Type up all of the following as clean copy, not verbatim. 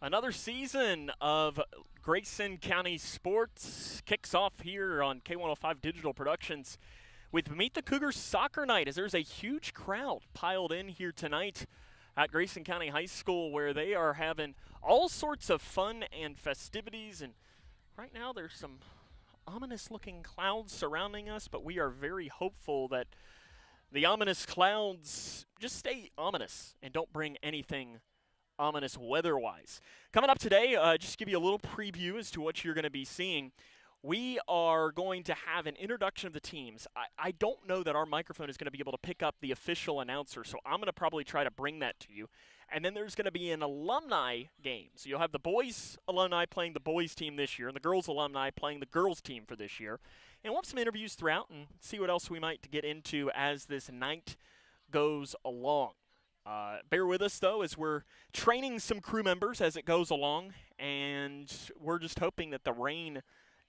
Another season of Grayson County Sports kicks off here on K105 Digital Productions with Meet the Cougar Soccer Night, as there's a huge crowd piled in here tonight at Grayson County High School, where they are having all sorts of fun and festivities. And right now there's some ominous looking clouds surrounding us, but we are very hopeful that the ominous clouds just stay ominous and don't bring anything ominous weather-wise. Coming up today, just to give you a little preview as to what you're going to be seeing, we are going to have an introduction of the teams. I don't know that our microphone is going to be able to pick up the official announcer, so I'm going to probably try to bring that to you. And then there's going to be an alumni game. So you'll have the boys alumni playing the boys team this year and the girls alumni playing the girls team for this year. And we'll have some interviews throughout and see what else we might get into as this night goes along. Bear with us, though, as we're training some crew members as it goes along, and we're just hoping that the rain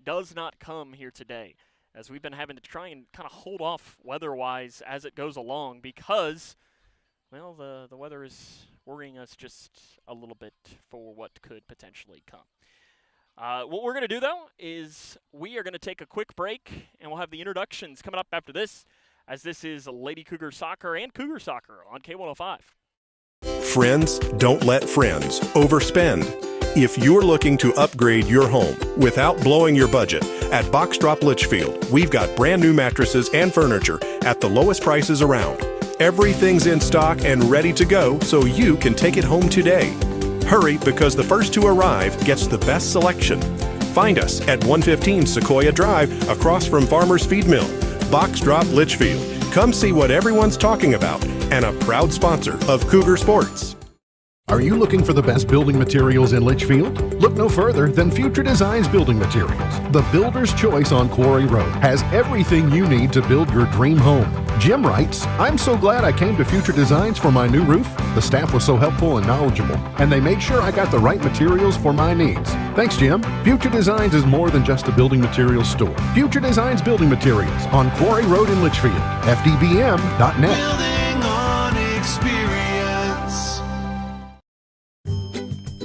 does not come here today, as we've been having to try and kind of hold off weather-wise as it goes along because, well, the weather is worrying us just a little bit for what could potentially come. What we're going to do, though, is we are going to take a quick break, and we'll have the introductions coming up after this, as this is Lady Cougar Soccer and Cougar Soccer on K105. Friends don't let friends overspend. If you're looking to upgrade your home without blowing your budget, at Box Drop Litchfield, we've got brand new mattresses and furniture at the lowest prices around. Everything's in stock and ready to go, so you can take it home today. Hurry, because the first to arrive gets the best selection. Find us at 115 Sequoia Drive, across from Farmer's Feed Mill. Box Drop Litchfield. Come see what everyone's talking about, and a proud sponsor of Cougar Sports. Are you looking for the best building materials in Litchfield? Look no further than Future Designs Building Materials. The builder's choice on Quarry Road has everything you need to build your dream home. Jim writes, "I'm so glad I came to Future Designs for my new roof. The staff was so helpful and knowledgeable, and they made sure I got the right materials for my needs. Thanks, Jim." Future Designs is more than just a building materials store. Future Designs Building Materials on Quarry Road in Litchfield. FDBM.net. Building on experience.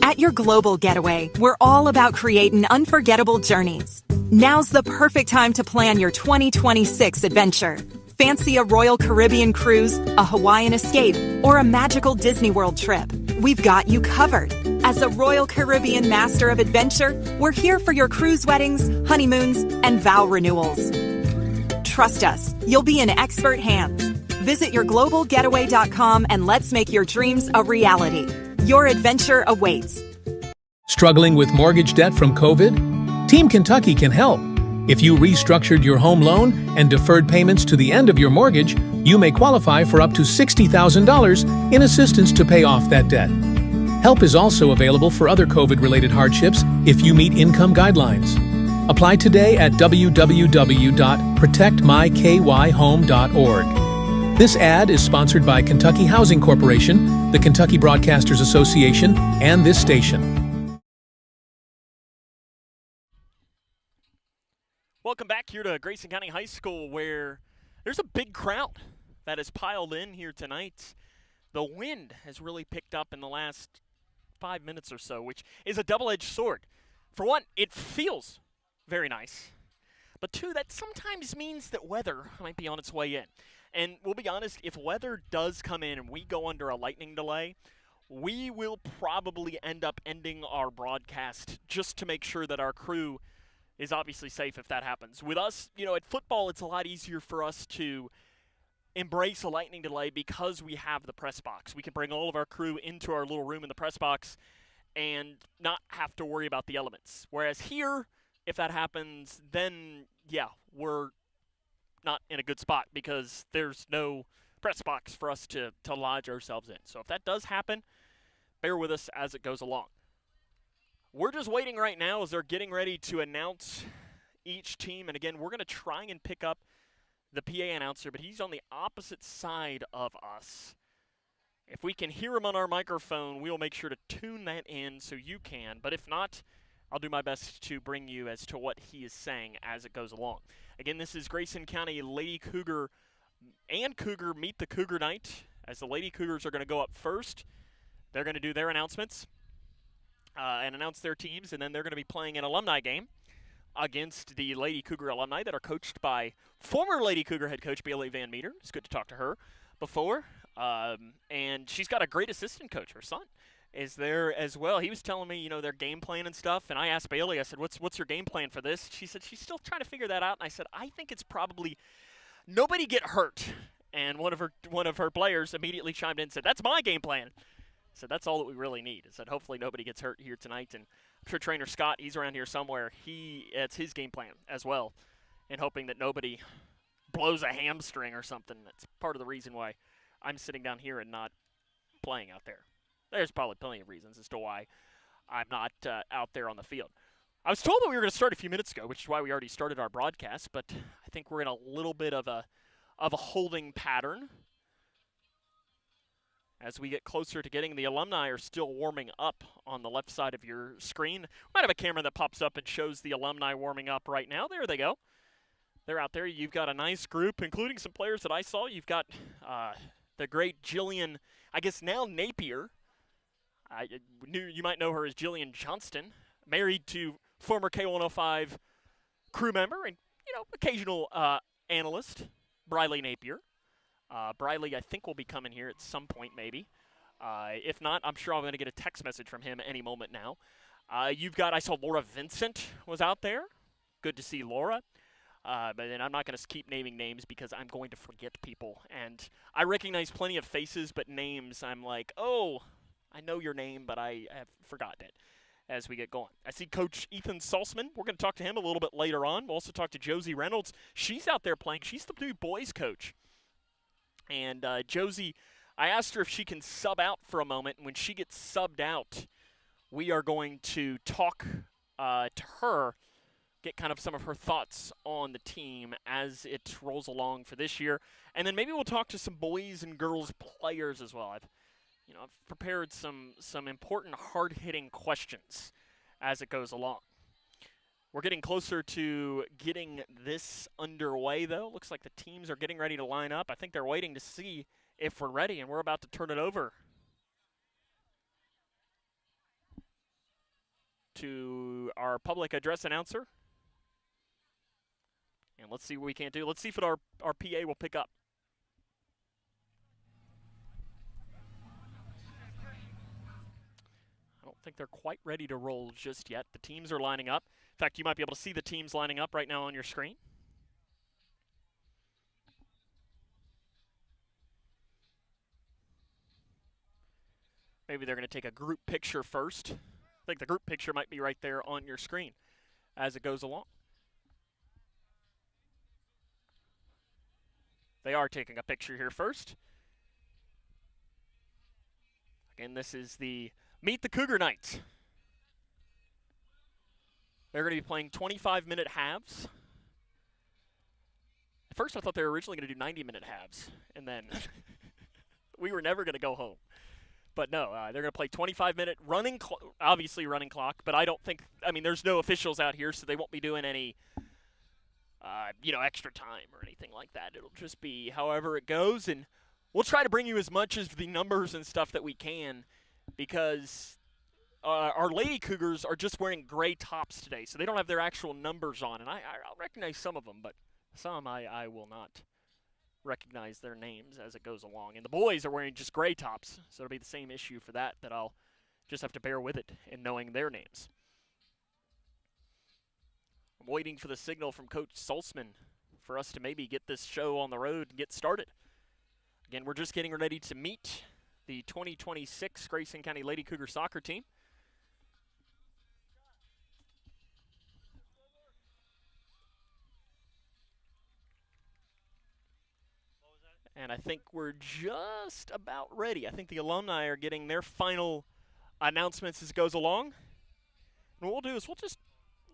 At your global getaway, we're all about creating unforgettable journeys. Now's the perfect time to plan your 2026 adventure. Fancy a Royal Caribbean cruise, a Hawaiian escape, or a magical Disney World trip? We've got you covered. As a Royal Caribbean Master of Adventure, we're here for your cruise weddings, honeymoons, and vow renewals. Trust us, you'll be in expert hands. Visit yourglobalgetaway.com and let's make your dreams a reality. Your adventure awaits. Struggling with mortgage debt from COVID? Team Kentucky can help. If you restructured your home loan and deferred payments to the end of your mortgage, you may qualify for up to $60,000 in assistance to pay off that debt. Help is also available for other COVID-related hardships if you meet income guidelines. Apply today at www.protectmykyhome.org. This ad is sponsored by Kentucky Housing Corporation, the Kentucky Broadcasters Association, and this station. Welcome back here to Grayson County High School, where there's a big crowd that has piled in here tonight. The wind has really picked up in the last 5 minutes or so, which is a double-edged sword. For one, it feels very nice. But two, that sometimes means that weather might be on its way in. And we'll be honest, if weather does come in and we go under a lightning delay, we will probably end up ending our broadcast just to make sure that our crew is obviously safe if that happens. With us, at football, it's a lot easier for us to embrace a lightning delay because we have the press box. We can bring all of our crew into our little room in the press box and not have to worry about the elements. Whereas here, if that happens, then, yeah, we're not in a good spot because there's no press box for us to lodge ourselves in. So if that does happen, bear with us as it goes along. We're just waiting right now as they're getting ready to announce each team. And again, we're going to try and pick up the PA announcer, but he's on the opposite side of us. If we can hear him on our microphone, we'll make sure to tune that in so you can. But if not, I'll do my best to bring you as to what he is saying as it goes along. Again, this is Grayson County Lady Cougar and Cougar Meet the Cougar Night, as the Lady Cougars are going to go up first. They're going to do their announcements. and announce their teams, and then they're going to be playing an alumni game against the Lady Cougar alumni that are coached by former Lady Cougar head coach Bailey Van Meter. It's good to talk to her before. And she's got a great assistant coach. Her son is there as well. He was telling me, their game plan and stuff, and I asked Bailey, I said, what's your game plan for this? She said she's still trying to figure that out, and I said, I think it's probably nobody get hurt. And one of her players immediately chimed in and said, that's my game plan. So that's all that we really need. I said, hopefully nobody gets hurt here tonight. And I'm sure Trainer Scott, he's around here somewhere. It's his game plan as well, and hoping that nobody blows a hamstring or something. That's part of the reason why I'm sitting down here and not playing out there. There's probably plenty of reasons as to why I'm not out there on the field. I was told that we were going to start a few minutes ago, which is why we already started our broadcast, but I think we're in a little bit of a holding pattern. As we get closer to getting, the alumni are still warming up on the left side of your screen. We might have a camera that pops up and shows the alumni warming up right now. There they go. They're out there. You've got a nice group, including some players that I saw. You've got the great Jillian, I guess now Napier. I knew you might know her as Jillian Johnston, married to former K105 crew member and, occasional analyst, Briley Napier. Briley, I think, will be coming here at some point maybe. If not, I'm sure I'm going to get a text message from him any moment now. I saw Laura Vincent was out there. Good to see Laura. But then I'm not going to keep naming names because I'm going to forget people. And I recognize plenty of faces, but names, I'm like, oh, I know your name, but I have forgotten it as we get going. I see Coach Ethan Salzman. We're going to talk to him a little bit later on. We'll also talk to Josie Reynolds. She's out there playing. She's the new boys coach. And Josie, I asked her if she can sub out for a moment. And when she gets subbed out, we are going to talk to her, get kind of some of her thoughts on the team as it rolls along for this year. And then maybe we'll talk to some boys and girls players as well. I've prepared some important hard-hitting questions as it goes along. We're getting closer to getting this underway, though. Looks like the teams are getting ready to line up. I think they're waiting to see if we're ready, and we're about to turn it over to our public address announcer. And let's see what we can do. Let's see if our PA will pick up. I don't think they're quite ready to roll just yet. The teams are lining up. In fact, you might be able to see the teams lining up right now on your screen. Maybe they're going to take a group picture first. I think the group picture might be right there on your screen as it goes along. They are taking a picture here first. Again, this is the Meet the Cougar Night. They're going to be playing 25-minute halves. At first, I thought they were originally going to do 90-minute halves, and then we were never going to go home. But no, they're going to play 25-minute running clock, but I don't think, there's no officials out here, so they won't be doing any, extra time or anything like that. It'll just be however it goes, and we'll try to bring you as much as the numbers and stuff that we can, because our Lady Cougars are just wearing gray tops today, so they don't have their actual numbers on. And I'll recognize some of them, but some I will not recognize their names as it goes along. And the boys are wearing just gray tops, so it'll be the same issue for that I'll just have to bear with it in knowing their names. I'm waiting for the signal from Coach Salzman for us to maybe get this show on the road and get started. Again, we're just getting ready to meet the 2026 Grayson County Lady Cougar soccer team. And I think we're just about ready. I think the alumni are getting their final announcements as it goes along. And what we'll do is we'll just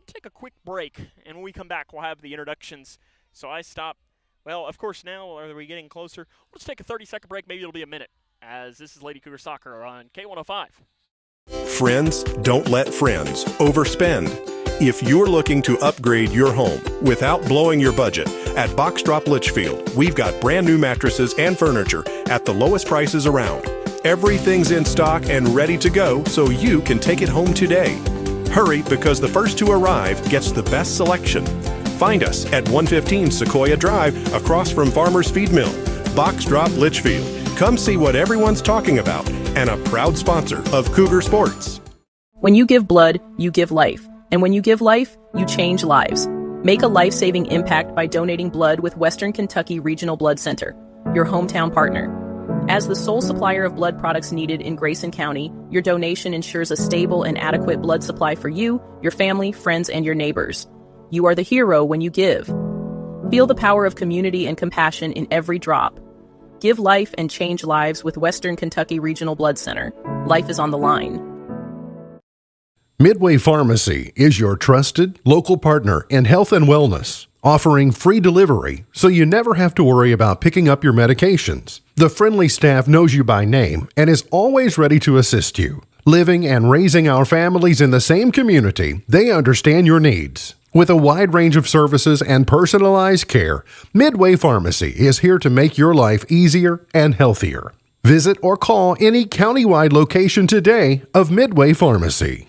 take a quick break, and when we come back, we'll have the introductions. So I stop. Well, of course, now are we getting closer? We'll just take a 30-second break. Maybe it'll be a minute, as this is Lady Cougar Soccer on K105. Friends don't let friends overspend. If you're looking to upgrade your home without blowing your budget, at Box Drop Litchfield, we've got brand new mattresses and furniture at the lowest prices around. Everything's in stock and ready to go so you can take it home today. Hurry, because the first to arrive gets the best selection. Find us at 115 Sequoia Drive across from Farmer's Feed Mill, Box Drop Litchfield. Come see what everyone's talking about, and a proud sponsor of Cougar Sports. When you give blood, you give life. And when you give life, you change lives. Make a life-saving impact by donating blood with Western Kentucky Regional Blood Center, your hometown partner. As the sole supplier of blood products needed in Grayson County, your donation ensures a stable and adequate blood supply for you, your family, friends, and your neighbors. You are the hero when you give. Feel the power of community and compassion in every drop. Give life and change lives with Western Kentucky Regional Blood Center. Life is on the line. Midway Pharmacy is your trusted local partner in health and wellness, offering free delivery so you never have to worry about picking up your medications. The friendly staff knows you by name and is always ready to assist you. Living and raising our families in the same community, they understand your needs. With a wide range of services and personalized care, Midway Pharmacy is here to make your life easier and healthier. Visit or call any countywide location today of Midway Pharmacy.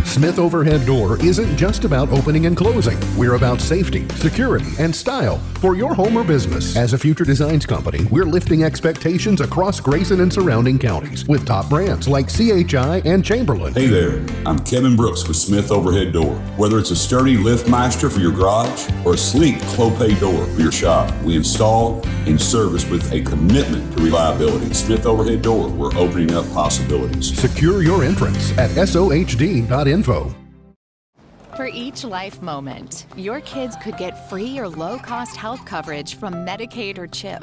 Smith Overhead Door isn't just about opening and closing. We're about safety, security, and style for your home or business. As a Future Designs company, we're lifting expectations across Grayson and surrounding counties with top brands like CHI and Chamberlain. Hey there, I'm Kevin Brooks with Smith Overhead Door. Whether it's a sturdy LiftMeister for your garage or a sleek Clopay door for your shop, we install and service with a commitment to reliability. Smith Overhead Door, we're opening up possibilities. Secure your entrance at sohd.info. For each life moment, your kids could get free or low-cost health coverage from Medicaid or CHIP.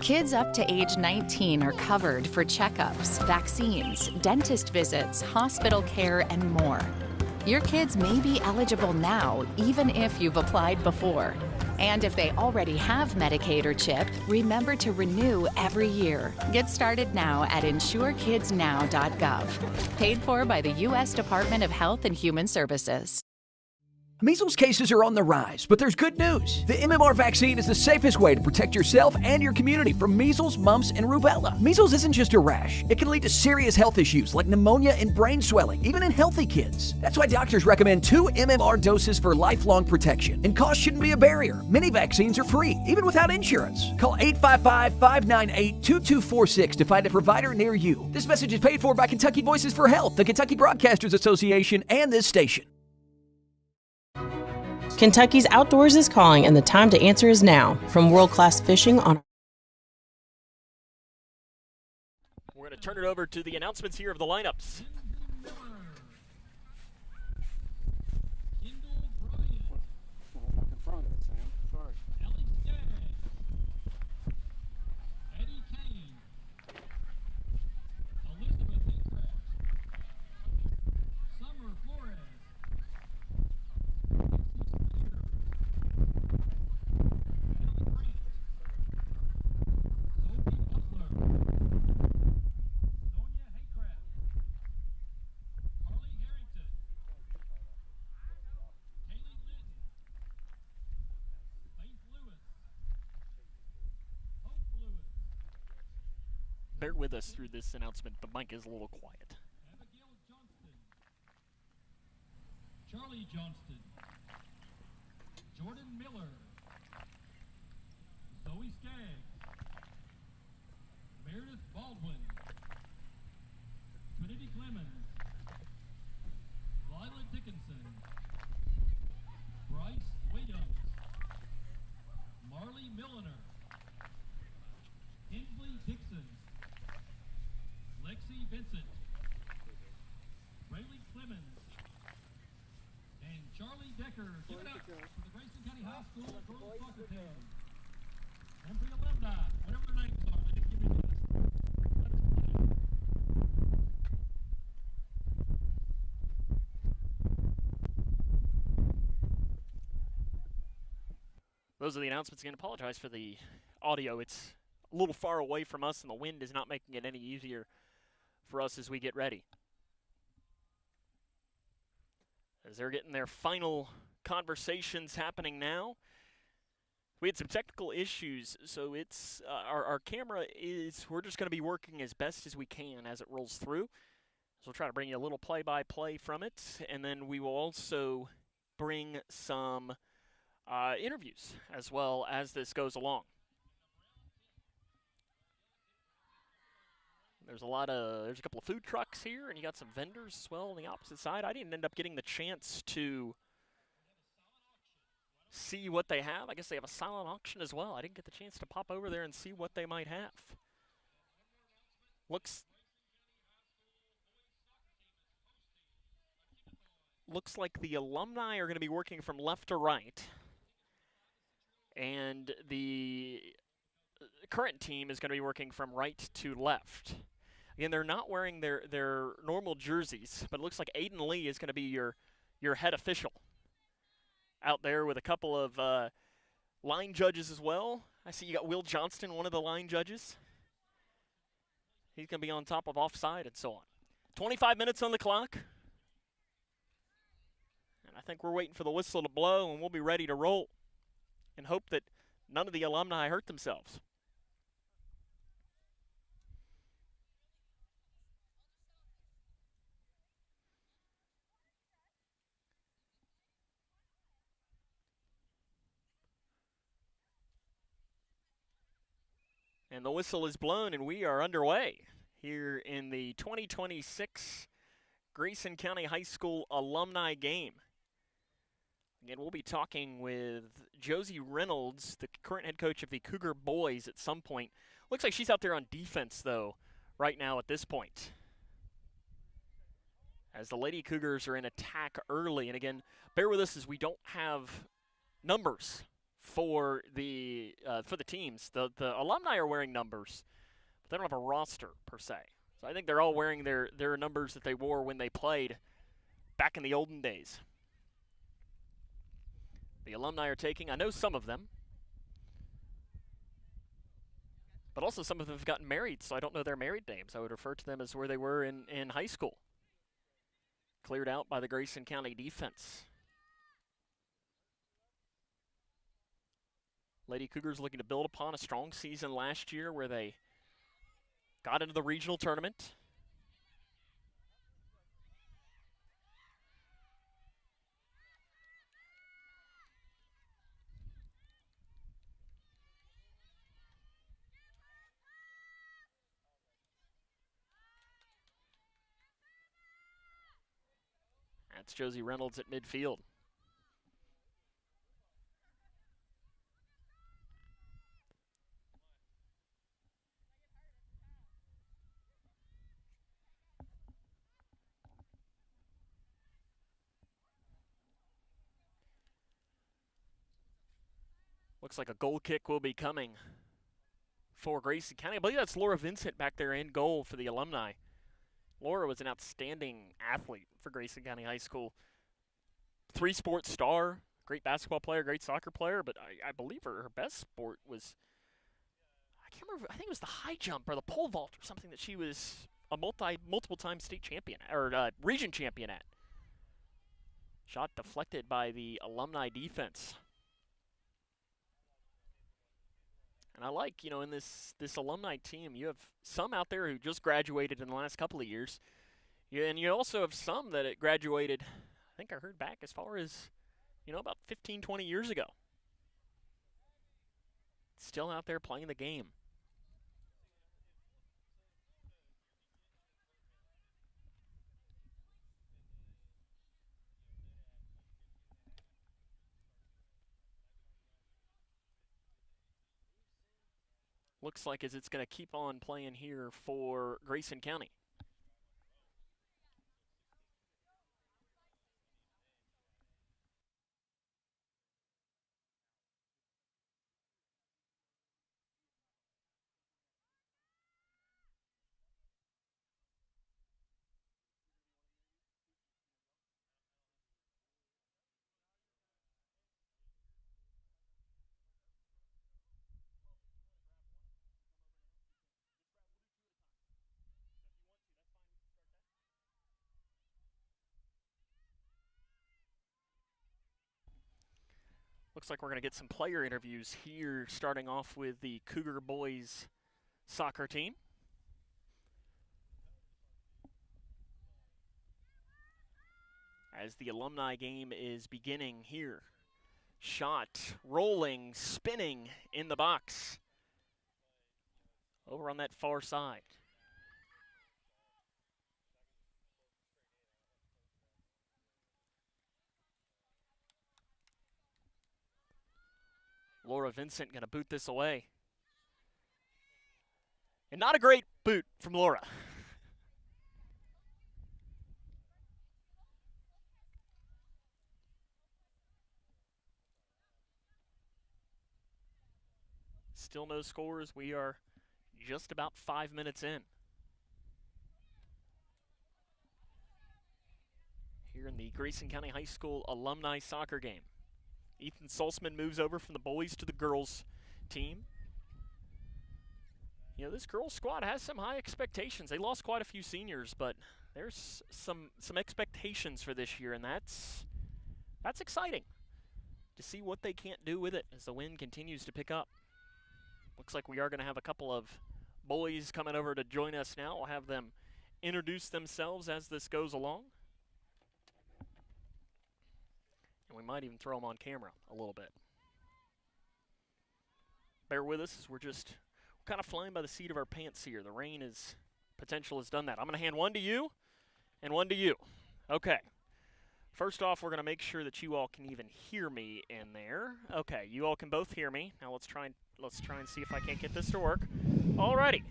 Kids up to age 19 are covered for checkups, vaccines, dentist visits, hospital care, and more. Your kids may be eligible now, even if you've applied before. And if they already have Medicaid or CHIP, remember to renew every year. Get started now at insurekidsnow.gov. Paid for by the U.S. Department of Health and Human Services. Measles cases are on the rise, but there's good news. The MMR vaccine is the safest way to protect yourself and your community from measles, mumps, and rubella. Measles isn't just a rash. It can lead to serious health issues like pneumonia and brain swelling, even in healthy kids. That's why doctors recommend 2 MMR doses for lifelong protection. And cost shouldn't be a barrier. Many vaccines are free, even without insurance. Call 855-598-2246 to find a provider near you. This message is paid for by Kentucky Voices for Health, the Kentucky Broadcasters Association, and this station. Kentucky's outdoors is calling, and the time to answer is now. From world-class fishing on... We're going to turn it over to the announcements here of the lineups. Bear with us through this announcement. The mic is a little quiet. Abigail Johnston, Charlie Johnston, Jordan Miller, Zoe Skaggs, Meredith Baldwin, Trinity Clemens, Lila Dickinson, Bryce Williams, Marley Milliner, Kinsley Dixon, Lexi Vincent, Rayleigh Clemens, and Charlie Decker. Give it up for the Grayson County High School girls soccer team. And for the alumni, whatever their names are, they just give me a list. Those are the announcements. Again, apologize for the audio. It's a little far away from us, and the wind is not making it any easier for us as we get ready. As they're getting their final conversations happening now. We had some technical issues, so it's our camera is, we're just going to be working as best as we can as it rolls through. So we'll try to bring you a little play-by-play from it, and then we will also bring some interviews as well as this goes along. There's a couple of food trucks here, and you got some vendors as well on the opposite side. I didn't end up getting the chance to see what they have. I guess they have a silent auction as well. I didn't get the chance to pop over there and see what they might have. Looks like the alumni are going to be working from left to right, and the current team is going to be working from right to left. Again, they're not wearing their normal jerseys, but it looks like Aiden Lee is going to be your head official out there with a couple of line judges as well. I see you got Will Johnston, one of the line judges. He's going to be on top of offside and so on. 25 minutes on the clock. And I think we're waiting for the whistle to blow, and we'll be ready to roll and hope that none of the alumni hurt themselves. And the whistle is blown, and we are underway here in the 2026 Grayson County High School alumni game. Again, we'll be talking with Josie Reynolds, the current head coach of the Cougar boys at some point. Looks like she's out there on defense, though, right now at this point, as the Lady Cougars are in attack early. And again, bear with us as we don't have numbers for the teams. The alumni are wearing numbers, but they don't have a roster per se. So I think they're all wearing their numbers that they wore when they played back in the olden days. The alumni are taking, I know some of them, but also some of them have gotten married, so I don't know their married names. I would refer to them as where they were in high school. Cleared out by the Grayson County defense. Lady Cougars looking to build upon a strong season last year where they got into the regional tournament. That's Josie Reynolds at midfield. Looks like a goal kick will be coming for Grayson County. I believe that's Laura Vincent back there in goal for the alumni. Laura was an outstanding athlete for Grayson County High School. 3-sport star, great basketball player, great soccer player, but I believe her best sport was, I can't remember, I think it was the high jump or the pole vault or something that she was a multiple time state champion, or region champion at. Shot deflected by the alumni defense. And I like, in this alumni team, you have some out there who just graduated in the last couple of years. And you also have some that graduated, I think I heard back as far as, about 15, 20 years ago. Still out there playing the game. Looks like as it's going to keep on playing here for Grayson County. Looks like we're going to get some player interviews here, starting off with the Cougar boys soccer team. As the alumni game is beginning here. Shot, rolling, spinning in the box. Over on that far side. Laura Vincent going to boot this away. And not a great boot from Laura. Still no scores. We are just about 5 minutes in. Here in the Grayson County High School alumni soccer game. Ethan Salzman moves over from the boys to the girls team. You know, this girls squad has some high expectations. They lost quite a few seniors, but there's some expectations for this year, and that's exciting to see what they can't do with it as the wind continues to pick up. Looks like we are going to have a couple of boys coming over to join us now. We'll have them introduce themselves as this goes along. And we might even throw them on camera a little bit. Bear with us as we're kind of flying by the seat of our pants here. The rain potential has done that. I'm going to hand one to you and one to you. Okay. First off, we're going to make sure that you all can even hear me in there. Okay, you all can both hear me. Now let's try and see if I can't get this to work. Alrighty.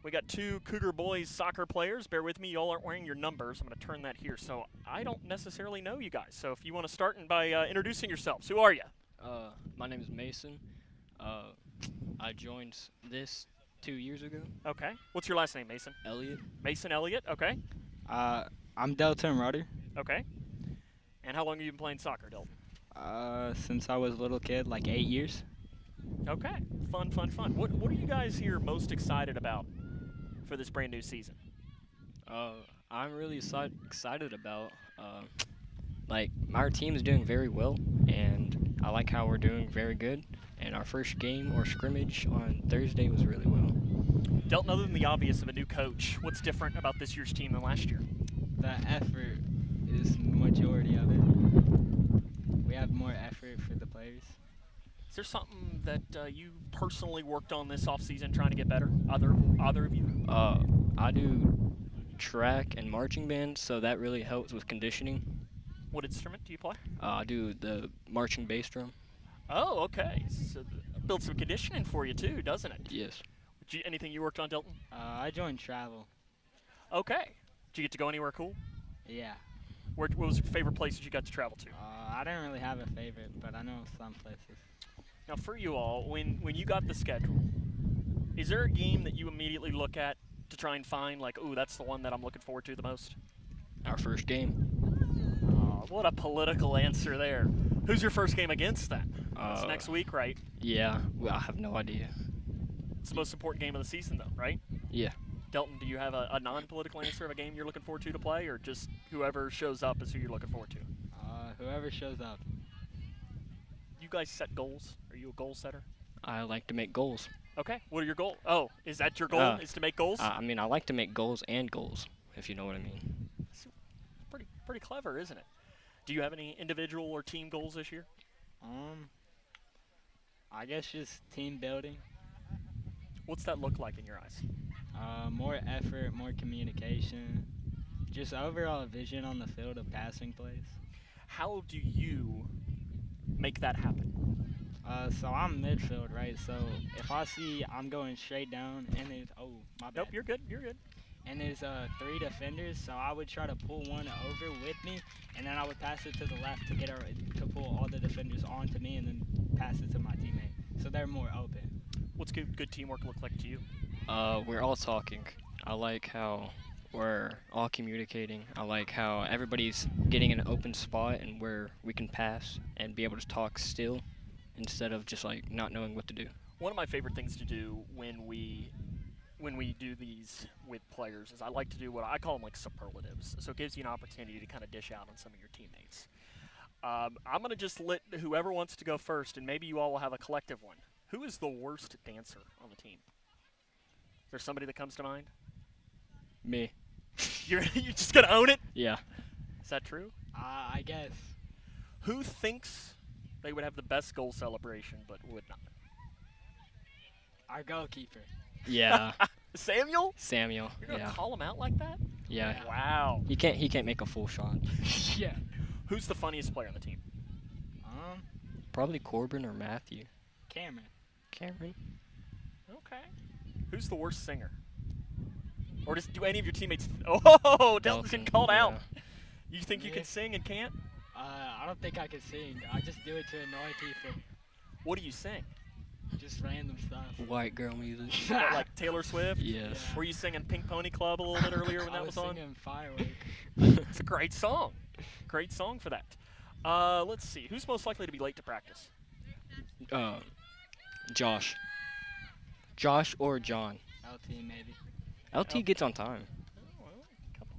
We got two Cougar boys soccer players. Bear with me, you all aren't wearing your numbers. I'm going to turn that here. So I don't necessarily know you guys. So if you want to start by introducing yourselves. Who are you? My name is Mason. I joined this 2 years ago. Okay. What's your last name, Mason? Elliott. Mason Elliott, okay. I'm Delton Rudder. Okay. And how long have you been playing soccer, Delton? Since I was a little kid, like 8 years. Okay. Fun. What are you guys here most excited about for this brand new season? I'm really excited about, our team is doing very well, and I like how we're doing very good. And our first game or scrimmage on Thursday was really well. Delton, other than the obvious of a new coach, what's different about this year's team than last year? The effort is the majority of it. We have more effort for the players. Is there something that you personally worked on this offseason trying to get better, either of you? I do track and marching band, so that really helps with conditioning. What instrument do you play? I do the marching bass drum. Oh, okay. So build some conditioning for you too, doesn't it? Yes. Anything you worked on, Delton? I joined travel. Okay. Did you get to go anywhere cool? Yeah. What was your favorite places you got to travel to? I didn't really have a favorite, but I know some places. Now, for you all, when you got the schedule, is there a game that you immediately look at to try and find, like, ooh, that's the one that I'm looking forward to the most? Our first game. Oh, what a political answer there. Who's your first game against then? It's next week, right? Yeah, well, I have no idea. It's the most important game of the season, though, right? Yeah. Delton, do you have a non-political answer of a game you're looking forward to play, or just whoever shows up is who you're looking forward to? Whoever shows up. You guys set goals? Are you a goal setter? I like to make goals. Okay. What are your goals? Oh, is that your goal, is to make goals? I mean, I like to make goals and goals, if you know what I mean. It's pretty clever, isn't it? Do you have any individual or team goals this year? I guess just team building. What's that look like in your eyes? More effort, more communication, just overall vision on the field of passing plays. How do you make that happen? So I'm midfield, right? So if I see I'm going straight down and there's, my bad. Nope, you're good. And there's 3 defenders, so I would try to pull one over with me, and then I would pass it to the left to pull all the defenders onto me, and then pass it to my teammate. So they're more open. What's good teamwork look like to you? We're all talking. I like how we're all communicating. I like how everybody's getting an open spot and where we can pass and be able to talk still instead of just like not knowing what to do. One of my favorite things to do when we do these with players is I like to do what I call them like superlatives. So it gives you an opportunity to kind of dish out on some of your teammates. I'm going to just let whoever wants to go first, and maybe you all will have a collective one. Who is the worst dancer on the team? Is there somebody that comes to mind? Me. You're just going to own it? Yeah. Is that true? I guess. Who thinks they would have the best goal celebration but would not? Our goalkeeper. Yeah. Samuel? Samuel. You're going to Yeah. call him out like that? Yeah. Wow. He can't make a full shot. Yeah. Who's the funniest player on the team? Probably Corbin or Matthew. Cameron. Cameron. Okay. Who's the worst singer? Or do any of your teammates? Oh, Delton's getting called out. You think you can sing and can't? I don't think I can sing. I just do it to annoy people. What do you sing? Just random stuff. White girl music. What, like Taylor Swift? Yes. Were you singing Pink Pony Club a little bit earlier when that was on? I was singing Firework. It's a great song. Great song for that. Let's see. Who's most likely to be late to practice? Josh. Josh or John. LT maybe. LT gets on time. Oh,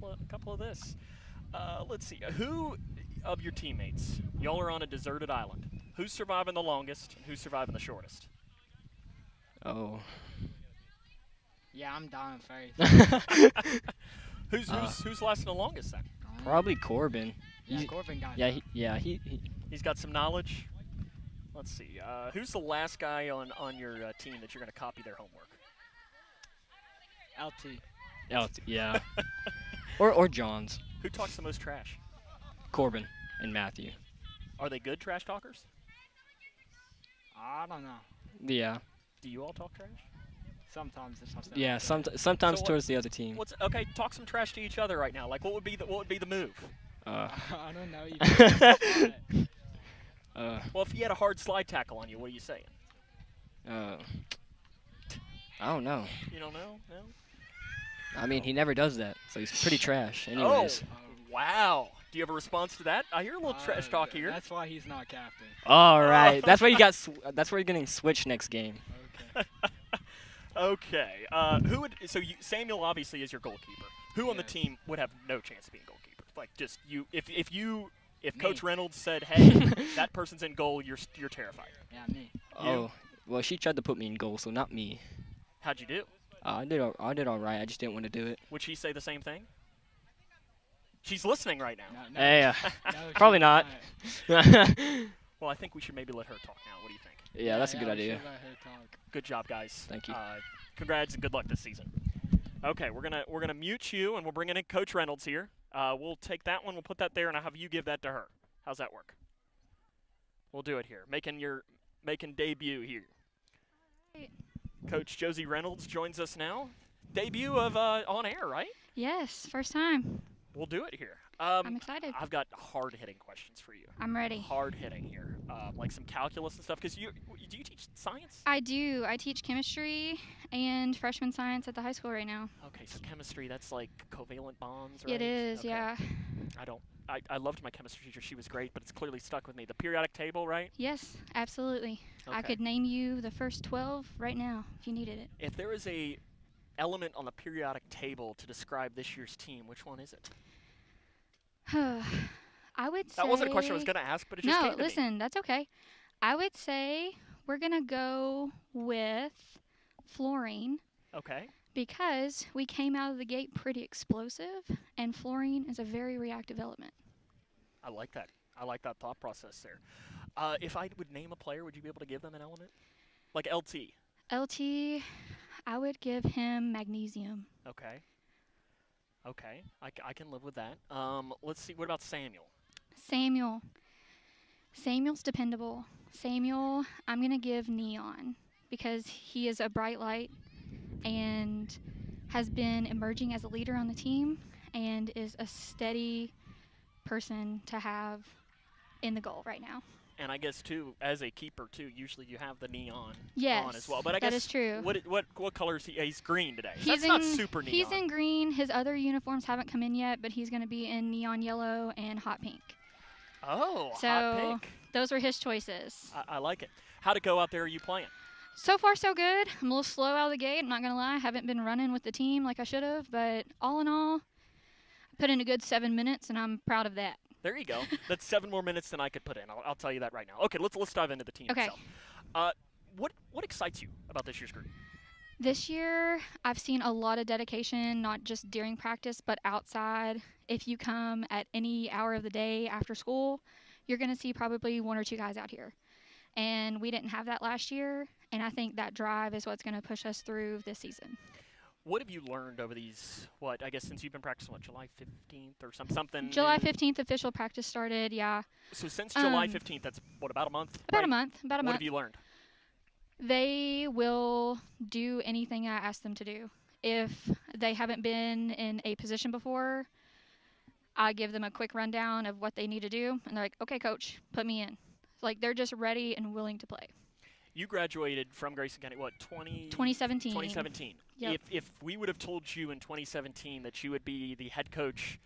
well, a couple of this. Let's see. Who of your teammates, y'all are on a deserted island. Who's surviving the longest and who's surviving the shortest? Oh. Yeah, I'm dying first. Who's lasting the longest then? Probably Corbin. Yeah, Corbin got He's got some knowledge. Let's see. Who's the last guy on your team that you're going to copy their homework? LT. Yeah. or John's. Who talks the most trash? Corbin and Matthew. Are they good trash talkers? I don't know. Yeah. Do you all talk trash? Sometimes. Yeah. Sometimes towards the other team. Okay? Talk some trash to each other right now. Like, what would be the move? I don't know. Well, if he had a hard slide tackle on you, what are you saying? I don't know. You don't know? No? I mean, he never does that, so he's pretty trash. Anyways. Oh, wow. Do you have a response to that? I hear a little trash talk here. That's why he's not captain. All right. That's why you got. That's why you're getting switched next game. Okay. Okay. Samuel obviously is your goalkeeper. Who on the team would have no chance of being goalkeeper? Like just you. If Coach Reynolds said, "Hey, that person's in goal," you're terrified. Yeah, me. Oh, well, she tried to put me in goal, so not me. How'd you do? I did all right. I just didn't want to do it. Would she say the same thing? She's listening right now. No, hey, no, probably not. Well, I think we should maybe let her talk now. What do you think? Yeah, that's a good idea. Let her talk. Good job, guys. Thank you. Congrats and good luck this season. Okay, we're gonna mute you, and we'll bring in Coach Reynolds here. We'll take that one. We'll put that there, and I'll have you give that to her. How's that work? We'll do it here. Making debut here. Right. Coach Josie Reynolds joins us now. Debut of on air, right? Yes, first time. We'll do it here. I'm excited. I've got hard-hitting questions for you. I'm ready. Hard-hitting here, like some calculus and stuff. Because do you teach science? I do. I teach chemistry and freshman science at the high school right now. Okay, so chemistry, that's like covalent bonds, right? It is, okay. yeah. I loved my chemistry teacher. She was great, but it's clearly stuck with me. The periodic table, right? Yes, absolutely. Okay. I could name you the first 12 right now if you needed it. If there is a element on the periodic table to describe this year's team, which one is it? I would say... That wasn't a question I was going to ask, but it just came to me. No, listen, that's okay. I would say we're going to go with fluorine. Okay. Because we came out of the gate pretty explosive, and fluorine is a very reactive element. I like that. I like that thought process there. If I would name a player, would you be able to give them an element? Like LT. LT, I would give him magnesium. Okay. Okay. I can live with that. Let's see. What about Samuel? Samuel's dependable. Samuel, I'm going to give neon because he is a bright light and has been emerging as a leader on the team and is a steady person to have in the goal right now. And I guess, too, as a keeper, too, usually you have the neon on as well. But I guess that is true. What color is he? He's green today. That's not super neon. He's in green. His other uniforms haven't come in yet, but he's going to be in neon yellow and hot pink. Oh, so hot pink. Those were his choices. I like it. How'd it go out there? Are you playing? So far, so good. I'm a little slow out of the gate. I'm not going to lie. I haven't been running with the team like I should have. But all in all, I put in a good 7 minutes, and I'm proud of that. There you go. That's 7 more minutes than I could put in. I'll tell you that right now. Okay, let's dive into the team Okay. itself. What excites you about this year's group? This year, I've seen a lot of dedication, not just during practice, but outside. If you come at any hour of the day after school, you're going to see probably 1 or 2 guys out here. And we didn't have that last year, and I think that drive is what's going to push us through this season. What have you learned over these, I guess since you've been practicing, July 15th or something? July 15th, official practice started, yeah. So since July 15th, that's, about a month? About right? a month, What have you learned? They will do anything I ask them to do. If they haven't been in a position before, I give them a quick rundown of what they need to do, and they're like, okay, coach, put me in. They're just ready and willing to play. You graduated from Grayson County, 2017. 2017. Yep. If we would have told you in 2017 that you would be the head coach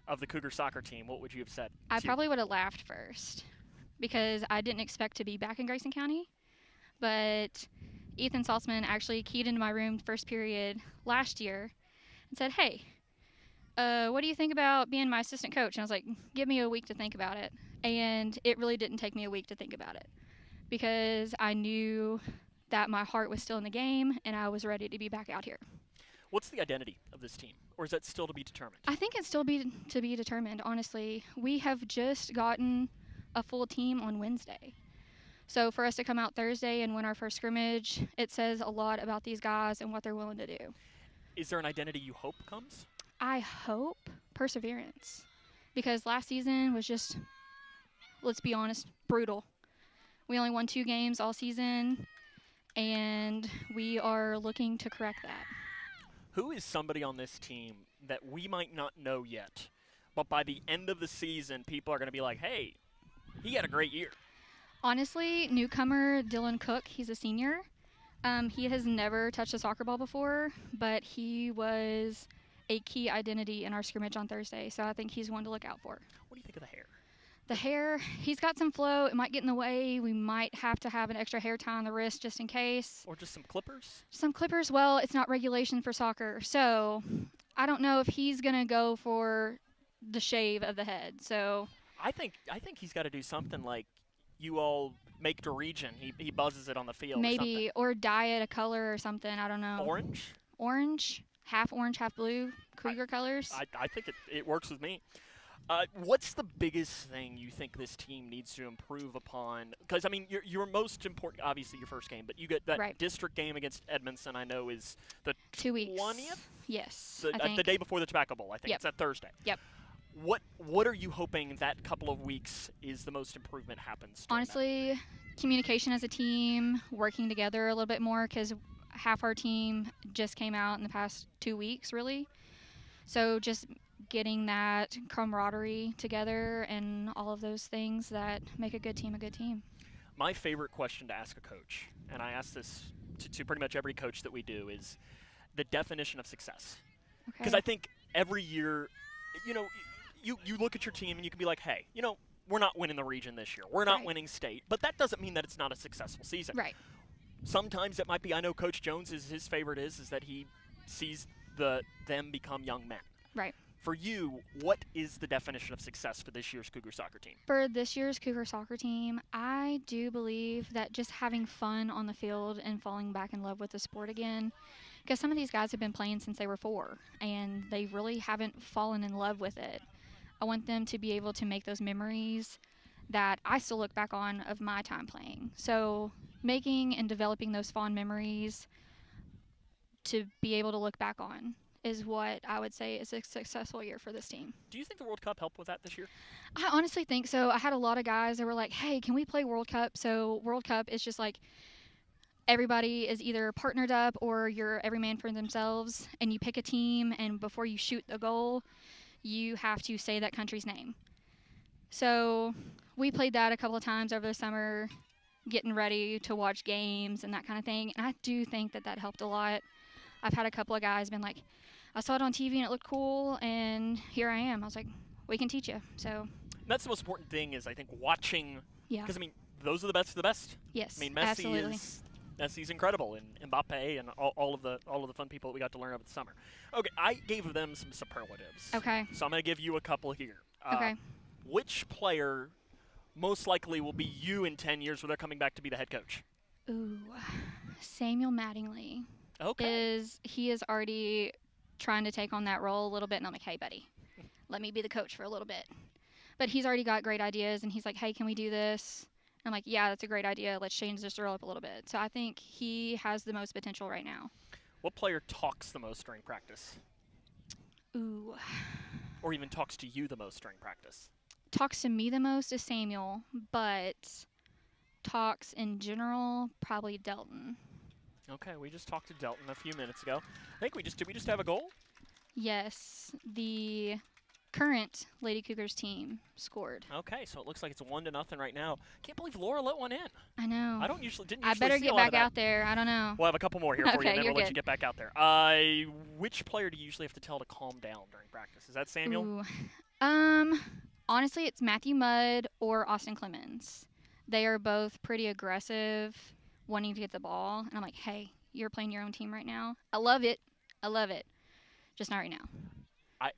of the Cougar soccer team, what would you have said? I probably would have laughed first because I didn't expect to be back in Grayson County. But Ethan Saltzman actually keyed into my room first period last year and said, hey, what do you think about being my assistant coach? And I was like, give me a week to think about it. And it really didn't take me a week to think about it because I knew that my heart was still in the game and I was ready to be back out here. What's the identity of this team, or is that still to be determined? I think it's still to be determined, honestly. We have just gotten a full team on Wednesday. So for us to come out Thursday and win our first scrimmage, it says a lot about these guys and what they're willing to do. Is there an identity you hope comes? I hope perseverance, because last season was just, let's be honest, brutal. We only won 2 games all season, and we are looking to correct that. Who is somebody on this team that we might not know yet, but by the end of the season, people are going to be like, hey, he had a great year? Honestly, newcomer Dylan Cook, he's a senior. He has never touched a soccer ball before, but he was a key identity in our scrimmage on Thursday, so I think he's one to look out for. What do you think of the hair? The hair, he's got some flow. It might get in the way. We might have to have an extra hair tie on the wrist just in case. Or just some clippers? Some clippers, well, it's not regulation for soccer, so I don't know if he's going to go for the shave of the head. So I think he's got to do something like you all make the region. He buzzes it on the field. Maybe, or dye it a color or something. I don't know. Orange? Orange, half blue, Cougar colors. I think it works with me. What's the biggest thing you think this team needs to improve upon? Because, I mean, your most important, obviously your first game, but you get that district game against Edmondson, I know, is the 2 weeks. 20th? Yes, the day before the Tobacco Bowl, I think. Yep. It's that Thursday. Yep. What are you hoping that couple of weeks is the most improvement happens? Honestly, communication as a team, working together a little bit more, because half our team just came out in the past 2 weeks, really. So just getting that camaraderie together and all of those things that make a good team a good team. My favorite question to ask a coach, and I ask this to pretty much every coach that we do, is the definition of success. Because I think every year, you look at your team and you can be like, hey, we're not winning the region this year. We're not winning state. But that doesn't mean that it's not a successful season. Right. Sometimes it might be, I know Coach Jones, his favorite is that he sees them become young men. Right. For you, what is the definition of success for this year's Cougar soccer team? For this year's Cougar soccer team, I do believe that just having fun on the field and falling back in love with the sport again, because some of these guys have been playing since they were 4, and they really haven't fallen in love with it. I want them to be able to make those memories that I still look back on of my time playing. So making and developing those fond memories to be able to look back on is what I would say is a successful year for this team. Do you think the World Cup helped with that this year? I honestly think so. I had a lot of guys that were like, hey, can we play World Cup? So World Cup is just like everybody is either partnered up or you're every man for themselves, and you pick a team, and before you shoot the goal, you have to say that country's name. So we played that a couple of times over the summer, getting ready to watch games and that kind of thing, and I do think that helped a lot. I've had a couple of guys been like, I saw it on TV and it looked cool, and here I am. I was like, we can teach you. So that's the most important thing is, I think, watching. Yeah. Because, I mean, those are the best of the best. Yes, I mean, absolutely. Messi's incredible, and Mbappe and all of the fun people that we got to learn over the summer. Okay, I gave them some superlatives. Okay. So I'm going to give you a couple here. Okay. which player most likely will be you in 10 years when they're coming back to be the head coach? Ooh, Samuel Mattingly. Okay. He is already trying to take on that role a little bit, and I'm like, hey, buddy, let me be the coach for a little bit. But he's already got great ideas, and he's like, hey, can we do this? I'm like, yeah, that's a great idea. Let's change this role up a little bit. So I think he has the most potential right now. What player talks the most during practice? Ooh. Or even talks to you the most during practice? Talks to me the most is Samuel, but talks in general, probably Delton. Okay, we just talked to Delton a few minutes ago. I think did we just have a goal? Yes, the current Lady Cougars team scored. Okay, so it looks like it's 1-0 right now. Can't believe Laura let one in. I know. I didn't usually I better see get a lot back of that. out there. I don't know. We'll have a couple more here for you, Okay, and then you're we'll let good. you get back out there. Which player do you usually have to tell to calm down during practice? Is that Samuel? Ooh. Honestly, it's Matthew Mudd or Austin Clemens. They are both pretty aggressive, wanting to get the ball. And I'm like, hey, you're playing your own team right now. I love it. I love it. Just not right now.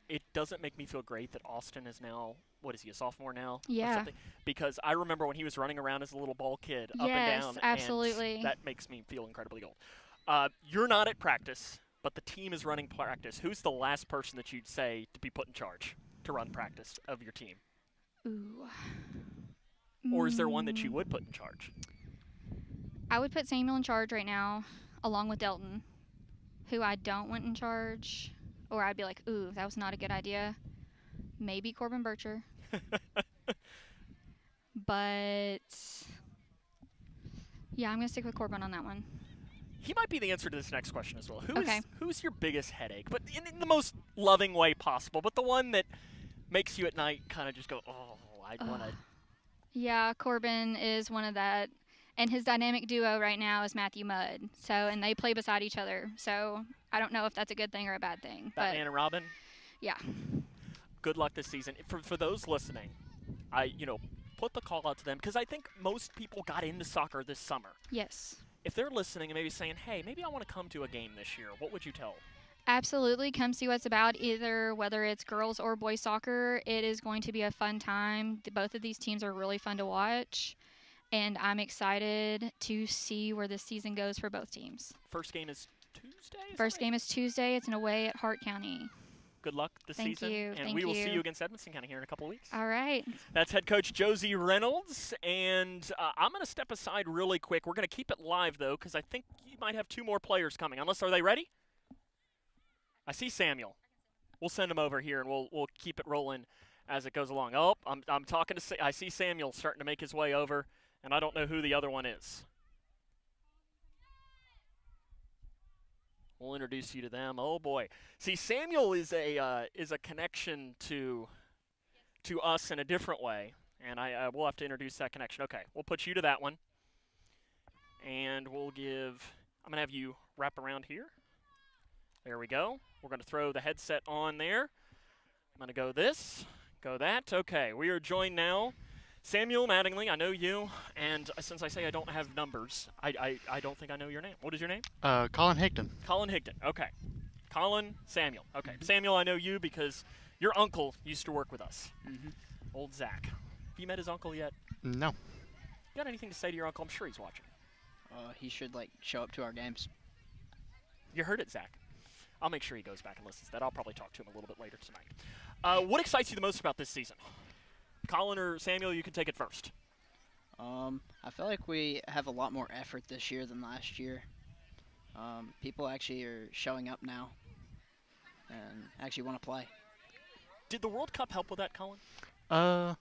It doesn't make me feel great that Austin is now, what is he, a sophomore now? Yeah. Or something? Because I remember when he was running around as a little ball kid up and down. Yes, absolutely. And that makes me feel incredibly old. You're not at practice, but the team is running practice. Who's the last person that you'd say to be put in charge to run practice of your team? Ooh. Or is there one that you would put in charge? I would put Samuel in charge right now, along with Delton. Who I don't want in charge, or I'd be like, ooh, that was not a good idea. Maybe Corbin Bircher. But, yeah, I'm going to stick with Corbin on that one. He might be the answer to this next question as well. Okay. Who's your biggest headache? But in the most loving way possible, but the one that makes you at night kind of just go, oh, I'd want to. Yeah, Corbin is one of that. And his dynamic duo right now is Matthew Mudd. So, and they play beside each other. So, I don't know if that's a good thing or a bad thing. Batman and Robin? Yeah. Good luck this season. For those listening, put the call out to them because I think most people got into soccer this summer. Yes. If they're listening and maybe saying, hey, maybe I want to come to a game this year, what would you tell them? Absolutely. Come see what's about, whether it's girls or boys soccer. It is going to be a fun time. Both of these teams are really fun to watch. And I'm excited to see where this season goes for both teams. First game is Tuesday? First game is Tuesday. It's an away at Hart County. Good luck this season. Thank you. And we will see you against Edmondson County here in a couple of weeks. All right. That's head coach Josie Reynolds. And I'm going to step aside really quick. We're going to keep it live, though, because I think you might have two more players coming. Are they ready? I see Samuel. We'll send him over here, and we'll keep it rolling as it goes along. Oh, I'm talking to I see Samuel starting to make his way over. And I don't know who the other one is. We'll introduce you to them. Oh boy! See, Samuel is a connection to us in a different way, and we'll have to introduce that connection. Okay, we'll put you to that one, and I'm gonna have you wrap around here. There we go. We're gonna throw the headset on there. I'm gonna go this, go that. Okay, we are joined now. Samuel Mattingly, I know you, and since I say I don't have numbers, I don't think I know your name. What is your name? Colin Higdon. Colin Higdon, okay. Colin, Samuel, okay. Samuel, I know you because your uncle used to work with us. Old Zach. Have you met his uncle yet? No. You got anything to say to your uncle? I'm sure he's watching. He should, show up to our games. You heard it, Zach. I'll make sure he goes back and listens to that. I'll probably talk to him a little bit later tonight. What excites you the most about this season? Colin or Samuel, you can take it first. I feel like we have a lot more effort this year than last year. People actually are showing up now and actually want to play. Did the World Cup help with that, Colin? I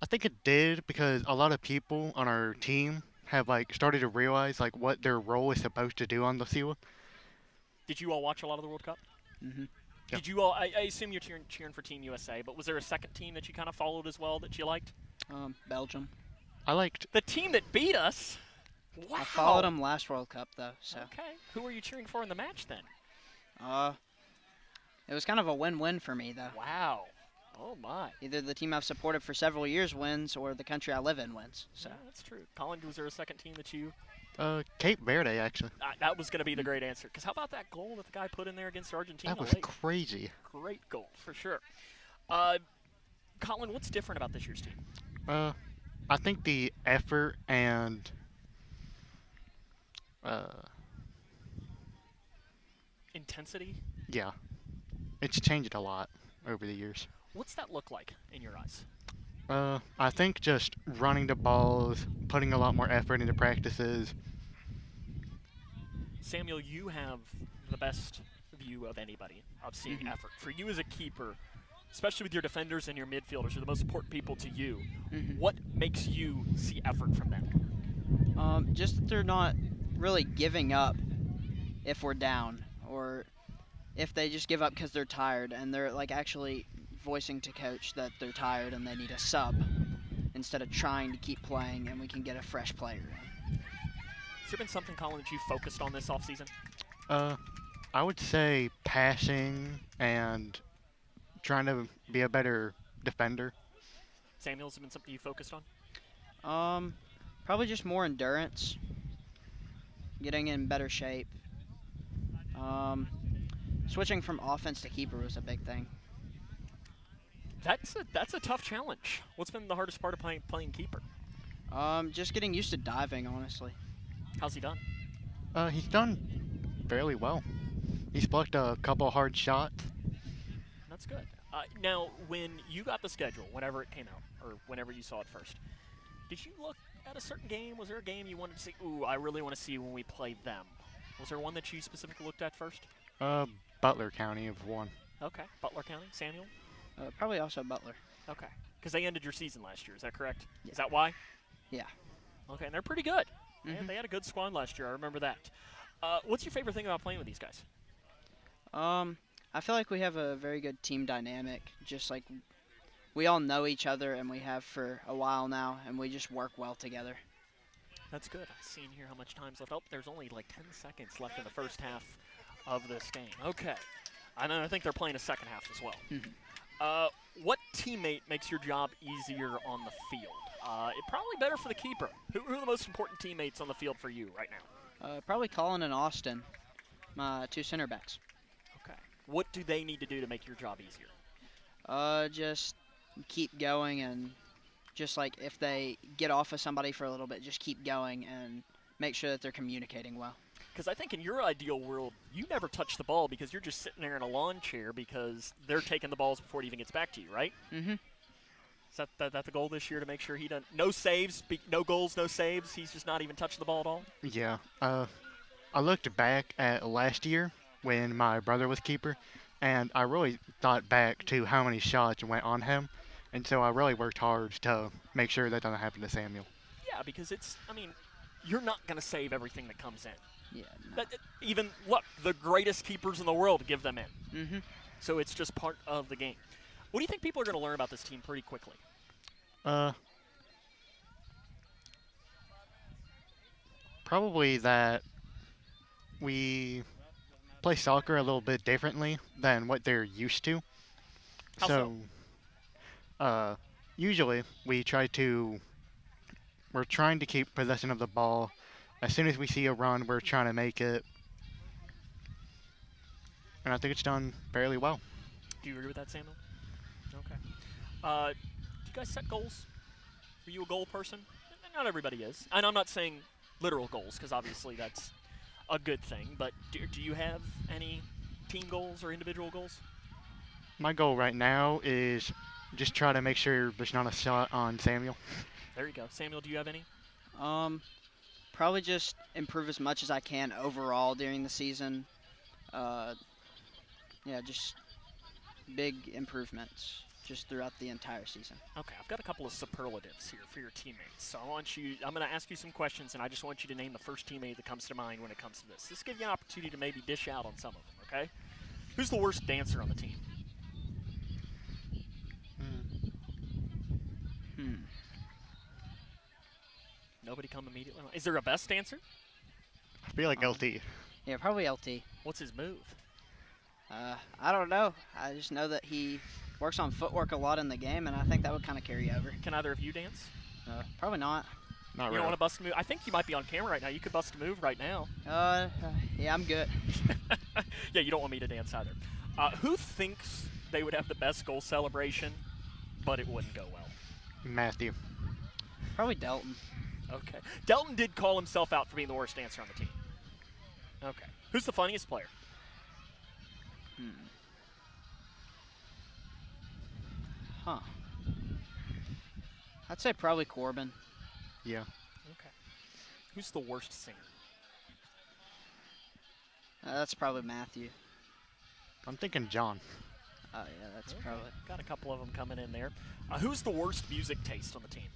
think it did because a lot of people on our team have started to realize what their role is supposed to do on the field. Did you all watch a lot of the World Cup? Mm-hmm. Did you all? I assume you're cheering for Team USA, but was there a second team that you kind of followed as well that you liked? Belgium. I liked the team that beat us. Wow. I followed them last World Cup though. So. Okay. Who were you cheering for in the match then? It was kind of a win-win for me though. Wow. Oh my. Either the team I've supported for several years wins, or the country I live in wins. So. Yeah, that's true. Colin, was there a second team that you? Cape Verde, actually. That was going to be the great answer. Because how about that goal that the guy put in there against Argentina? That was crazy. Great goal, for sure. Colin, what's different about this year's team? I think the effort and intensity? Yeah, it's changed a lot over the years. What's that look like in your eyes? I think just running the balls, putting a lot more effort into practices. Samuel, you have the best view of anybody of seeing effort. For you as a keeper, especially with your defenders and your midfielders, are the most important people to you. What makes you see effort from them? Just that they're not really giving up if we're down, or if they just give up because they're tired, and they're like actually voicing to coach that they're tired and they need a sub instead of trying to keep playing and we can get a fresh player in. Has there been something, Colin, that you focused on this offseason? I would say passing and trying to be a better defender. Samuel, has it been something you focused on? Probably just more endurance, getting in better shape. Switching from offense to keeper was a big thing. That's a tough challenge. What's been the hardest part of playing keeper? Just getting used to diving, honestly. How's he done? He's done fairly well. He's blocked a couple hard shots. That's good. Now, when you got the schedule, whenever it came out, or whenever you saw it first, did you look at a certain game? Was there a game you wanted to see? Ooh, I really want to see when we play them. Was there one that you specifically looked at first? Butler County of one. Okay, Butler County. Samuel? Probably also Butler. Okay, because they ended your season last year. Is that correct? Yeah. Is that why? Yeah. Okay, and they're pretty good. They had a good squad last year. I remember that. What's your favorite thing about playing with these guys? I feel like we have a very good team dynamic. Just like we all know each other, and we have for a while now, and we just work well together. That's good. I've seen here how much time's left. Oh, there's only like 10 seconds left in the first half of this game. Okay. And I think they're playing a second half as well. What teammate makes your job easier on the field? Probably better for the keeper. Who are the most important teammates on the field for you right now? Probably Colin and Austin, my two center backs. Okay. What do they need to do to make your job easier? Just keep going, and just like if they get off of somebody for a little bit, just keep going and make sure that they're communicating well. Because I think in your ideal world, you never touch the ball because you're just sitting there in a lawn chair because they're taking the balls before it even gets back to you, right? Is that the goal this year, to make sure he doesn't – no saves, no goals, no saves? He's just not even touching the ball at all? Yeah. I looked back at last year when my brother was keeper, and I really thought back to how many shots went on him, and so I really worked hard to make sure that doesn't happen to Samuel. Yeah, because it's – I mean, you're not going to save everything that comes in. Yeah. No. Even, look, the greatest keepers in the world give them in. So it's just part of the game. What do you think people are going to learn about this team pretty quickly? Probably that we play soccer a little bit differently than what they're used to. How so? Usually we're trying to keep possession of the ball. As soon as we see a run, we're trying to make it. And I think it's done fairly well. Do you agree with that, Samuel? Okay. Do you guys set goals? Are you a goal person? Not everybody is. And I'm not saying literal goals, because obviously that's a good thing. But do you have any team goals or individual goals? My goal right now is just try to make sure there's not a shot on Samuel. There you go. Samuel, do you have any? Probably just improve as much as I can overall during the season. Yeah, just big improvements just throughout the entire season. Okay, I've got a couple of superlatives here for your teammates. So I'm going to ask you some questions, and I just want you to name the first teammate that comes to mind when it comes to this. This will give you an opportunity to maybe dish out on some of them, okay? Who's the worst dancer on the team? Nobody come immediately? Is there a best dancer? I feel like LT. Yeah, probably LT. What's his move? I don't know. I just know that he works on footwork a lot in the game, and I think that would kind of carry over. Can either of you dance? Probably not. Not you really. don't want to bust a move? I think you might be on camera right now. You could bust a move right now. Yeah, I'm good. Yeah, you don't want me to dance either. Who thinks they would have the best goal celebration but it wouldn't go well? Matthew. Probably Delton. Okay. Delton did call himself out for being the worst dancer on the team. Okay. Who's the funniest player? Huh. I'd say probably Corbin. Yeah. Okay. Who's the worst singer? That's probably Matthew. I'm thinking John. Oh, yeah, that's Okay. probably. Got a couple of them coming in there. Who's the worst music taste on the team?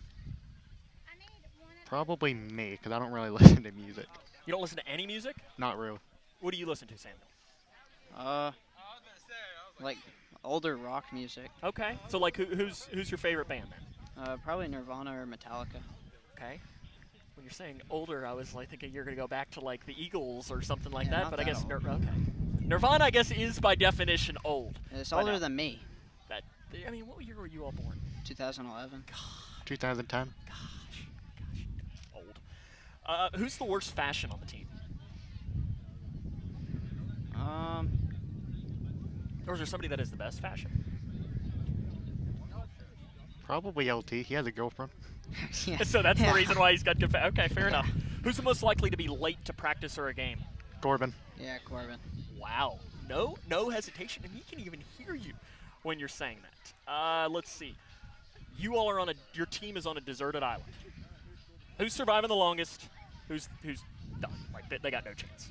Probably me, because I don't really listen to music. You don't listen to any music? Not real. What do you listen to, Samuel? Like older rock music. Okay. So, like, who's your favorite band then? Probably Nirvana or Metallica. Okay. When you're saying older, I was like thinking you're going to go back to like the Eagles or something like Yeah, that. not But I that guess old. okay. Nirvana, I guess, is by definition old. It's But, older than me. That I mean, what year were you all born? 2011. 2010. Old. Who's the worst fashion on the team? Or is there somebody that is the best fashion? Probably LT. He has a girlfriend. Yeah. So that's the reason why he's got good fashion. Okay, fair enough. Who's the most likely to be late to practice or a game? Corbin. Yeah, Corbin. Wow. No hesitation, and he can even hear you when you're saying that. Let's see. You all are your team is on a deserted island. Who's surviving the longest? Who's done? Like they got no chance.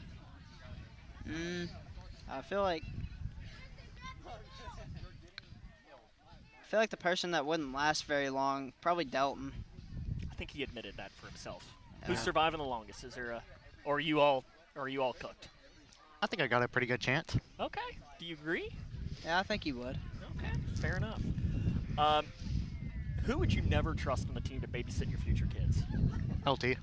I feel like the person that wouldn't last very long, probably Delton. I think he admitted that for himself. Yeah. Who's surviving the longest? Is there or are you all cooked? I think I got a pretty good chance. Okay. Do you agree? Yeah, I think you would. Okay. Fair enough. Who would you never trust on the team to babysit your future kids? LT.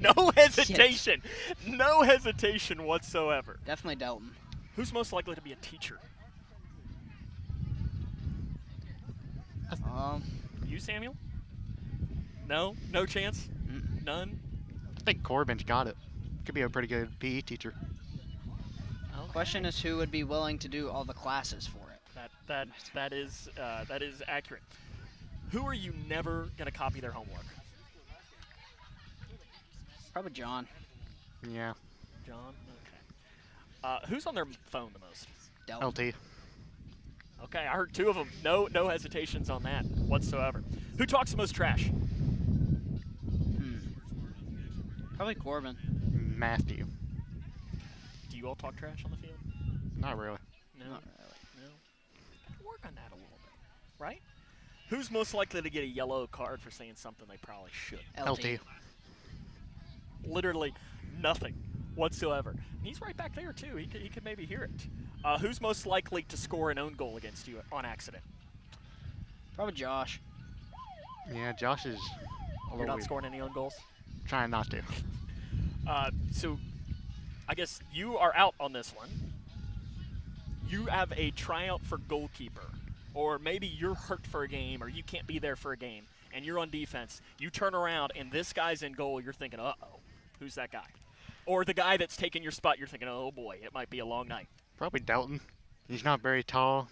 No hesitation. No hesitation whatsoever. Definitely Delton. Who's most likely to be a teacher? You, Samuel? No chance? None? I think Corbin's got it. Could be a pretty good PE teacher. Okay. Question is who would be willing to do all the classes for it. That is accurate. Who are you never gonna copy their homework? Probably John. Yeah. John. Okay. Who's on their phone the most? Delton. LT. Okay, I heard two of them. No hesitations on that whatsoever. Who talks the most trash? Probably Corbin. Matthew. Do you all talk trash on the field? Not really. No. Not really. No. Gotta work on that a little bit, right? Who's most likely to get a yellow card for saying something they probably should? LT. Literally nothing whatsoever. And he's right back there too. He could maybe hear it. Who's most likely to score an own goal against you on accident? Probably Josh. Yeah, Josh is You're not scoring any own goals? Trying not to. So I guess you are out on this one. You have a tryout for goalkeeper, or maybe you're hurt for a game, or you can't be there for a game, and you're on defense. You turn around, and this guy's in goal. You're thinking, uh-oh, who's that guy? Or the guy that's taking your spot, you're thinking, oh, boy, it might be a long night. Probably Delton. He's not very tall.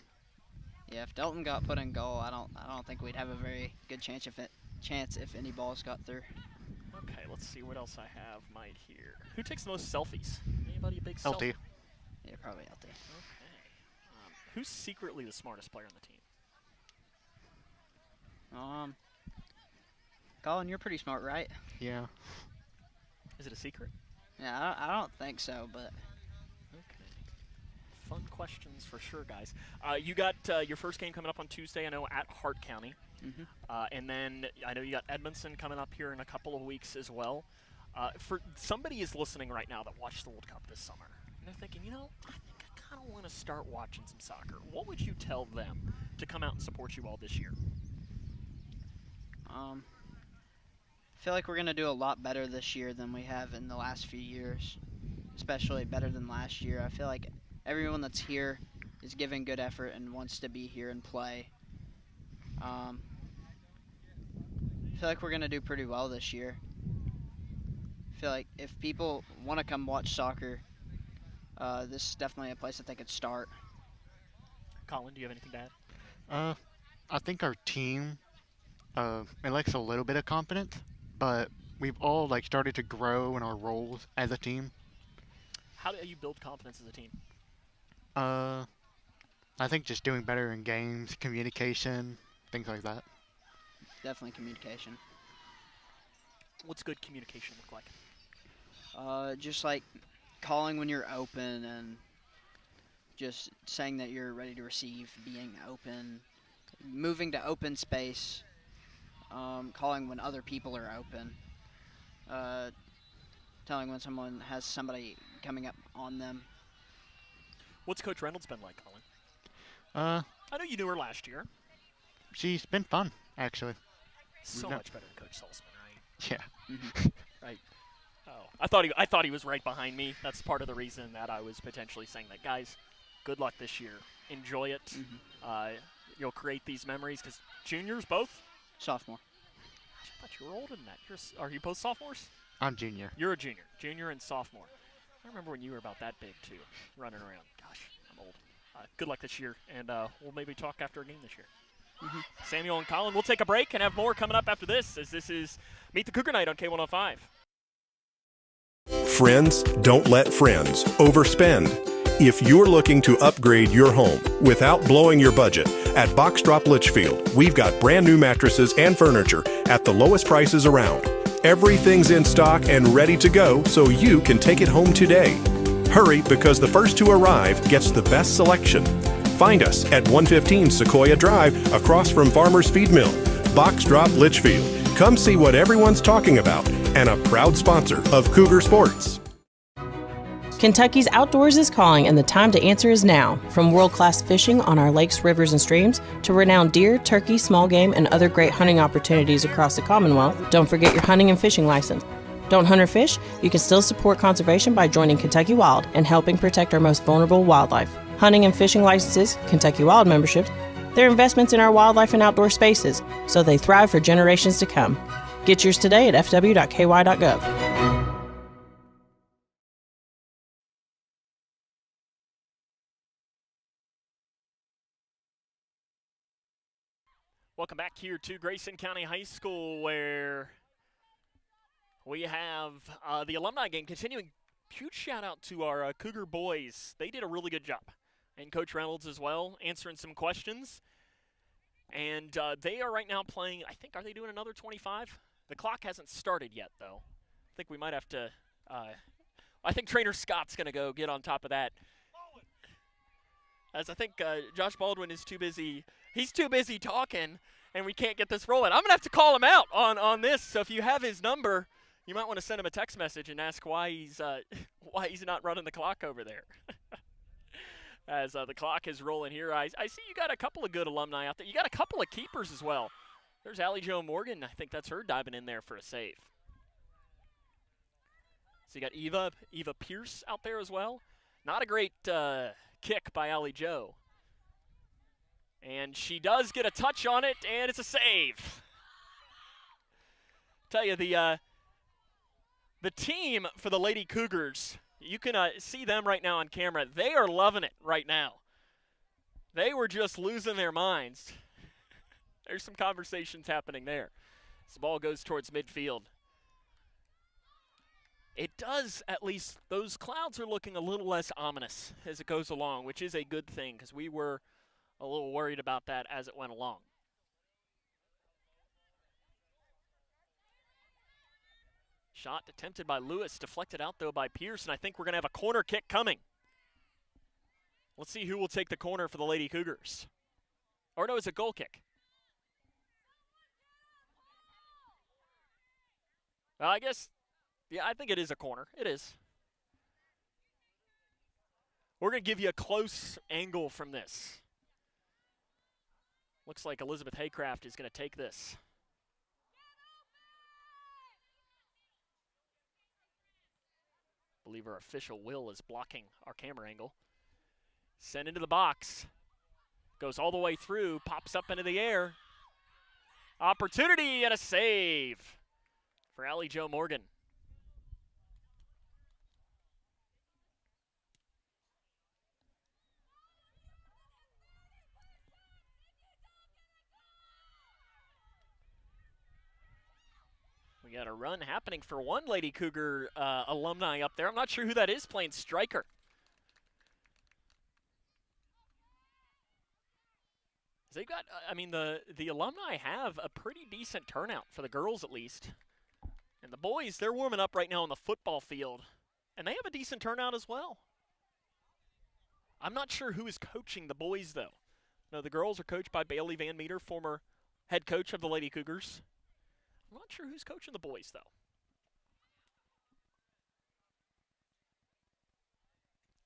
Yeah, if Delton got put in goal, I don't think we'd have a very good chance if any balls got through. Okay, let's see what else I have might here. Who takes the most selfies? Anybody a big LT. selfie? Yeah, probably LT. Okay. Who's secretly the smartest player on the team? Colin, you're pretty smart, right? Yeah. Is it a secret? Yeah, I don't think so, but. Okay. Fun questions for sure, guys. You got your first game coming up on Tuesday, I know, at Hart County. And then I know you got Edmondson coming up here in a couple of weeks as well. For somebody is listening right now that watched the World Cup this summer, and they're thinking, I think I kind of want to start watching some soccer. What would you tell them to come out and support you all this year? I feel like we're going to do a lot better this year than we have in the last few years, especially better than last year. I feel like everyone that's here is giving good effort and wants to be here and play. I feel like we're going to do pretty well this year. I feel like if people want to come watch soccer, this is definitely a place that they could start. Colin, do you have anything to add? I think our team it lacks a little bit of confidence, but we've all like started to grow in our roles as a team. How do you build confidence as a team? Uh, I think just doing better in games, communication, things like that. Definitely communication. What's good communication look like? Just like calling when you're open and just saying that you're ready to receive, being open, moving to open space, calling when other people are open, telling when someone has somebody coming up on them. What's Coach Reynolds been like, Colin? I know you knew her last year. She's been fun, actually. So much better than Coach Salzman, right? Yeah. Right. Oh, I thought he was right behind me. That's part of the reason that I was potentially saying that. Guys, good luck this year. Enjoy it. You'll create these memories because juniors both? Sophomore. I thought you were older than that. Are you both sophomores? I'm junior. You're a junior. Junior and sophomore. I remember when you were about that big, too, running around. Gosh, I'm old. Good luck this year, and we'll maybe talk after a game this year. Samuel and Colin, we'll take a break and have more coming up after this, as this is Meet the Cougar Night on K105. Friends don't let friends overspend. If you're looking to upgrade your home without blowing your budget, at Box Drop Litchfield, we've got brand new mattresses and furniture at the lowest prices around. Everything's in stock and ready to go, so you can take it home today. Hurry, because the first to arrive gets the best selection. Find us at 115 Sequoia Drive, across from Farmer's Feed Mill. Box Drop Litchfield. Come see what everyone's talking about, and a proud sponsor of Cougar Sports. Kentucky's outdoors is calling, and the time to answer is now. From world-class fishing on our lakes, rivers, and streams to renowned deer, turkey, small game, and other great hunting opportunities across the Commonwealth, don't forget your hunting and fishing license. Don't hunt or fish? You can still support conservation by joining Kentucky Wild and helping protect our most vulnerable wildlife. Hunting and fishing licenses, Kentucky Wild memberships, they're investments in our wildlife and outdoor spaces, so they thrive for generations to come. Get yours today at fw.ky.gov. Welcome back here to Grayson County High School, where we have the alumni game continuing. Huge shout out to our Cougar boys. They did a really good job. And Coach Reynolds as well, answering some questions. And they are right now playing, I think, are they doing another 25? The clock hasn't started yet, though. I think we might have to, I think Trainer Scott's going to go get on top of that. As I think Josh Baldwin is too busy. He's too busy talking, and we can't get this rolling. I'm going to have to call him out on this. So if you have his number, you might want to send him a text message and ask why he's not running the clock over there. As the clock is rolling here, I see you got a couple of good alumni out there. You got a couple of keepers as well. There's Allie Jo Morgan. I think that's her diving in there for a save. So you got Eva Pierce out there as well. Not a great kick by Allie Jo. And she does get a touch on it, and it's a save. Tell you, the team for the Lady Cougars, you can see them right now on camera. They are loving it right now. They were just losing their minds. There's some conversations happening there. As the ball goes towards midfield. It does, at least, those clouds are looking a little less ominous as it goes along, which is a good thing because we were a little worried about that as it went along. Shot attempted by Lewis, deflected out, though, by Pierce, and I think we're going to have a corner kick coming. Let's see who will take the corner for the Lady Cougars. Or no, it's a goal kick. I guess, yeah, I think it is a corner. It is. We're going to give you a close angle from this. Looks like Elizabeth Haycraft is going to take this. I believe our official Will is blocking our camera angle. Sent into the box. Goes all the way through, pops up into the air. Opportunity and a save for Allie Jo Morgan. got a run happening for one Lady Cougar alumni up there. I'm not sure who that is playing striker. They've got, I mean, the alumni have a pretty decent turnout for the girls at least. And the boys, they're warming up right now on the football field. And they have a decent turnout as well. I'm not sure who is coaching the boys, though. No, the girls are coached by Bailey Van Meter, former head coach of the Lady Cougars. I'm not sure who's coaching the boys, though.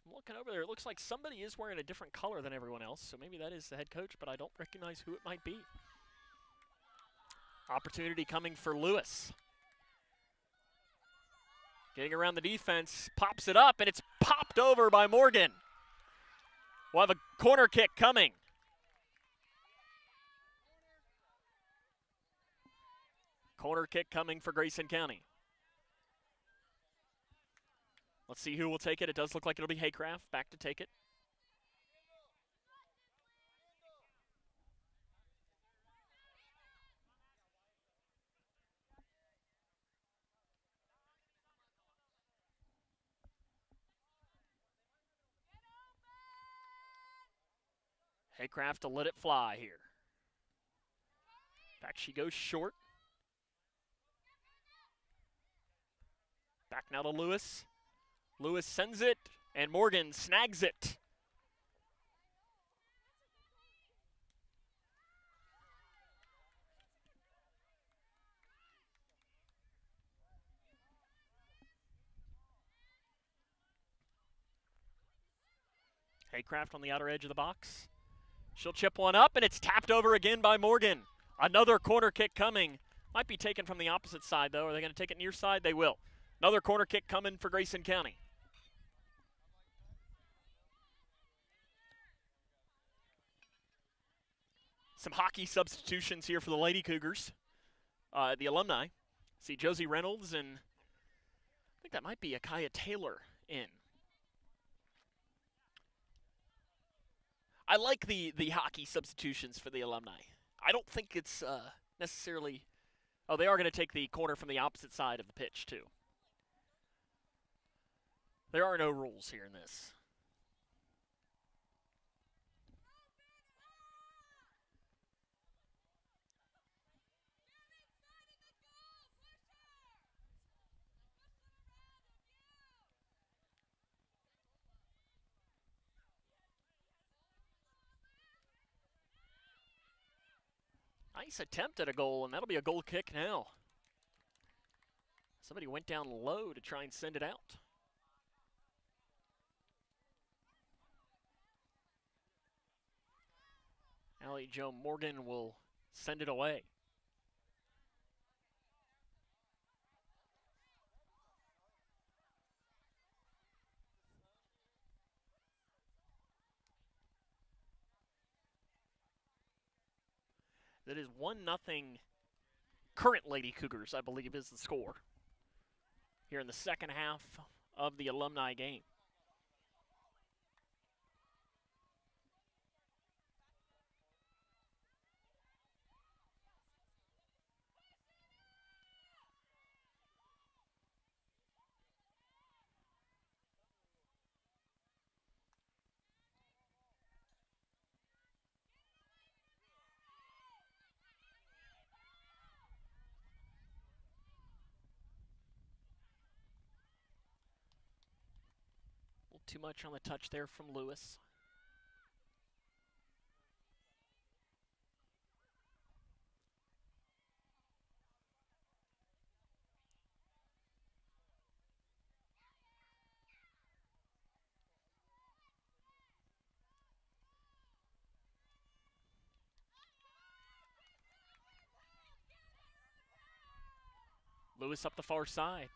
I'm looking over there. It looks like somebody is wearing a different color than everyone else, so maybe that is the head coach, but I don't recognize who it might be. Opportunity coming for Lewis. Getting around the defense, pops it up, and it's popped over by Morgan. We'll have a corner kick coming. Corner kick coming for Grayson County. Let's see who will take it. It does look like it'll be Haycraft back to take it. Haycraft to let it fly here. Back she goes short. Back now to Lewis. Lewis sends it, and Morgan snags it. Haycraft on the outer edge of the box. She'll chip one up, and it's tapped over again by Morgan. Another corner kick coming. Might be taken from the opposite side, though. Are they going to take it near side? They will. Another corner kick coming for Grayson County. Some hockey substitutions here for the Lady Cougars. The alumni. See Josie Reynolds, and I think that might be Akaya Taylor in. I like the hockey substitutions for the alumni. I don't think it's necessarily... Oh, they are going to take the corner from the opposite side of the pitch, too. There are no rules here in this. Nice attempt at a goal, and that'll be a goal kick now. Somebody went down low to try and send it out. Allie Jo Morgan will send it away. That is 1-0 current Lady Cougars, I believe, is the score here in the second half of the alumni game. Too much on the touch there from Lewis. Lewis up the far side.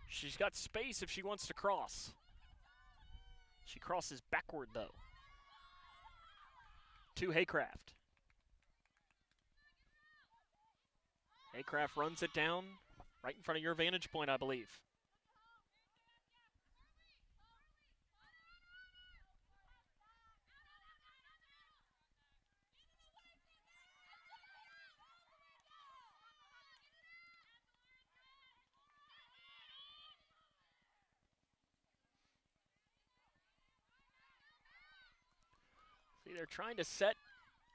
She's got space if she wants to cross. She crosses backward, though. To Haycraft. Haycraft runs it down right in front of your vantage point, I believe. They're trying to set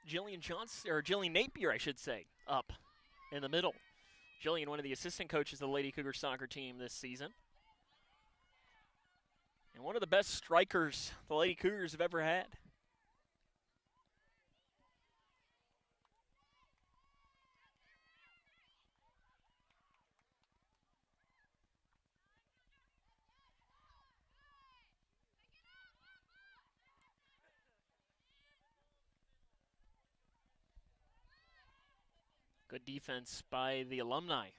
Jillian Johnson, or Jillian Napier, I should say, up in the middle. Jillian, one of the assistant coaches of the Lady Cougar soccer team this season. And one of the best strikers the Lady Cougars have ever had. Good defense by the Alumni.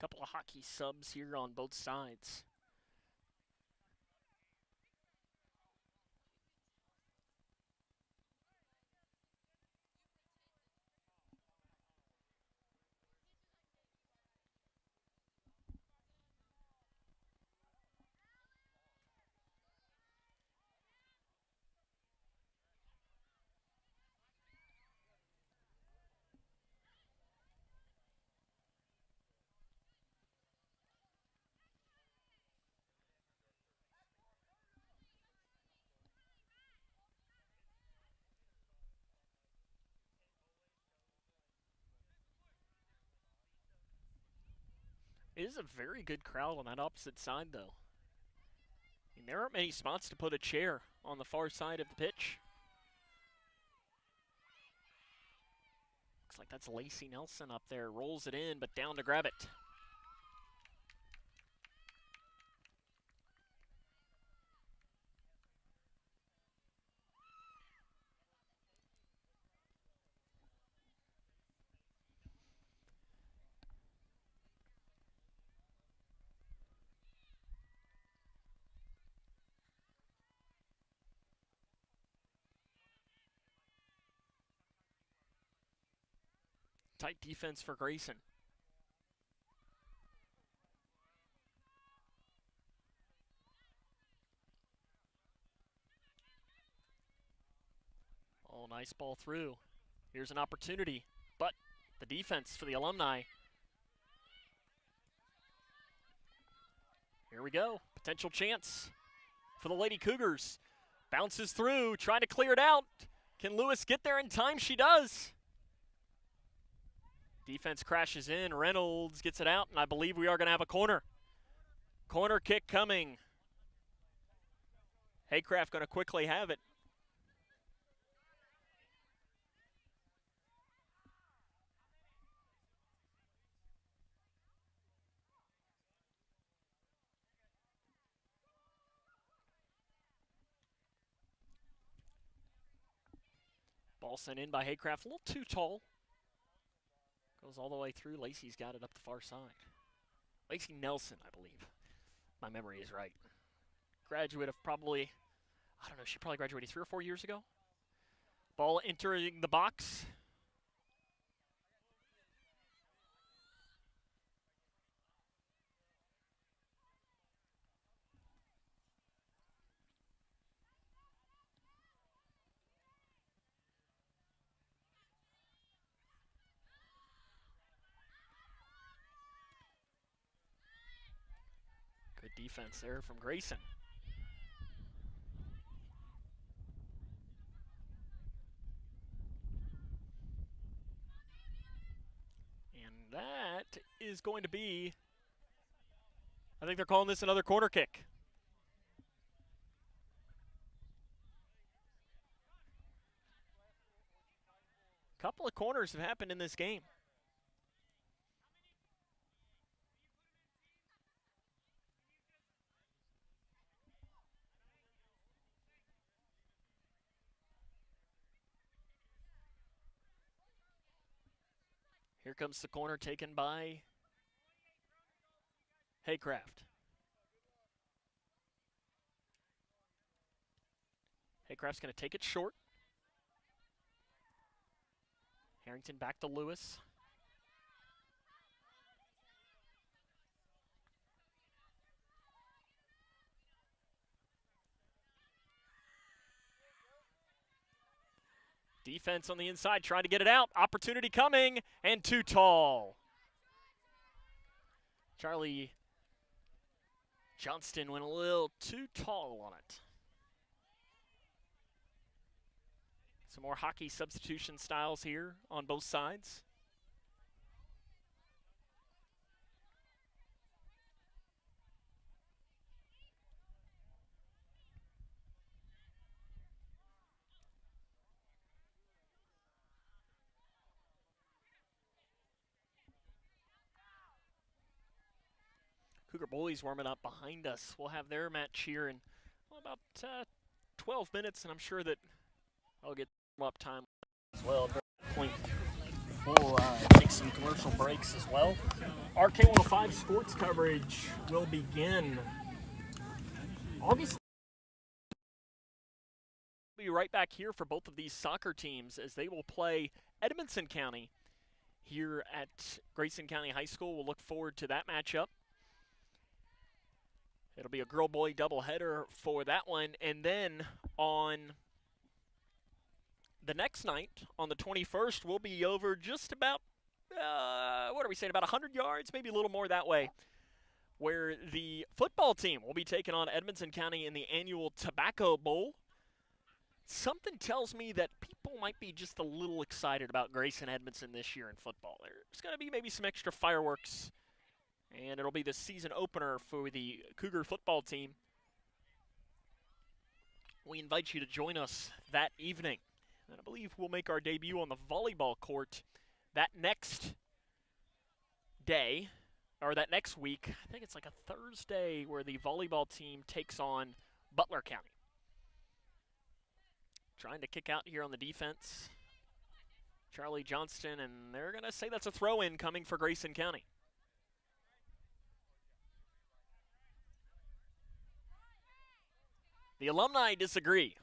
Couple of hockey subs here on both sides. It is a very good crowd on that opposite side, though. I mean, there aren't many spots to put a chair on the far side of the pitch. Looks like that's Lacey Nelson up there. Rolls it in, but down to grab it. Tight defense for Grayson. Oh, nice ball through. Here's an opportunity, but the defense for the Alumni. Here we go. Potential chance for the Lady Cougars. Bounces through, trying to clear it out. Can Lewis get there in time? She does. Defense crashes in. Reynolds gets it out, and I believe we are going to have a corner. Corner kick coming. Haycraft going to quickly have it. Ball sent in by Haycraft, a little too tall. Goes all the way through. Lacey's got it up the far side. Lacey Nelson, I believe. My memory is right. Graduate of probably, I don't know, she probably graduated 3 or 4 years ago. Ball entering the box. Good defense there from Grayson. And that is going to be, I think they're calling this another corner kick. Couple of corners have happened in this game. Here comes the corner taken by Haycraft. Haycraft's going to take it short. Harrington back to Lewis. Defense on the inside, trying to get it out. Opportunity coming, and too tall. Charlie Johnston went a little too tall on it. Some more hockey substitution styles here on both sides. Cougar boys warming up behind us. We'll have their match here in about 12 minutes, and I'm sure that I'll get up time as well. At that point, we'll take some commercial breaks as well. Our K105 sports coverage will begin August. We'll be right back here for both of these soccer teams as they will play Edmonson County here at Grayson County High School. We'll look forward to that matchup. It'll be a girl-boy doubleheader for that one. And then on the next night, on the 21st, we'll be over just about, what are we saying, about 100 yards, maybe a little more that way, where the football team will be taking on Edmonson County in the annual Tobacco Bowl. Something tells me that people might be just a little excited about Grayson Edmonson this year in football. There's going to be maybe some extra fireworks. And it'll be the season opener for the Cougar football team. We invite you to join us that evening. And I believe we'll make our debut on the volleyball court that next day, or that next week. I think it's like a Thursday where the volleyball team takes on Butler County. Trying to kick out here on the defense. Charlie Johnston, and they're going to say that's a throw-in coming for Grayson County. The Alumni disagree,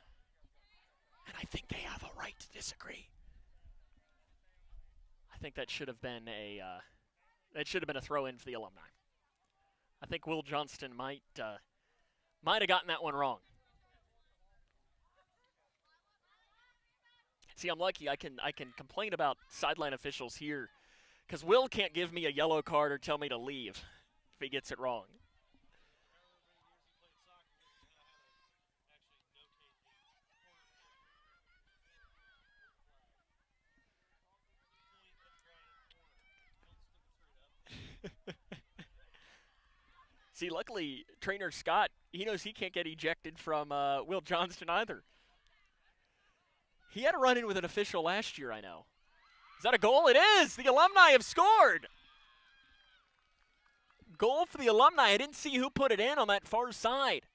and I think they have a right to disagree. I think that should have been a throw-in for the Alumni. I think Will Johnston might have gotten that one wrong. See, I'm lucky. I can complain about sideline officials here, because Will can't give me a yellow card or tell me to leave if he gets it wrong. See, luckily, trainer Scott, he knows he can't get ejected from Will Johnston either. He had a run-in with an official last year, I know. Is that a goal? It is! The Alumni have scored! Goal for the Alumni. I didn't see who put it in on that far side.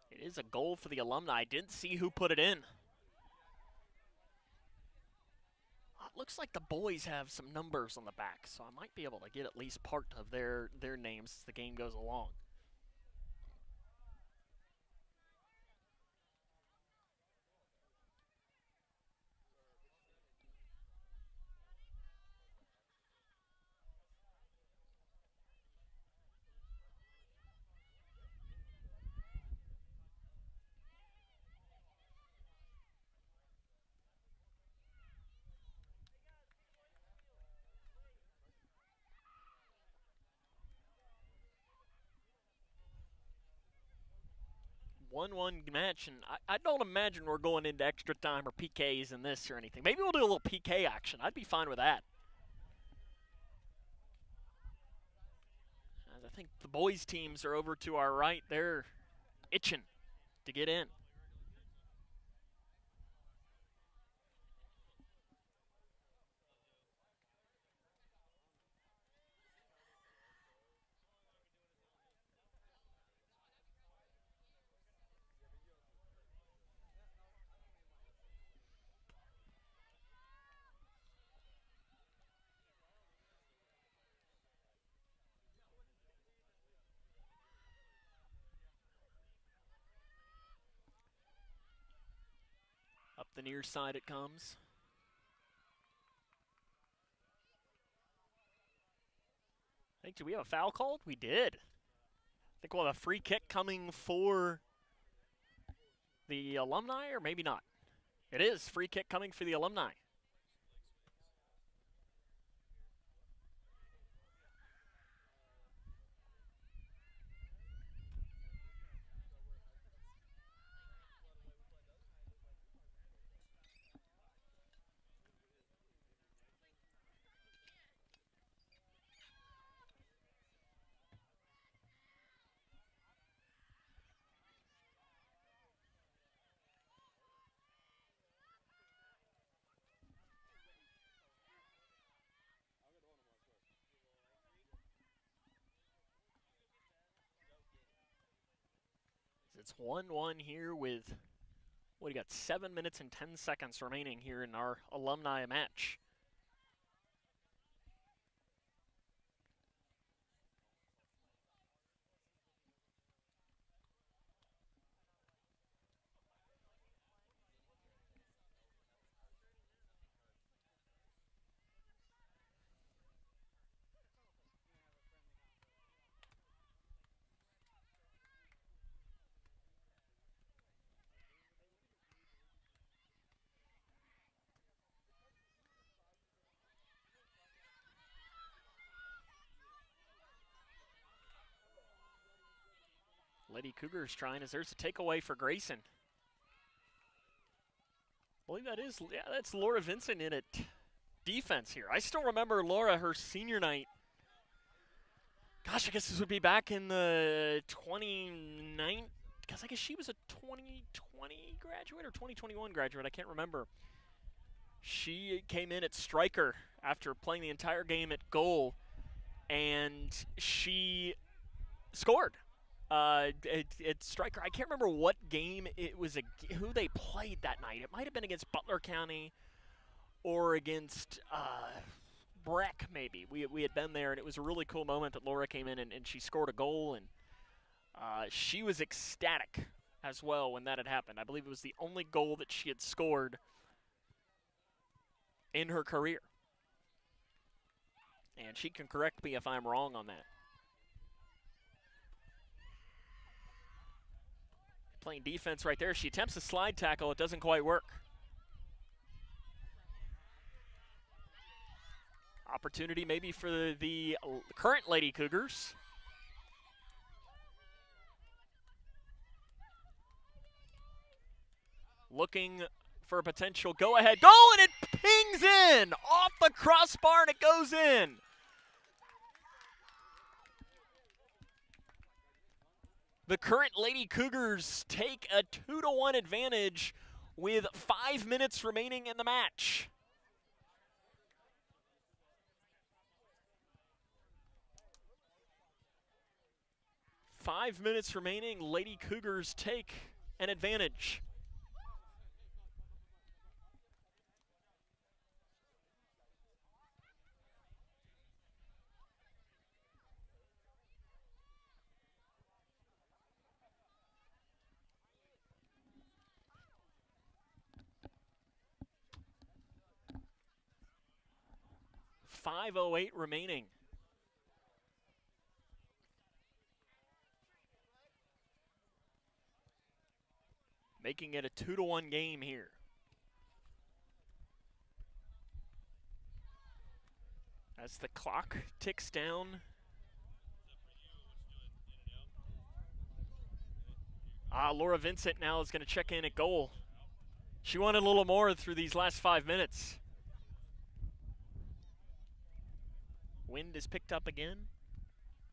It is a goal for the Alumni. I didn't see who put it in. It looks like the boys have some numbers on the back, so I might be able to get at least part of their names as the game goes along. One match, and I don't imagine we're going into extra time or PKs in this or anything. Maybe we'll do a little PK action. I'd be fine with that. As I think the boys' teams are over to our right. They're itching to get in. the near side it comes. I think, did we have a foul called? We did. I think we'll have a free kick coming for the Alumni, or maybe not. It is free kick coming for the Alumni. It's 1-1 here with, what do you got, 7 minutes and 10 seconds remaining here in our Alumni match. Lady Cougars trying as there's a takeaway for Grayson. I believe that is, yeah, that's Laura Vincent in it. Defense here. I still remember Laura, her senior night. Gosh, I guess this would be back in the 29, because I guess she was a 2020 graduate or 2021 graduate. I can't remember. She came in at striker after playing the entire game at goal, and she scored. It's striker. I can't remember what game it was, who they played that night. It might have been against Butler County or against Breck, maybe. We had been there, and it was a really cool moment that Laura came in and she scored a goal, and she was ecstatic as well when that had happened. I believe it was the only goal that she had scored in her career. And she can correct me if I'm wrong on that. Playing defense right there. She attempts a slide tackle. It doesn't quite work. Opportunity maybe for the current Lady Cougars. Looking for a potential go-ahead goal, and it pings in off the crossbar, and it goes in. The current Lady Cougars take a 2-1 advantage with 5 minutes remaining in the match. Five minutes remaining, Lady Cougars take an advantage. .508 remaining. Making it a 2-1 game here. As the clock ticks down. Laura Vincent now is going to check in at goal. She wanted a little more through these last 5 minutes. Wind is picked up again,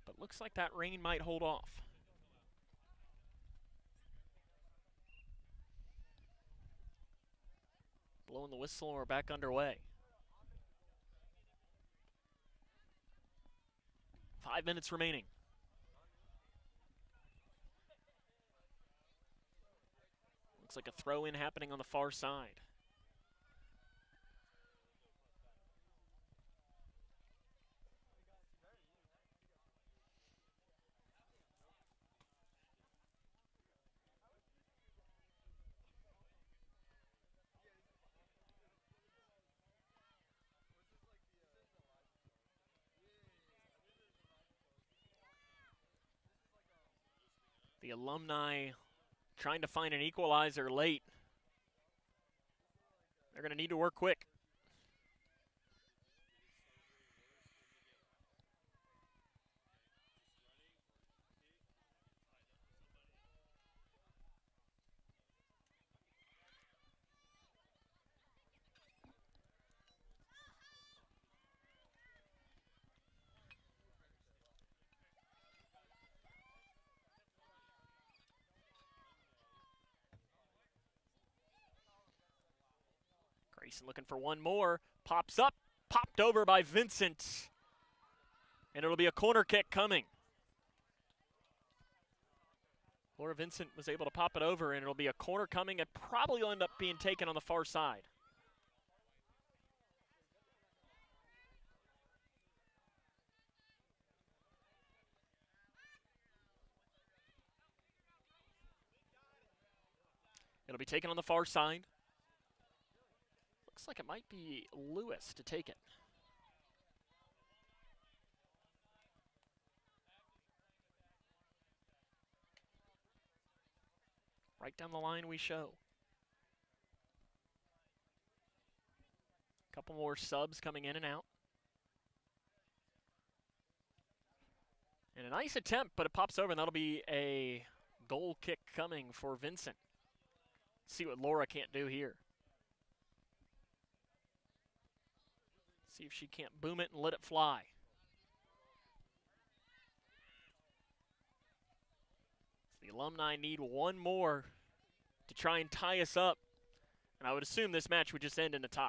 but looks like that rain might hold off. Blowing the whistle and we're back underway. 5 minutes remaining. Looks like a throw-in happening on the far side. The Alumni trying to find an equalizer late. They're going to need to work quick. Grayson looking for one more. Pops up. Popped over by Vincent. And it'll be a corner kick coming. Laura Vincent was able to pop it over, and it'll be a corner coming. It probably will end up being taken on the far side. It'll be taken on the far side. Looks like it might be Lewis to take it. Right down the line we show. Couple more subs coming in and out. And a nice attempt, but it pops over, and that'll be a goal kick coming for Vincent. See what Laura can't do here. See if she can't boom it and let it fly. The Alumni need one more to try and tie us up. And I would assume this match would just end in a tie.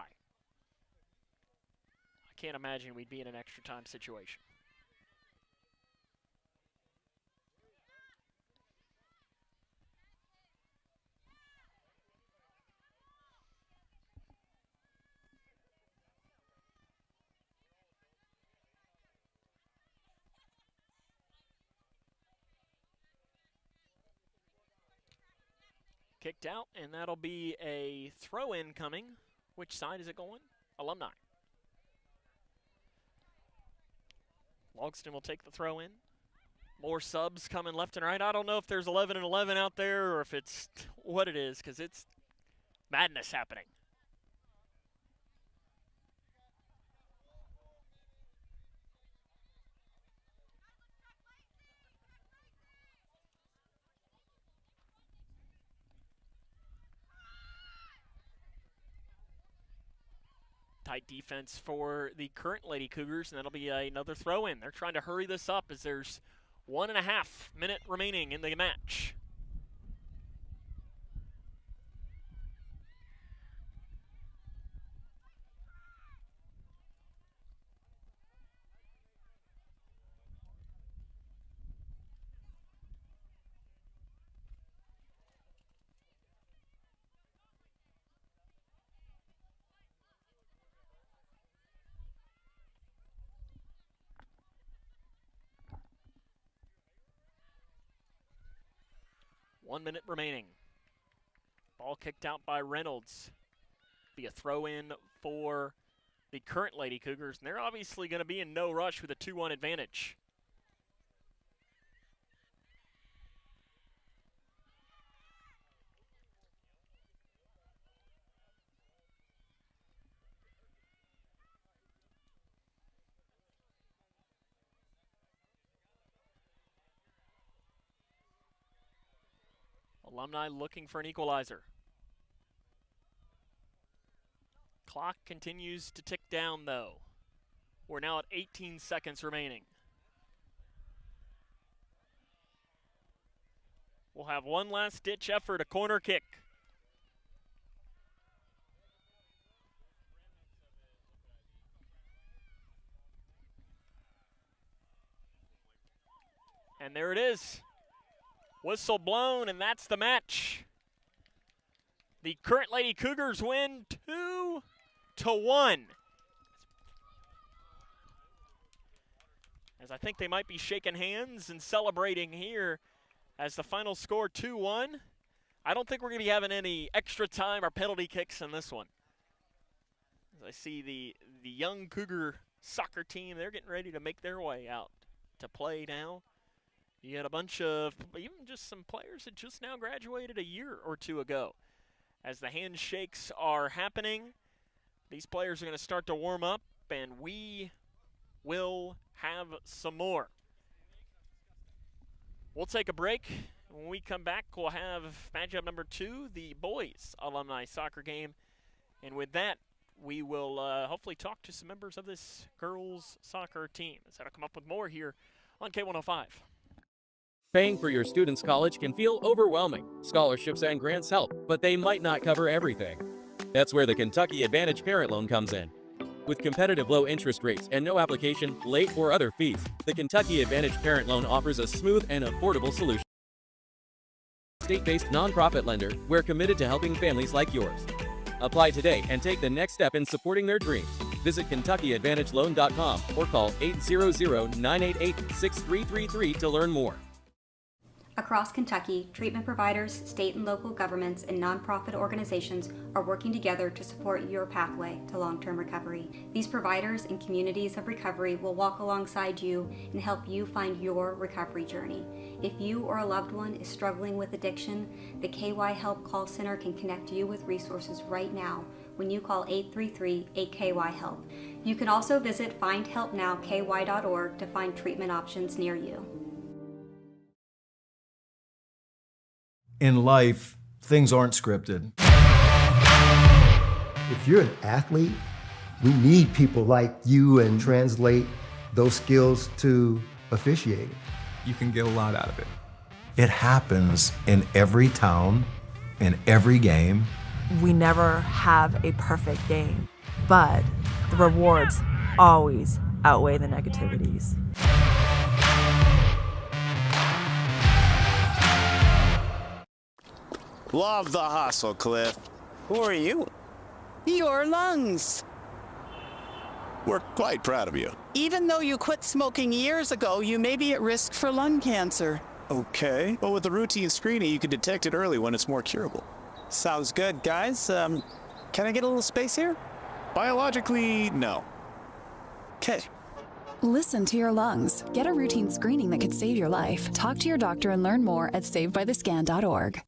I can't imagine we'd be in an extra time situation. Kicked out, and that'll be a throw-in coming. Which side is it going? Alumni. Logston will take the throw-in. More subs coming left and right. I don't know if there's 11 and 11 out there or if it's what it is, because it's madness happening. Tight defense for the current Lady Cougars, and that'll be another throw-in. They're trying to hurry this up as there's 1.5 minutes remaining in the match. One minute remaining. Ball kicked out by Reynolds. Be a throw-in for the current Lady Cougars, and they're obviously going to be in no rush with a 2-1 advantage. Alumni looking for an equalizer. Clock continues to tick down, though. We're now at 18 seconds remaining. We'll have one last ditch effort, a corner kick. And there it is. Whistle blown, and that's the match. The current Lady Cougars win 2-1. As I think they might be shaking hands and celebrating here as the final score 2-1. I don't think we're going to be having any extra time or penalty kicks in this one. As I see the young Cougar soccer team, they're getting ready to make their way out to play now. You had a bunch of even just some players that just now graduated a year or two ago. As the handshakes are happening, these players are going to start to warm up, and we will have some more. We'll take a break. When we come back, we'll have matchup number 2, the boys alumni soccer game. And with that, we will hopefully talk to some members of this girls soccer team. So I'll come up with more here on K105. Paying for your student's college can feel overwhelming. Scholarships and grants help, but they might not cover everything. That's where the Kentucky Advantage Parent Loan comes in. With competitive low interest rates and no application, late, or other fees, the Kentucky Advantage Parent Loan offers a smooth and affordable solution. State-based nonprofit lender, we're committed to helping families like yours. Apply today and take the next step in supporting their dreams. Visit KentuckyAdvantageLoan.com or call 800-988-6333 to learn more. Across Kentucky, treatment providers, state and local governments, and nonprofit organizations are working together to support your pathway to long-term recovery. These providers and communities of recovery will walk alongside you and help you find your recovery journey. If you or a loved one is struggling with addiction, the KY Help Call Center can connect you with resources right now when you call 833-8KY-HELP. You can also visit findhelpnowky.org to find treatment options near you. In life, things aren't scripted. If you're an athlete, we need people like you and translate those skills to officiating. You can get a lot out of it. It happens in every town, in every game. We never have a perfect game, but the rewards always outweigh the negativities. Love the hustle, Cliff. Who are you? Your lungs. We're quite proud of you. Even though you quit smoking years ago, you may be at risk for lung cancer. Okay. Well, with the routine screening, you can detect it early when it's more curable. Sounds good, guys. Can I get a little space here? Biologically, no. Okay. Listen to your lungs. Get a routine screening that could save your life. Talk to your doctor and learn more at savedbythescan.org.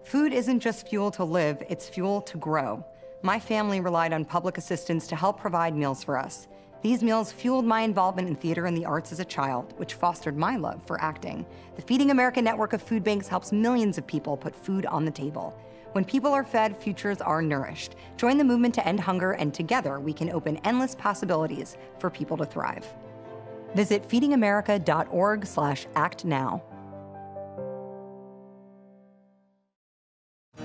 Food isn't just fuel to live, it's fuel to grow. My family relied on public assistance to help provide meals for us. These meals fueled my involvement in theater and the arts as a child, which fostered my love for acting. The Feeding America network of food banks helps millions of people put food on the table. When people are fed, futures are nourished. Join the movement to end hunger, and together we can open endless possibilities for people to thrive. Visit feedingamerica.org/actnow.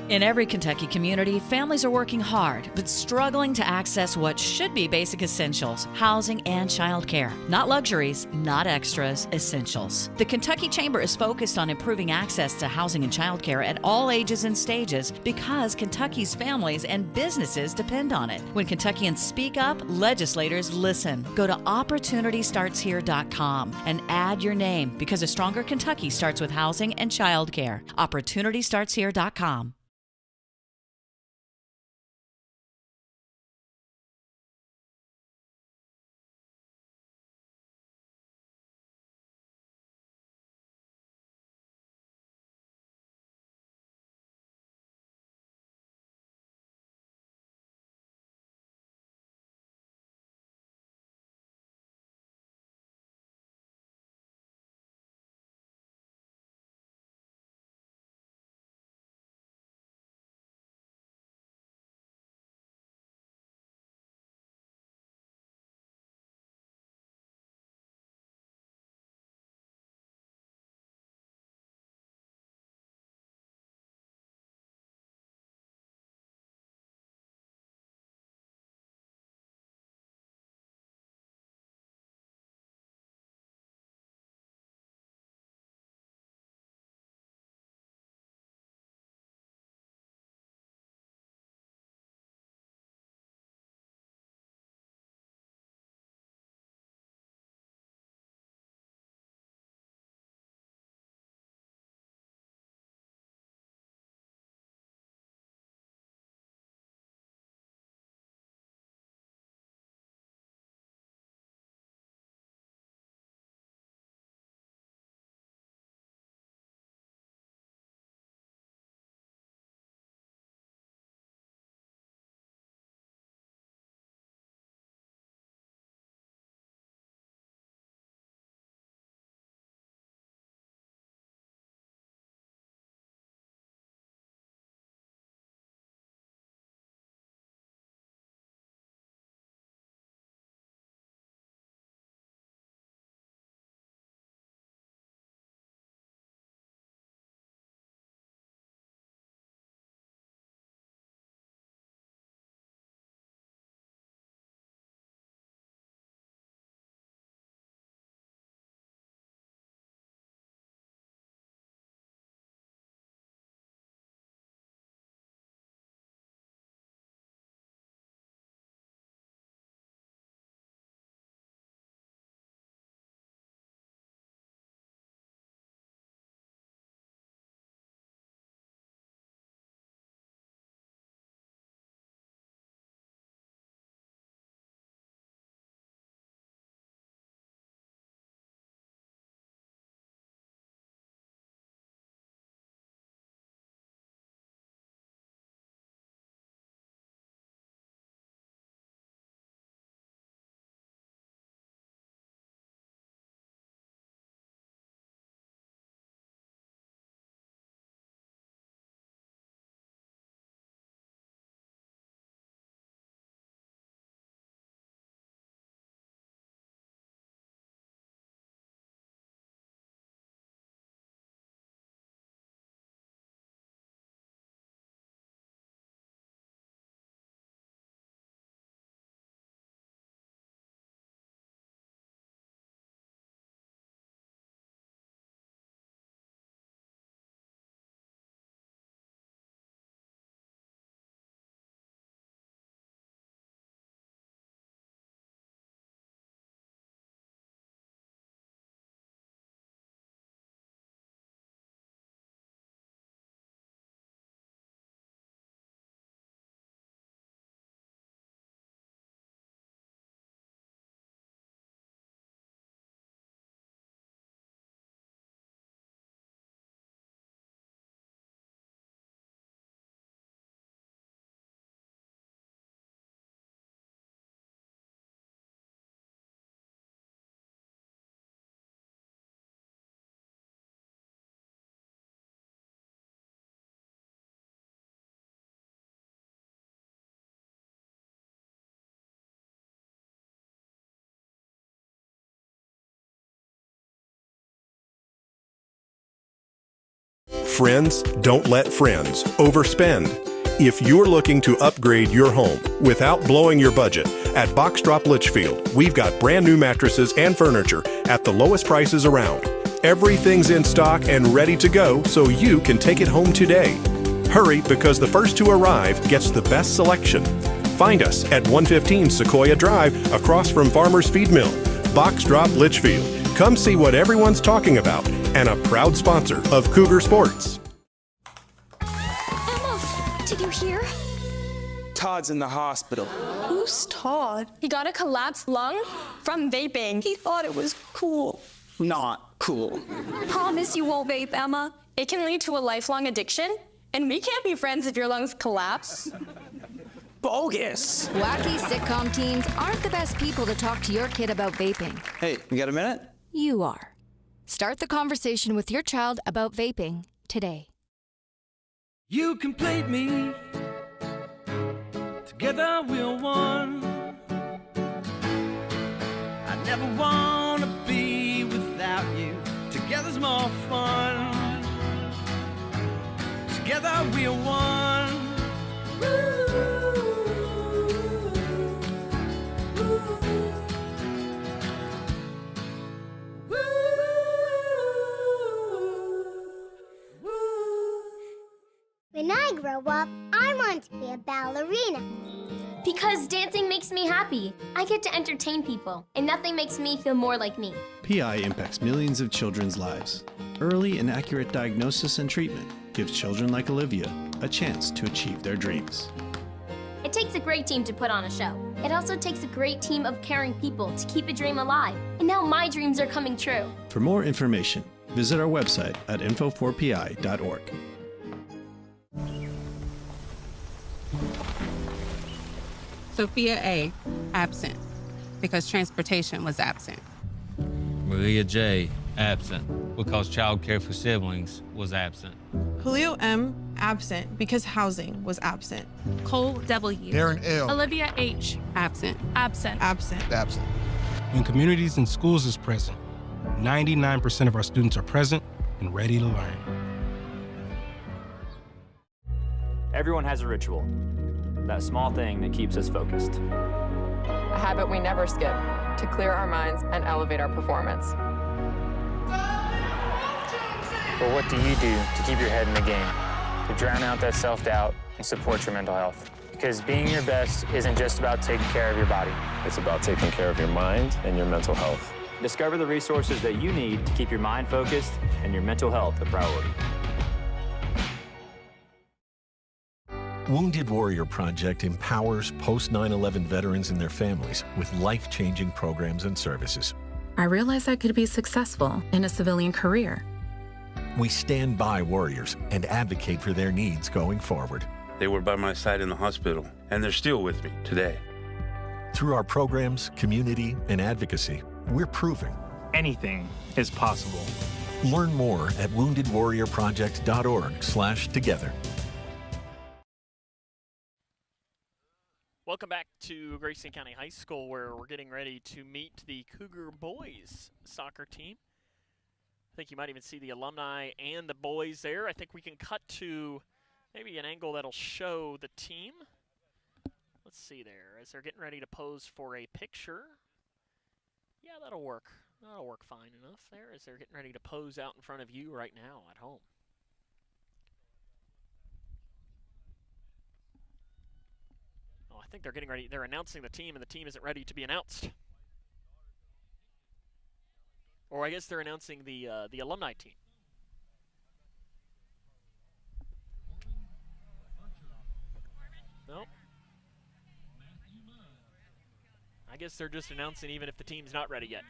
In every Kentucky community, families are working hard, but struggling to access what should be basic essentials, housing and childcare. Not luxuries, not extras, essentials. The Kentucky Chamber is focused on improving access to housing and childcare at all ages and stages because Kentucky's families and businesses depend on it. When Kentuckians speak up, legislators listen. Go to OpportunityStartsHere.com and add your name because a stronger Kentucky starts with housing and childcare. OpportunityStartsHere.com. Friends, don't let friends overspend. If you're looking to upgrade your home without blowing your budget, at Box Drop Litchfield, we've got brand new mattresses and furniture at the lowest prices around. Everything's in stock and ready to go, so you can take it home today. Hurry, because the first to arrive gets the best selection. Find us at 115 Sequoia Drive, across from Farmer's Feed Mill. Box Drop Litchfield. Come see what everyone's talking about, and a proud sponsor of Cougar Sports. Emma, did you hear? Todd's in the hospital. Who's Todd? He got a collapsed lung from vaping. He thought it was cool. Not cool. Promise you won't vape, Emma. It can lead to a lifelong addiction, and we can't be friends if your lungs collapse. Bogus. Wacky sitcom teens aren't the best people to talk to your kid about vaping. Hey, you got a minute? You are. Start the conversation with your child about vaping today. You complete me. Together we're one. I never want to be without you. Together's more fun. Together we're one. When I grow up, I want to be a ballerina. Because dancing makes me happy. I get to entertain people, and nothing makes me feel more like me. PI impacts millions of children's lives. Early and accurate diagnosis and treatment gives children like Olivia a chance to achieve their dreams. It takes a great team to put on a show. It also takes a great team of caring people to keep a dream alive. And now my dreams are coming true. For more information, visit our website at info4pi.org. Sophia A., absent, because transportation was absent. Maria J., absent, because child care for siblings was absent. Julio M., absent, because housing was absent. Cole W. Darren L. Olivia H. Absent. Absent. Absent. Absent. When communities and schools is present, 99% of our students are present and ready to learn. Everyone has a ritual, that small thing that keeps us focused. A habit we never skip to clear our minds and elevate our performance. But what do you do to keep your head in the game, to drown out that self-doubt and support your mental health? Because being your best isn't just about taking care of your body. It's about taking care of your mind and your mental health. Discover the resources that you need to keep your mind focused and your mental health a priority. Wounded Warrior Project empowers post-9/11 veterans and their families with life-changing programs and services. I realized I could be successful in a civilian career. We stand by warriors and advocate for their needs going forward. They were by my side in the hospital, and they're still with me today. Through our programs, community, and advocacy, we're proving anything is possible. Learn more at woundedwarriorproject.org/together. Welcome back to Grayson County High School, where we're getting ready to meet the Cougar boys soccer team. I think you might even see the alumni and the boys there. I think we can cut to maybe an angle that'll show the team. Let's see there, as they're getting ready to pose for a picture. Yeah, that'll work. That'll work fine enough there, as they're getting ready to pose out in front of you right now at home. Oh, I think they're getting ready. They're announcing the team, and the team isn't ready to be announced. Or I guess they're announcing the alumni team. Nope. I guess they're just announcing even if the team's not ready yet.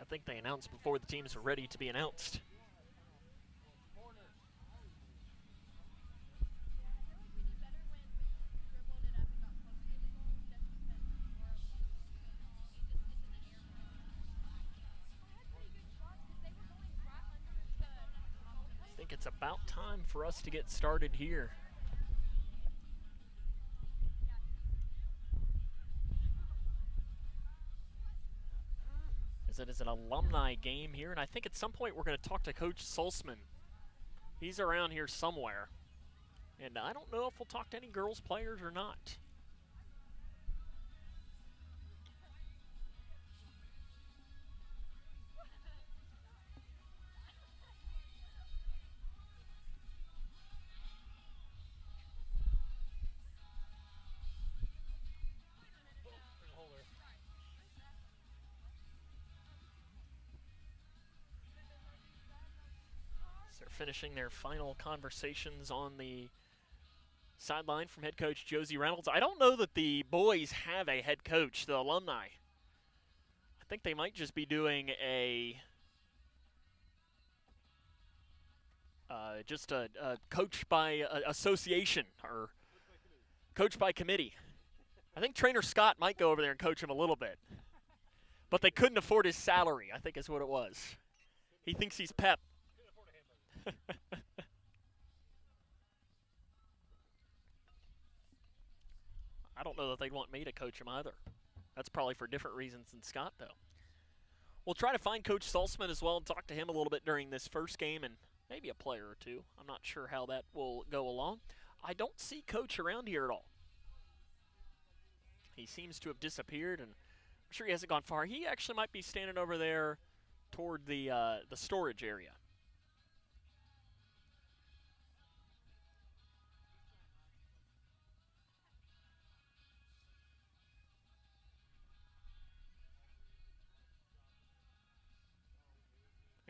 think they announced before the teams were ready to be announced. I think it's about time for us to get started here. It is an alumni game here, and I think at some point we're going to talk to Coach Sulzman. He's around here somewhere, and I don't know if we'll talk to any girls players or not. They're finishing their final conversations on the sideline from head coach Josie Reynolds. I don't know that the boys have a head coach, the alumni. I think they might just be doing a coach by association or coach by committee. I think Trainer Scott might go over there and coach him a little bit. But they couldn't afford his salary, I think is what it was. He thinks he's Pep. I don't know that they'd want me to coach him either. That's probably for different reasons than Scott, though. We'll try to find Coach Sulzman as well and talk to him a little bit during this first game and maybe a player or two. I'm not sure how that will go along. I don't see Coach around here at all. He seems to have disappeared, and I'm sure he hasn't gone far. He actually might be standing over there toward the storage area.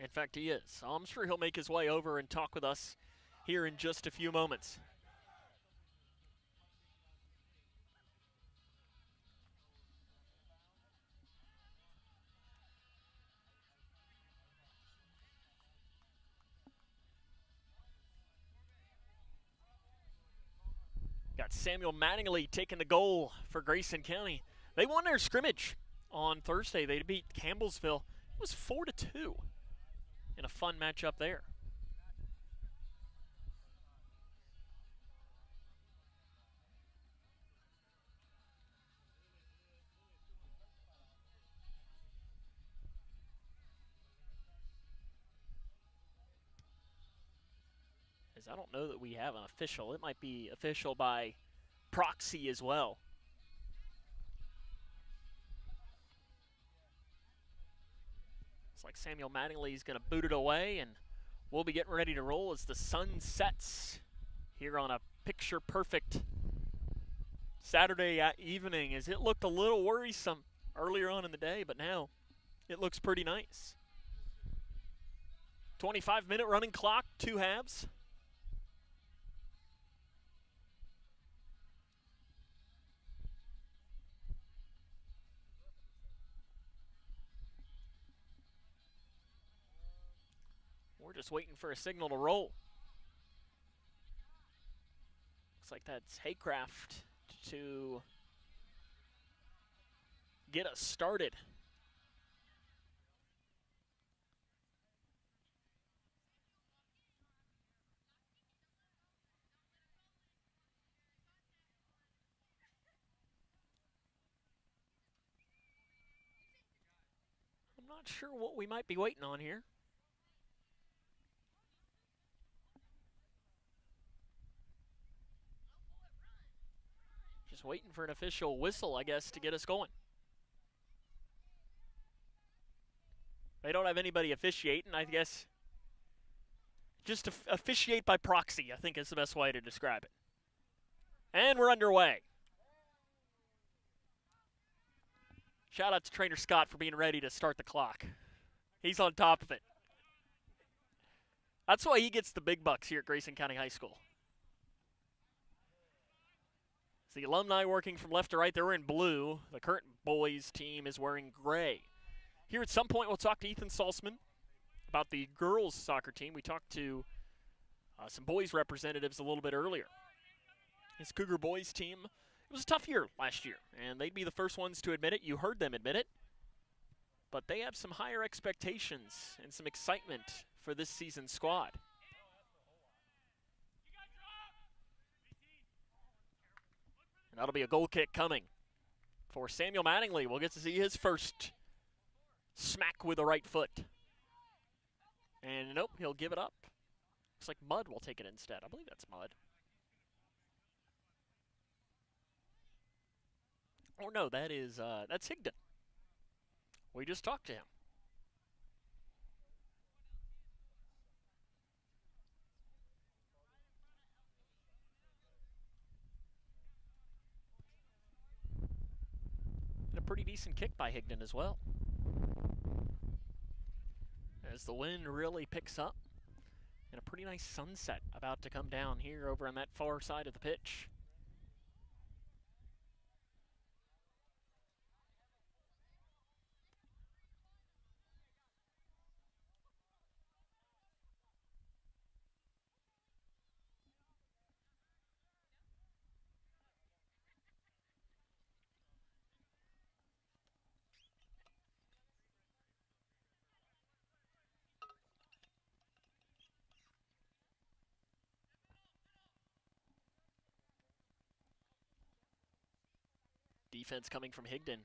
In fact, he is. So I'm sure he'll make his way over and talk with us here in just a few moments. Got Samuel Mattingly taking the goal for Grayson County. They won their scrimmage on Thursday. They beat Campbellsville. It was 4-2 in a fun matchup there. As I don't know that we have an official. It might be official by proxy as well. Looks like Samuel Mattingly is going to boot it away, and we'll be getting ready to roll as the sun sets here on a picture-perfect Saturday evening, as it looked a little worrisome earlier on in the day, but now it looks pretty nice. 25-minute running clock, 2 halves. We're just waiting for a signal to roll. Looks like that's Haycraft to get us started. I'm not sure what we might be waiting on here. Just waiting for an official whistle, I guess, to get us going. They don't have anybody officiating, I guess. Just officiate by proxy, I think is the best way to describe it. And we're underway. Shout out to Trainer Scott for being ready to start the clock. He's on top of it. That's why he gets the big bucks here at Grayson County High School. It's the alumni working from left to right. They're in blue. The current boys team is wearing gray. Here at some point, we'll talk to Ethan Salzman about the girls' soccer team. We talked to some boys representatives a little bit earlier. His Cougar boys team, it was a tough year last year, and they'd be the first ones to admit it. You heard them admit it. But they have some higher expectations and some excitement for this season's squad. And that'll be a goal kick coming for Samuel Mattingly. We'll get to see his first smack with the right foot. And nope, he'll give it up. Looks like Mudd will take it instead. I believe that's Mudd. Or no, that's Higdon. We just talked to him. And a pretty decent kick by Higdon as well. As the wind really picks up. And a pretty nice sunset about to come down here over on that far side of the pitch. Defense coming from Higdon.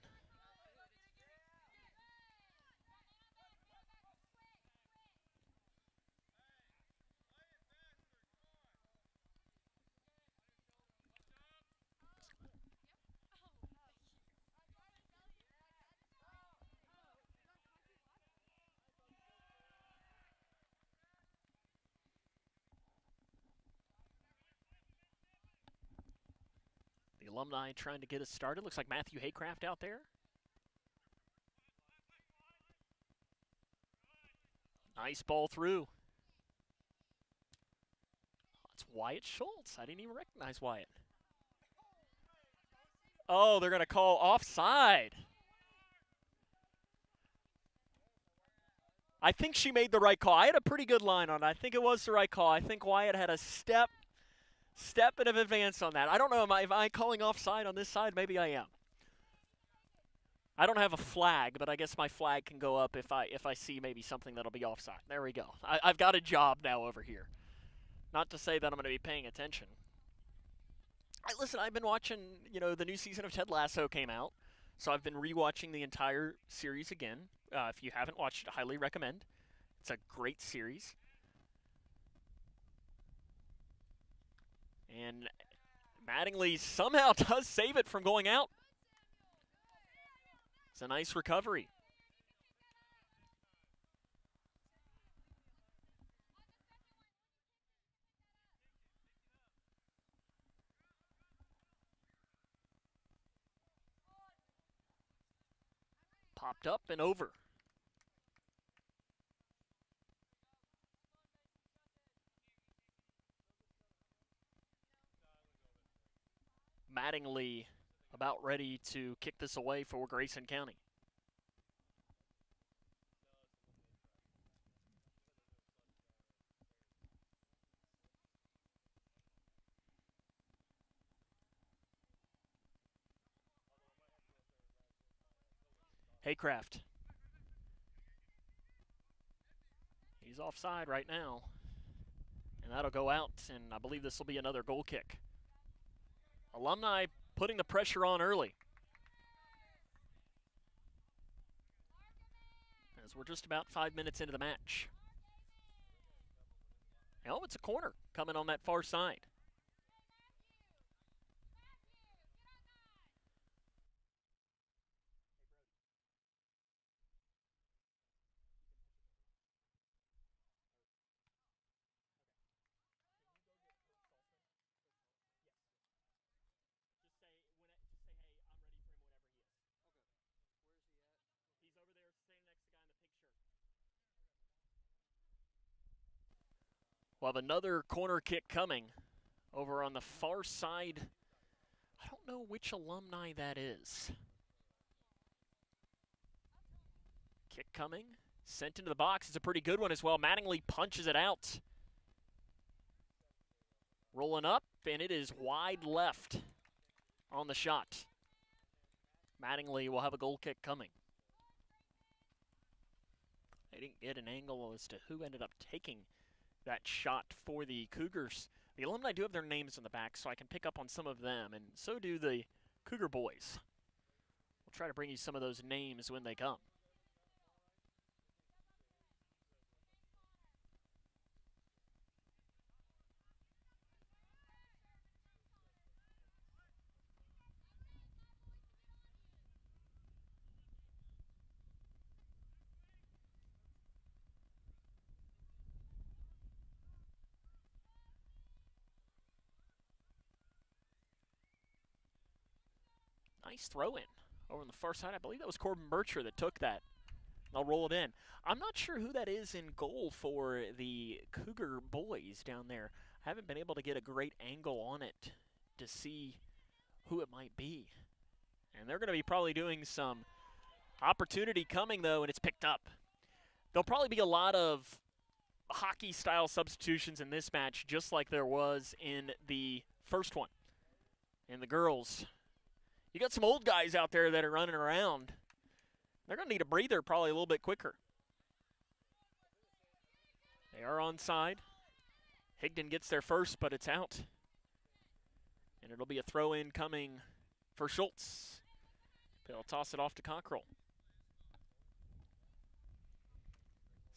The Alumni trying to get us started. Looks like Matthew Haycraft out there. Nice ball through. That's Wyatt Schultz. I didn't even recognize Wyatt. Oh, they're going to call offside. I think she made the right call. I had a pretty good line on it. I think it was the right call. I think Wyatt had a step and of advance on that. I don't know, am I calling offside on this side? Maybe I am. I don't have a flag, but I guess my flag can go up if I see maybe something that'll be offside. There we go. I've got a job now over here. Not to say that I'm going to be paying attention. Listen, I've been watching, the new season of Ted Lasso came out, so I've been rewatching the entire series again. If you haven't watched it, I highly recommend. It's a great series. And Mattingly somehow does save it from going out. It's a nice recovery. Popped up and over. Mattingly about ready to kick this away for Grayson County. Haycraft. He's offside right now. And that'll go out, and I believe this will be another goal kick. Alumni putting the pressure on early. As we're just about 5 minutes into the match. Oh, it's a corner coming on that far side. We'll have another corner kick coming over on the far side. I don't know which Alumni that is. Kick coming. Sent into the box. It's a pretty good one as well. Mattingly punches it out. Rolling up, and it is wide left on the shot. Mattingly will have a goal kick coming. They didn't get an angle as to who ended up taking that shot for the Cougars. The Alumni do have their names in the back, so I can pick up on some of them, and so do the Cougar boys. We'll try to bring you some of those names when they come. Nice throw in over on the far side. I believe that was Corbin Bircher that took that. They'll roll it in. I'm not sure who that is in goal for the Cougar boys down there. I haven't been able to get a great angle on it to see who it might be. And they're going to be probably doing some opportunity coming, though, and it's picked up. There'll probably be a lot of hockey-style substitutions in this match, just like there was in the first one. And the girls, you got some old guys out there that are running around. They're going to need a breather probably a little bit quicker. They are onside. Higdon gets there first, but it's out. And it'll be a throw-in coming for Schultz. They'll toss it off to Cockrell.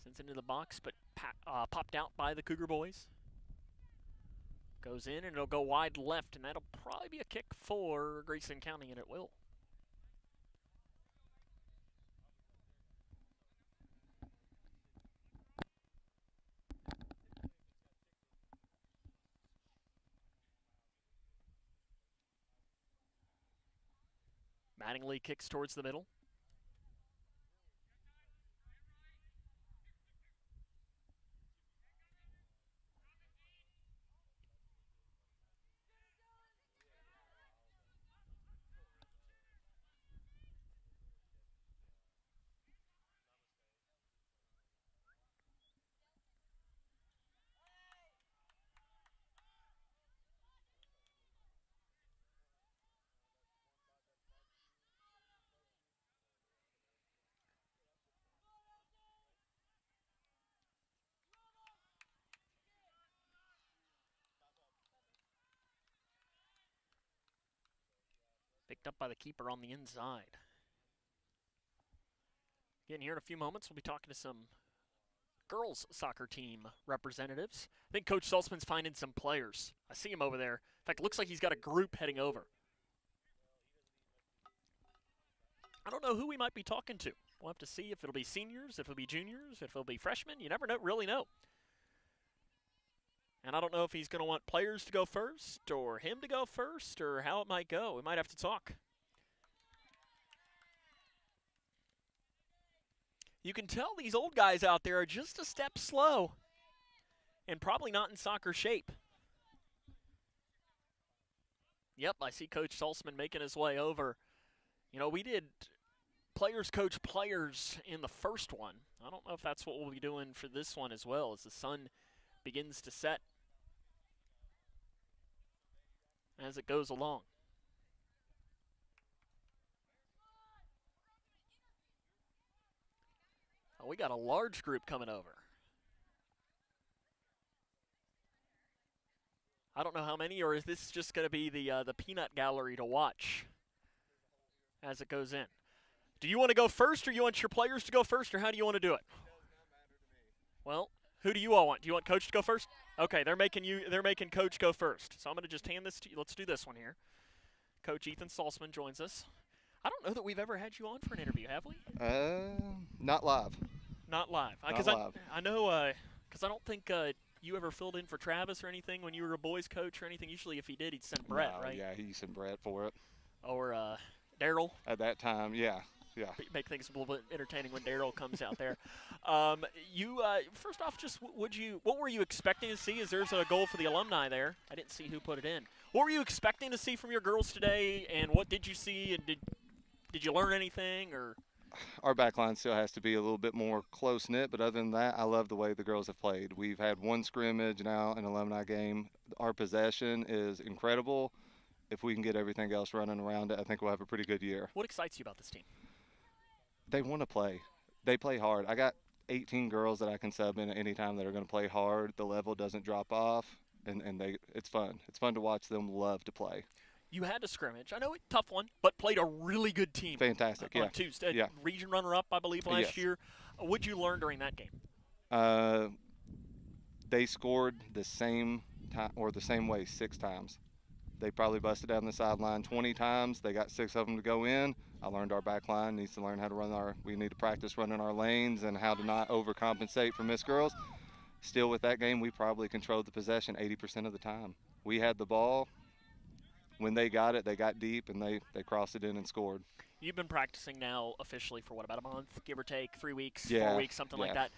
Sends into the box, but popped out by the Cougar boys. Goes in, and it'll go wide left, and that'll probably be a kick for Grayson County, and it will. Mattingly kicks towards the middle. Picked up by the keeper on the inside. Again, here in a few moments, we'll be talking to some girls soccer team representatives. I think Coach Saltzman's finding some players. I see him over there. In fact, it looks like he's got a group heading over. I don't know who we might be talking to. We'll have to see if it'll be seniors, if it'll be juniors, if it'll be freshmen. You never really know. And I don't know if he's going to want players to go first or him to go first or how it might go. We might have to talk. You can tell these old guys out there are just a step slow and probably not in soccer shape. Yep, I see Coach Saltzman making his way over. You know, we did players coach players in the first one. I don't know if that's what we'll be doing for this one as well as the sun begins to set as it goes along. Oh, we got a large group coming over. I don't know how many, or is this just going to be the peanut gallery to watch as it goes in? Do you want to go first, or you want your players to go first, or how do you want to do it? Well, who do you all want? Do you want Coach to go first? Okay, they're making Coach go first. So I'm going to just hand this to you. Let's do this one here. Coach Ethan Saltzman joins us. I don't know that we've ever had you on for an interview, have we? Not live. Not live. Not live. I know, because I don't think you ever filled in for Travis or anything when you were a boys coach or anything. Usually if he did, he'd send Brett, right? Yeah, he sent Brett for it. Or Daryl. At that time, yeah. Make things a little bit entertaining when Daryl comes out there. You first off, just what were you expecting to see? As there's a goal for the Alumni there. I didn't see who put it in. What were you expecting to see from your girls today, and what did you see? And did you learn anything? Or Our back line still has to be a little bit more close-knit, but other than that, I love the way the girls have played. We've had one scrimmage now, an alumni game. Our possession is incredible. If we can get everything else running around it, I think we'll have a pretty good year. What excites you about this team? They want to play. They play hard. I got 18 girls that I can sub in at any time that are going to play hard. The level doesn't drop off, and it's fun. It's fun to watch them love to play. You had a scrimmage. I know a tough one, but played a really good team. Fantastic, yeah. On Tuesday. Yeah. Region runner-up, I believe, last year. What'd you learn during that game? They scored the same time or the same way 6 times. They probably busted down the sideline 20 times. They got 6 of them to go in. I learned our back line needs to learn how to we need to practice running our lanes and how to not overcompensate for missed girls. Still with that game, we probably controlled the possession 80% of the time. We had the ball. When they got it, they got deep, and they crossed it in and scored. You've been practicing now officially for, about a month, give or take, 3 weeks, yeah, 4 weeks, something like that.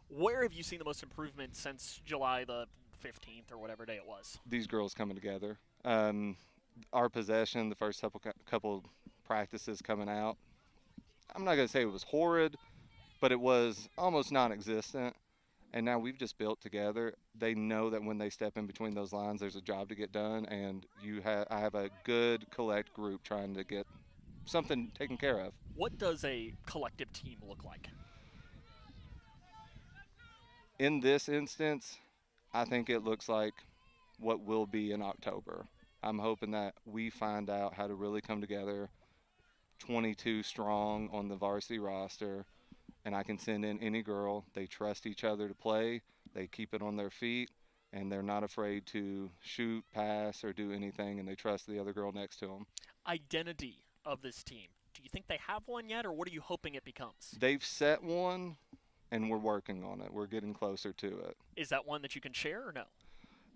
Where have you seen the most improvement since July the 15th or whatever day it was? These girls coming together. Our possession, the first couple practices coming out, I'm not going to say it was horrid, but it was almost non-existent. And now we've just built together. They know that when they step in between those lines, there's a job to get done, and I have a good collect group trying to get something taken care of. What does a collective team look like? In this instance, I think it looks like what will be in October. I'm hoping that we find out how to really come together, 22 strong on the varsity roster, and I can send in any girl. They trust each other to play. They keep it on their feet, and they're not afraid to shoot, pass, or do anything, and they trust the other girl next to them. Identity of this team. Do you think they have one yet, or what are you hoping it becomes? They've set one, and we're working on it. We're getting closer to it. Is that one that you can share or no?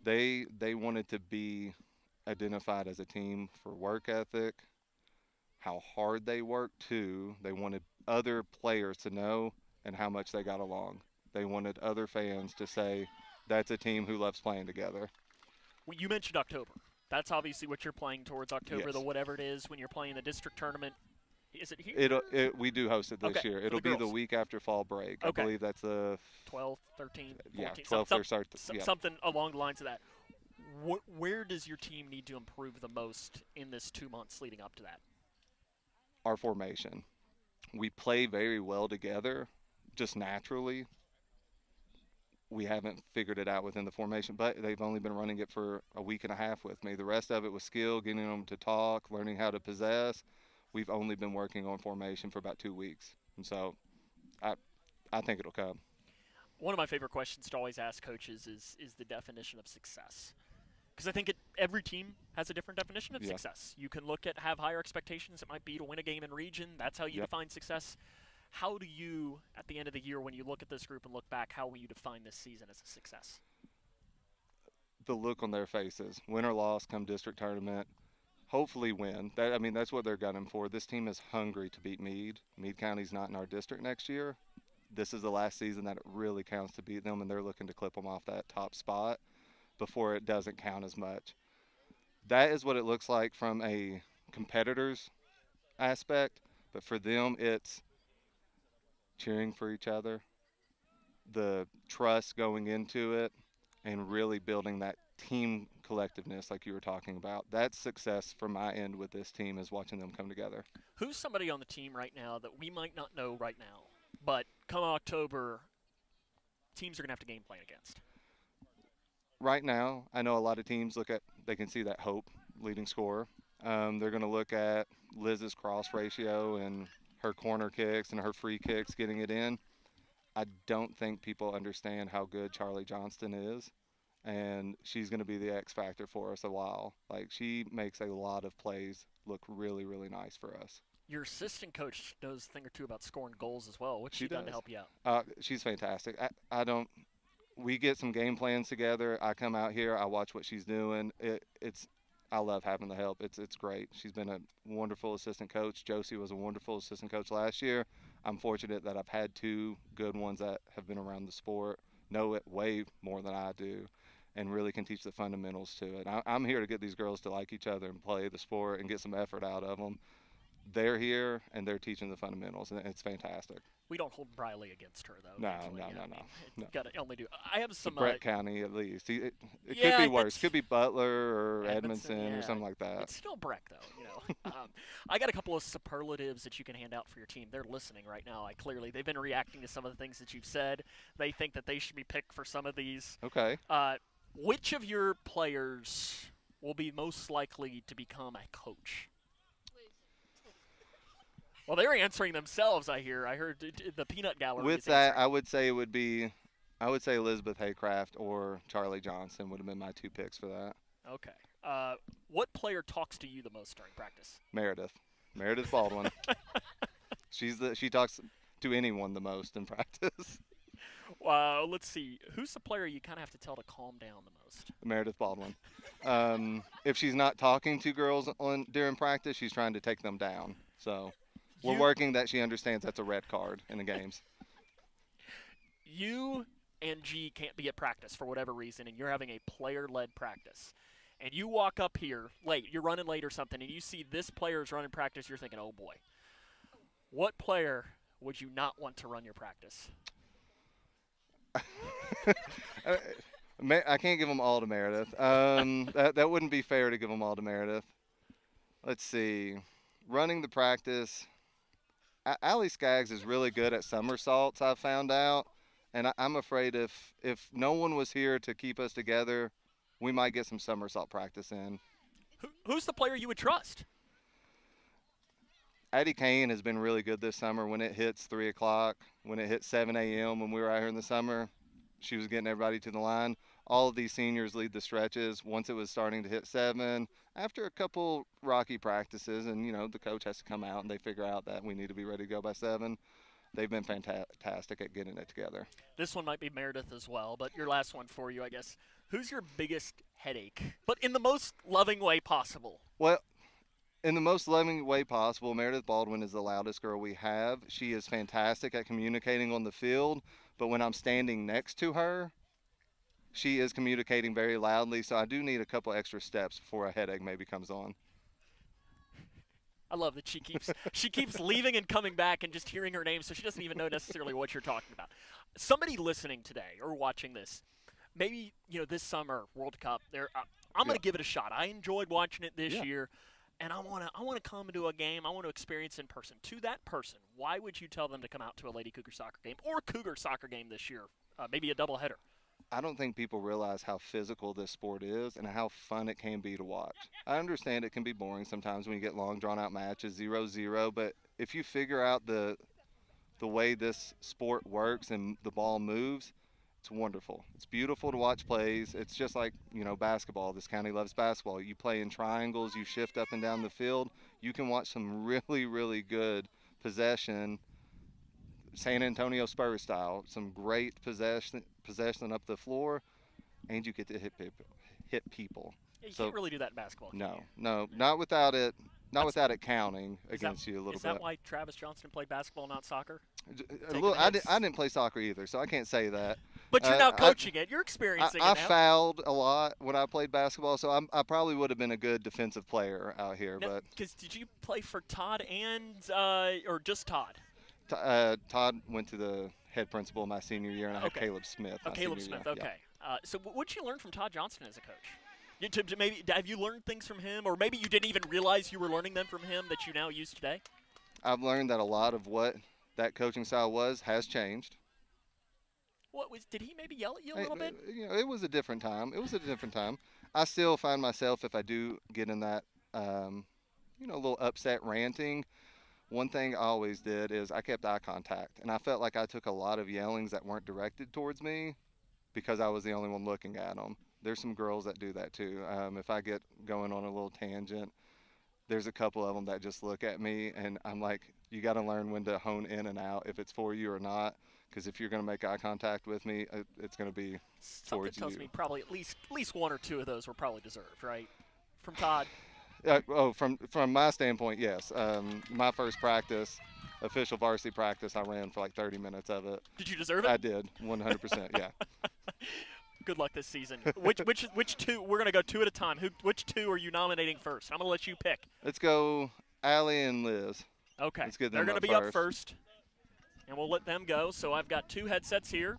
They wanted to be identified as a team for work ethic, how hard they work too. They wanted other players to know and how much they got along. They wanted other fans to say, that's a team who loves playing together. Well, you mentioned October. That's obviously what you're playing towards, October, Yes. the whatever it is when you're playing the district tournament. Is it here? We do host it this year. It'll be the week after fall break. I believe that's the 12th, 13th, 14th. Yeah, 12th or something along the lines of that. Where does your team need to improve the most in this 2 months leading up to that? Our formation. We play very well together, just naturally. We haven't figured it out within the formation, but they've only been running it for a week and a half with me. The rest of it was skill, getting them to talk, learning how to possess. We've only been working on formation for about 2 weeks, and so I think it'll come. One of my favorite questions to always ask coaches is the definition of success. Because I think every team has a different definition of success. You can have higher expectations. It might be to win a game in region. That's how you define success. How do you, at the end of the year, when you look at this group and look back, how will you define this season as a success? The look on their faces, win or loss, come district tournament, hopefully win. That's what they're gunning for. This team is hungry to beat Meade. Meade County's not in our district next year. This is the last season that it really counts to beat them, and they're looking to clip them off that top spot before it doesn't count as much. That is what it looks like from a competitor's aspect, but for them it's cheering for each other, the trust going into it, and really building that team collectiveness like you were talking about. That's success from my end with this team, is watching them come together. Who's somebody on the team right now that we might not know right now, but come October, teams are going to have to game plan against? Right now, I know a lot of teams they can see that Hope leading scorer. They're going to look at Liz's cross ratio and her corner kicks and her free kicks getting it in. I don't think people understand how good Charlie Johnston is, and she's going to be the X factor for us a while. She makes a lot of plays look really, really nice for us. Your assistant coach knows a thing or two about scoring goals as well. What's she done to help you out? She's fantastic. We get some game plans together. I come out here, I watch what she's doing. I love having the help. It's great. She's been a wonderful assistant coach. Josie was a wonderful assistant coach last year. I'm fortunate that I've had 2 good ones that have been around the sport, know it way more than I do, and really can teach the fundamentals to it. I'm here to get these girls to like each other and play the sport and get some effort out of them. they're here and they're teaching the fundamentals, and it's fantastic. We don't hold Briley against her, though. No, thankfully. no. Got to only do. I have some. Brett County, at least. It yeah, could be worse. It could be Butler or Edmondson yeah. or something like that. It's still Breck, though. I got a couple of superlatives that you can hand out for your team. They're listening right now. They've been reacting to some of the things that you've said. They think that they should be picked for some of these. Okay. Which of your players will be most likely to become a coach? Well, they're answering themselves, I hear. I heard the peanut gallery. With that, I would say Elizabeth Haycraft or Charlie Johnson would have been my 2 picks for that. Okay. What player talks to you the most during practice? Meredith Baldwin. She talks to anyone the most in practice. Let's see. Who's the player you kind of have to tell to calm down the most? Meredith Baldwin. If she's not talking to girls during practice, she's trying to take them down. So we're working that she understands that's a red card in the games. You and G can't be at practice for whatever reason, and you're having a player-led practice. And you walk up here late, you're running late or something, and you see this player's running practice, you're thinking, oh boy. What player would you not want to run your practice? I can't give them all to Meredith. That wouldn't be fair to give them all to Meredith. Let's see. Running the practice, Allie Skaggs is really good at somersaults, I've found out. And I'm afraid if no one was here to keep us together, we might get some somersault practice in. Who's the player you would trust? Addie Kane has been really good this summer. When it hits 3 o'clock, when it hits 7 a.m. when we were out here in the summer, she was getting everybody to the line. All of these seniors lead the stretches once it was starting to hit 7. After a couple rocky practices, and, the coach has to come out and they figure out that we need to be ready to go by 7. They've been fantastic at getting it together. This one might be Meredith as well, but your last one for you, I guess. Who's your biggest headache, but in the most loving way possible? Well, in the most loving way possible, Meredith Baldwin is the loudest girl we have. She is fantastic at communicating on the field, but when I'm standing next to her, she is communicating very loudly, so I do need a couple extra steps before a headache maybe comes on. I love that she keeps leaving and coming back and just hearing her name, so she doesn't even know necessarily what you're talking about. Somebody listening today or watching this, maybe this summer World Cup, I'm going to give it a shot. I enjoyed watching it this year, and I want to come into a game. I want to experience it in person. To that person, why would you tell them to come out to a Lady Cougar soccer game or Cougar soccer game this year? Maybe a doubleheader. I don't think people realize how physical this sport is and how fun it can be to watch. I understand it can be boring sometimes when you get long, drawn-out matches, 0-0, but if you figure out the way this sport works and the ball moves, it's wonderful. It's beautiful to watch plays. It's just like, basketball. This county loves basketball. You play in triangles. You shift up and down the field. You can watch some really, really good possession, San Antonio Spurs style, some great possession up the floor, and you get to hit people. You can't really do that in basketball. No, not without it. Not without it counting against you a little bit. Is that why Travis Johnston played basketball, not soccer? I didn't play soccer either, so I can't say that. But you're now coaching it. You're experiencing it now. I fouled a lot when I played basketball, so I probably would have been a good defensive player out here. Now, because did you play for Todd and or just Todd? Todd went to the head principal my senior year, and I had Caleb Smith. Caleb Smith. Year. Okay. Yeah. So what did you learn from Todd Johnston as a coach? Maybe have you learned things from him, or maybe you didn't even realize you were learning them from him that you now use today? I've learned that a lot of what that coaching style has changed. Did he maybe yell at you a little bit? It was a different time. I still find myself, if I do get in that, a little upset ranting. One thing I always did is I kept eye contact, and I felt like I took a lot of yellings that weren't directed towards me because I was the only one looking at them. There's some girls that do that too. If I get going on a little tangent, there's a couple of them that just look at me, and I'm like, you got to learn when to hone in and out if it's for you or not, because if you're going to make eye contact with me, it's going to be towards you. Something tells me probably at least one or two of those were probably deserved, right? From Todd. From my standpoint, yes. My first practice, official varsity practice, I ran for like 30 minutes of it. Did you deserve it? I did, 100%, yeah. Good luck this season. Which two? We're gonna go two at a time. Which two are you nominating first? I'm gonna let you pick. Let's go Allie and Liz. Okay. Let's get They're them going to be up first, and we'll let them go. So I've got 2 headsets here.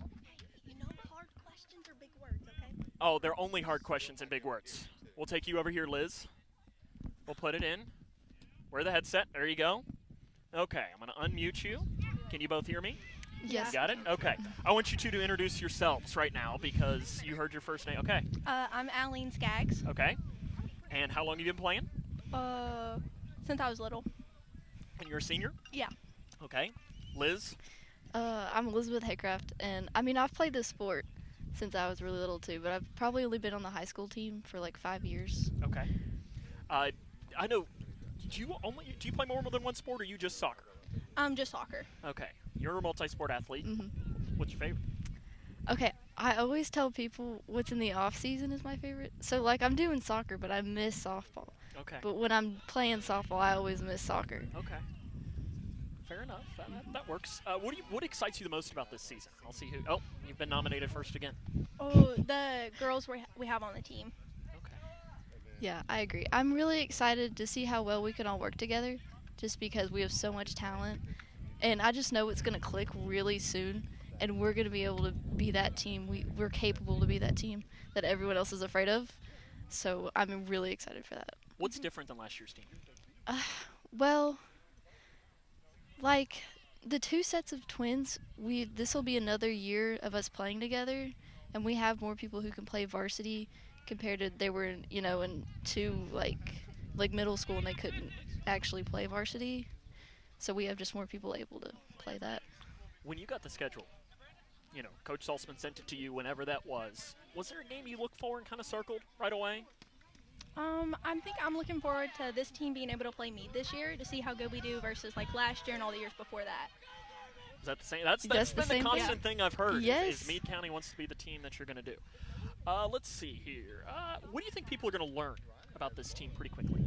You know hard questions or big words, okay? Oh, they're only hard questions and big words. We'll take you over here, Liz. We'll put it in. Wear the headset. There you go. Okay, I'm going to unmute you. Can you both hear me? Yes. You got it? Okay. I want you two to introduce yourselves right now because you heard your first name. Okay. I'm Aline Skaggs. Okay. And how long have you been playing? Since I was little. And you're a senior? Yeah. Okay. Liz? I'm Elizabeth Haycraft, and I mean, I've played this sport since I was really little too, but I've probably only been on the high school team for like 5 years. Okay. I know, do you play more than one sport, or you just soccer? Just soccer. Okay. You're a multi-sport athlete. Mm-hmm. What's your favorite? Okay, I always tell people what's in the off season is my favorite. So like I'm doing soccer, but I miss softball. Okay. But when I'm playing softball, I always miss soccer. Okay. Fair enough. That works. What excites you the most about this season? I'll see who. Oh, you've been nominated first again. Oh, the girls we have on the team. Okay. Yeah, I agree. I'm really excited to see how well we can all work together, just because we have so much talent, and I just know it's going to click really soon, and we're going to be able to be that team. We're capable to be that team that everyone else is afraid of. So I'm really excited for that. What's different than last year's team? Well, like the 2 sets of twins, this will be another year of us playing together, and we have more people who can play varsity compared to they were in 2 like middle school and they couldn't actually play varsity. So we have just more people able to play that. When you got the schedule, Coach Saltzman sent it to you whenever that was. Was there a game you looked for and kind of circled right away? I'm looking forward to this team being able to play Meade this year to see how good we do versus like last year and all the years before that. Is that the same? That's been the constant thing I've heard. Yes. Is Meade County wants to be the team that you're going to do. Let's see here. What do you think people are going to learn about this team pretty quickly?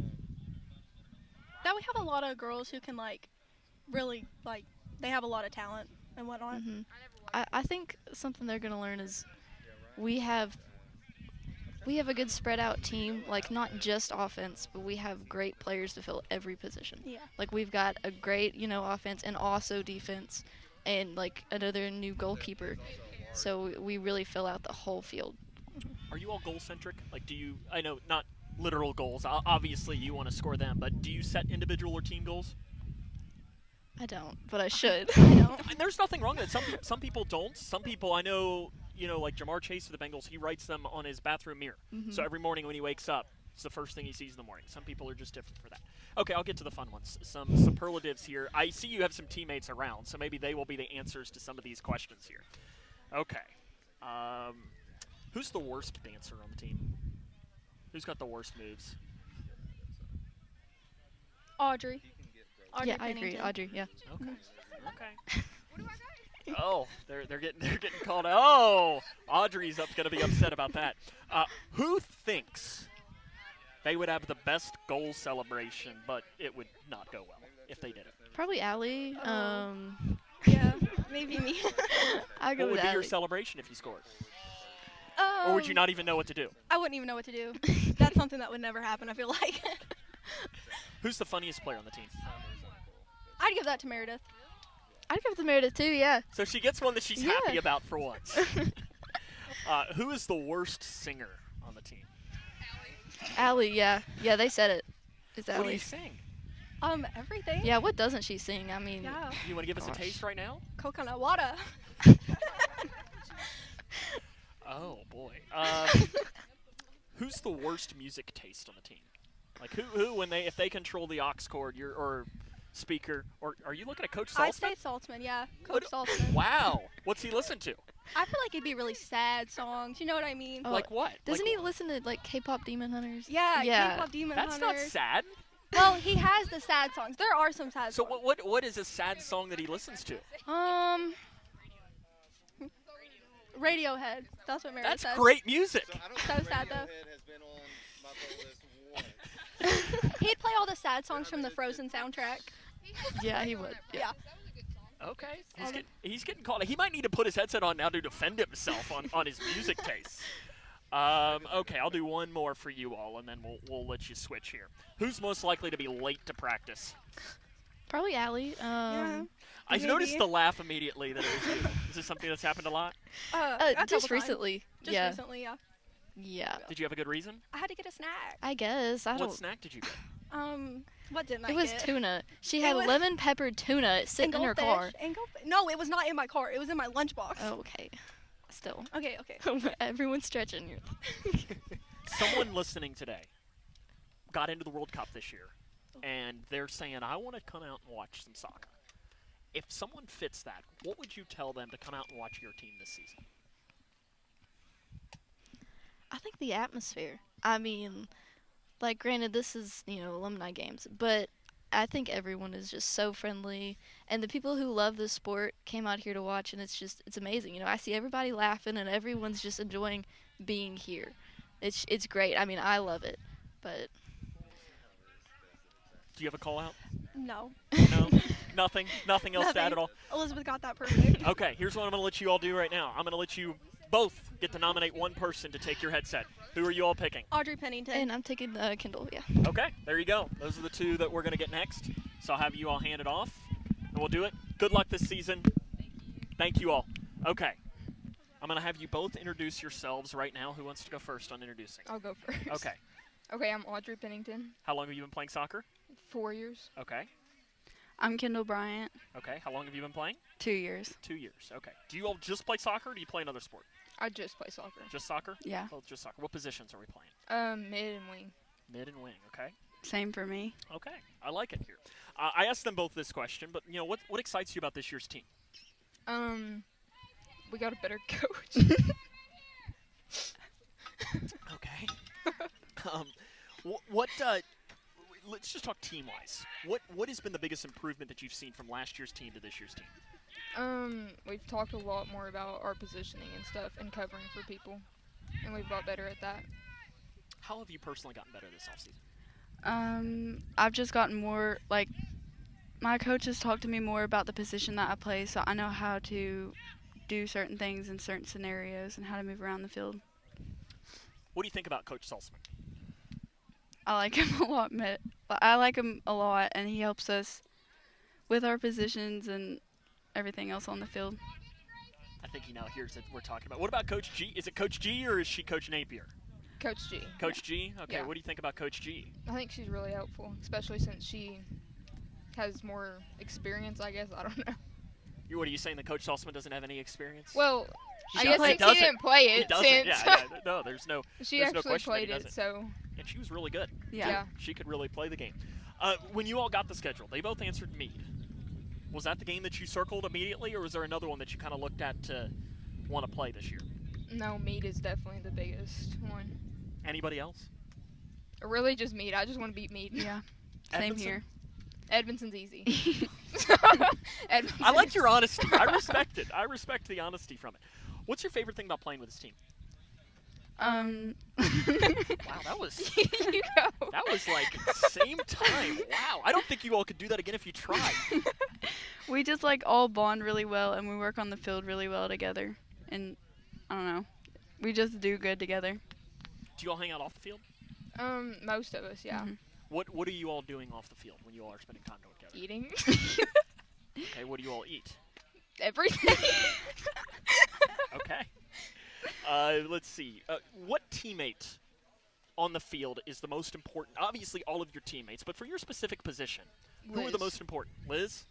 That we have a lot of girls who can really they have a lot of talent and whatnot. Mm-hmm. I think something they're going to learn is we have a good spread out team, like not just offense, but we have great players to fill every position. Yeah. Like we've got a great, offense and also defense and like another new goalkeeper. So we really fill out the whole field. Are you all goal centric? Like I know not literal goals. Obviously you want to score them, but do you set individual or team goals? I don't, but I should. I don't. There's nothing wrong with it. Some people don't. Some people I know, like Jamar Chase for the Bengals, he writes them on his bathroom mirror. Mm-hmm. So every morning when he wakes up, it's the first thing he sees in the morning. Some people are just different for that. Okay, I'll get to the fun ones. Some superlatives here. I see you have some teammates around, so maybe they will be the answers to some of these questions here. Okay. Who's the worst dancer on the team? Who's got the worst moves? Audrey. Yeah, I agree. Audrey, yeah. Okay. Okay. Oh, they're getting called out. Oh, Audrey's going to be upset about that. Who thinks they would have the best goal celebration, but it would not go well if they did it? Probably Allie. Yeah, maybe me. I go what would with be Allie. your celebration if you scored? Or would you not even know what to do? I wouldn't even know what to do. That's something that would never happen, I feel like. Who's the funniest player on the team? I'd give that to Meredith. I'd give it to Meredith too, yeah. So she gets one that she's happy about for once. Who is the worst singer on the team? Allie, yeah. Yeah, they said it. It's Allie. What do you sing? Everything. Yeah, what doesn't she sing? I mean, yeah. You want to give us a taste right now? Coconut water. Oh, boy. Who's the worst music taste on the team? Like who if they control the aux cord or speaker, or are you looking at Coach Saltzman? I'd say Saltzman, yeah. Coach Saltzman. Wow. What's he listen to? I feel like it'd be really sad songs. You know what I mean? Oh, like what? Doesn't he listen to like K-pop Demon Hunters? Yeah, K-pop Demon That's Hunters. That's not sad. Well, he has the sad songs. There are some sad songs. So what is a sad song that he listens to? Radiohead. That's what Meredith says. That's great music. So sad though. He'd play all the sad songs from the Frozen soundtrack. Yeah, he would. Yeah. Okay. He's getting called. He might need to put his headset on now to defend himself on his music tastes. Okay, I'll do one more for you all, and then we'll let you switch here. Who's most likely to be late to practice? Probably Allie. Yeah. I Maybe. noticed the laugh immediately that it was you. Is this something that's happened a lot? A Just couple recently. times. Just yeah. recently, yeah. Yeah. Did you have a good reason? I had to get a snack. I guess. I What don't. snack did you get? What didn't I It was get? tuna. She It had was- lemon peppered tuna sitting in her car. No, it was not in my car. It was in my lunchbox. Oh, okay. Still. Okay, okay. Everyone's stretching you. Someone listening today got into the World Cup this year, and they're saying, I want to come out and watch some soccer. If someone fits that, what would you tell them to come out and watch your team this season? I think the atmosphere. I mean, like, granted, this is, alumni games, but I think everyone is just so friendly, and the people who love the sport came out here to watch, and it's amazing. I see everybody laughing, and everyone's just enjoying being here. It's great. I mean, I love it, but. Do you have a call out? No. No? Nothing else to add at all? Elizabeth got that perfect. Okay, here's what I'm going to let you all do right now. I'm going to let you both get to nominate one person to take your headset. Who are you all picking? Audrey Pennington. And I'm taking Kendall, yeah. Okay, there you go. Those are the two that we're going to get next. So I'll have you all hand it off, and we'll do it. Good luck this season. Thank you all. Okay. I'm going to have you both introduce yourselves right now. Who wants to go first on introducing? I'll go first. Okay. Okay, I'm Audrey Pennington. How long have you been playing soccer? 4 years. Okay. I'm Kendall Bryant. Okay. How long have you been playing? 2 years. 2 years. Okay. Do you all just play soccer, or do you play another sport? I just play soccer. Just soccer? Yeah. Oh, just soccer. What positions are we playing? Mid and wing. Mid and wing. Okay. Same for me. Okay. I like it here. I asked them both this question, but what excites you about this year's team? We got a better coach. Okay. Let's just talk team-wise. What has been the biggest improvement that you've seen from last year's team to this year's team? We've talked a lot more about our positioning and stuff and covering for people, and we've got better at that. How have you personally gotten better this offseason? I've just gotten more, my coach has talked to me more about the position that I play, so I know how to do certain things in certain scenarios and how to move around the field. What do you think about Coach Salzman? I like him a lot. I like him a lot, and he helps us with our positions and everything else on the field. I think he now hears that we're talking about. What about Coach G? Is it Coach G or is she Coach Napier? Coach G. Coach G? Okay, Yeah. What do you think about Coach G? I think she's really helpful, especially since she has more experience, I guess. I don't know. What are you saying, that Coach Salzman doesn't have any experience? Well, He I guess doesn't. he didn't play it He doesn't. since. Yeah. No, there's no She there's no actually question that he played it, doesn't. so. And she was really good. Yeah. She could really play the game. When you all got the schedule, they both answered Mead. Was that the game that you circled immediately, or was there another one that you kind of looked at to want to play this year? No, Mead is definitely the biggest one. Anybody else? Really, just Mead. I just want to beat Mead. Yeah. Same Edmondson? here. Edmondson's easy. I like your honesty. I respect it. I respect the honesty from it. What's your favorite thing about playing with this team? Wow, that was that was like same time. Wow, I don't think you all could do that again if you tried. We just all bond really well, and we work on the field really well together. And I don't know, we just do good together. Do you all hang out off the field? Most of us, yeah. Mm-hmm. What are you all doing off the field when you all are spending time together? Eating. Okay, what do you all eat? Everything. Okay. Let's see. What teammate on the field is the most important? Obviously, all of your teammates, but for your specific position, who are the Liz. most important? Liz?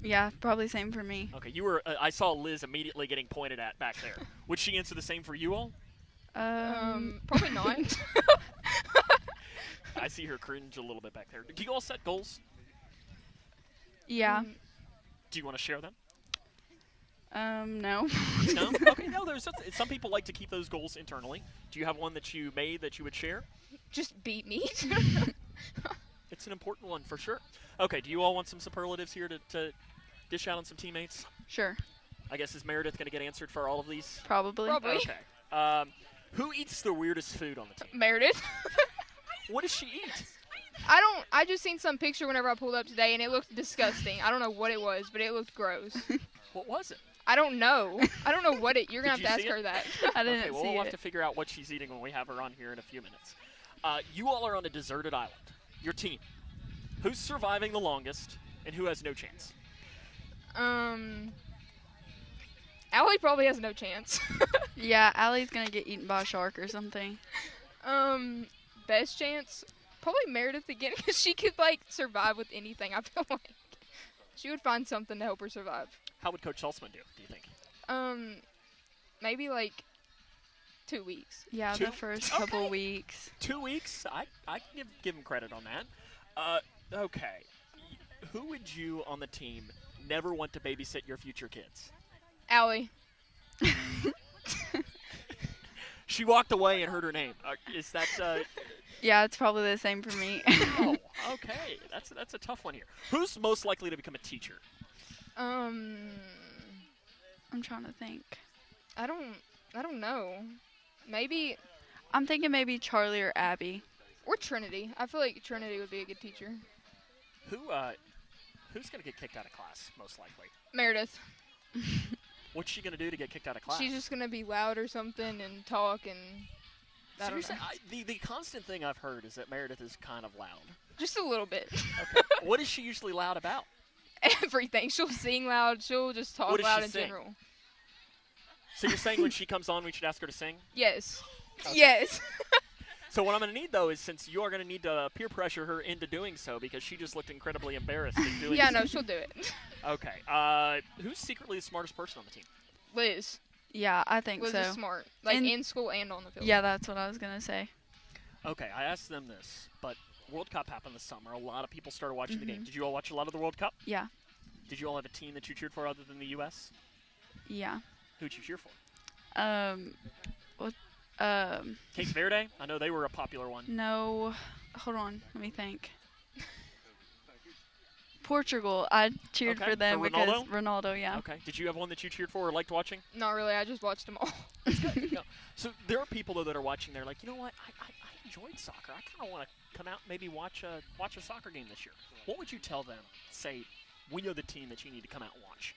Yeah, probably same for me. Okay, you were. I saw Liz immediately getting pointed at back there. Would she answer the same for you all? Probably not. I see her cringe a little bit back there. Do you all set goals? Yeah. Do you want to share them? No. No? Okay, no, some people like to keep those goals internally. Do you have one that you made that you would share? Just beat me. It's an important one for sure. Okay, do you all want some superlatives here to dish out on some teammates? Sure. I guess, is Meredith going to get answered for all of these? Probably. Okay. Who eats the weirdest food on the team? Meredith. What does she eat? I just seen some picture whenever I pulled up today, and it looked disgusting. I don't know what it was, but it looked gross. What was it? I don't know. I don't know what it. You're gonna have Did to you ask see her it? that. I didn't Okay, well, see we'll it. have to figure out what she's eating when we have her on here in a few minutes. You all are on a deserted island. Your team. Who's surviving the longest, and who has no chance? Allie probably has no chance. Yeah, Allie's gonna get eaten by a shark or something. Best chance, probably Meredith again, because she could like survive with anything. I feel like she would find something to help her survive. How would Coach Salzman do you think? Maybe like 2 weeks. Yeah, the first couple weeks. 2 weeks? I can give him credit on that. Okay. Who would you on the team never want to babysit your future kids? Allie. She walked away and heard her name. Is that? Yeah, it's probably the same for me. Oh, okay. That's a tough one here. Who's most likely to become a teacher? I'm trying to think. I don't know. Maybe. I'm thinking maybe Charlie or Abby. Or Trinity. I feel like Trinity would be a good teacher. Who's gonna get kicked out of class most likely? Meredith. What's she gonna do to get kicked out of class? She's just gonna be loud or something and talk and. I don't know. The constant thing I've heard is that Meredith is kind of loud. Just a little bit. Okay. What is she usually loud about? Everything. She'll sing loud. She'll just talk What does loud she in sing? general. So you're saying when she comes on, we should ask her to sing? Yes. Okay. Yes. So what I'm going to need, though, is since you are going to need to peer pressure her into doing so because she just looked incredibly embarrassed in doing Yeah, so. no, she'll do it. Okay. Who's secretly the smartest person on the team? Liz. Yeah, I think Liz so. is smart. Like in school and on the field. Yeah, that's what I was gonna say. Okay, I asked them this, but World Cup happened this summer. A lot of people started watching the game. Did you all watch a lot of the World Cup? Yeah. Did you all have a team that you cheered for other than the U.S.? Yeah. Who'd you cheer for? Cape Verde? I know they were a popular one. No. Hold on. Let me think. Portugal. I cheered for them because Ronaldo, yeah. Okay. Did you have one that you cheered for or liked watching? Not really. I just watched them all. No. So there are people, though, that are watching. They're like, you know what? I enjoyed soccer. I kind of want to come out and maybe watch a soccer game this year. What would you tell them? Say, we know the team that you need to come out and watch.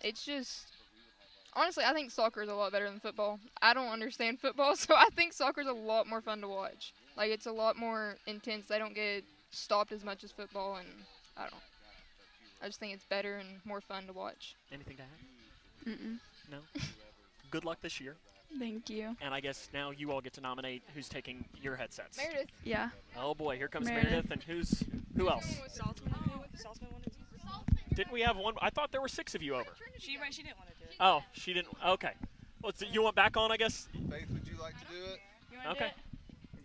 It's just... Honestly, I think soccer is a lot better than football. I don't understand football, so I think soccer is a lot more fun to watch. Like, it's a lot more intense. They don't get stopped as much as football, and I don't know. I just think it's better and more fun to watch. Anything to add? Mm-mm. No? Good luck this year. Thank you. And I guess now you all get to nominate who's taking your headsets. Meredith. Yeah. Oh, boy. Here comes Meredith. And who else? Didn't we have one? I thought there were 6 of you over. She didn't want to do it. Oh, she didn't. Okay. Well, so you want back on, I guess? Faith, would you like to do it? Okay.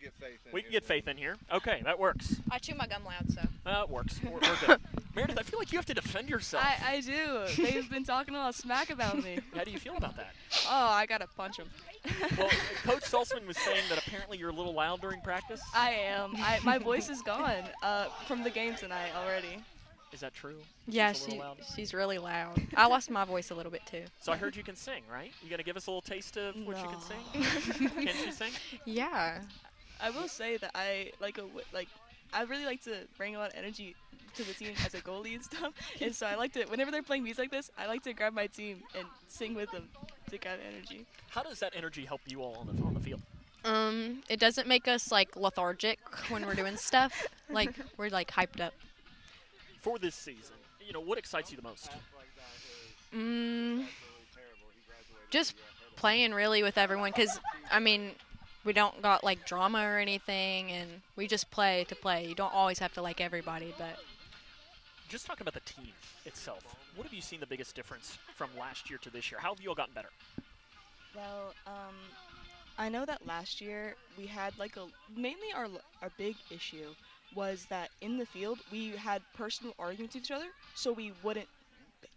Get Faith in We can get Faith in here. Okay, that works. I chew my gum loud, so. It works. We're good. Meredith, I feel like you have to defend yourself. I do. They've been talking a lot of smack about me. How do you feel about that? Oh, I gotta punch them. Well, Coach Salzman was saying that apparently you're a little loud during practice. I am. My voice is gone from the game tonight already. Is that true? Yeah, she's really loud. I lost my voice a little bit too. So I heard you can sing, right? You gonna give us a little taste of what you can sing? Can she sing? Yeah. I will say that I I really like to bring a lot of energy to the team as a goalie and stuff. And so I like to, whenever they're playing music like this, I like to grab my team and sing with them to grab energy. How does that energy help you all on the field? It doesn't make us like lethargic when we're doing stuff. Like we're like hyped up. For this season, what excites you the most? Just playing really with everyone, because we don't got like drama or anything, and we just play to play. You don't always have to like everybody, but just talk about the team itself. What have you seen the biggest difference from last year to this year? How have you all gotten better? Well, I know that last year we had mainly our big issue was that in the field we had personal arguments with each other, so we wouldn't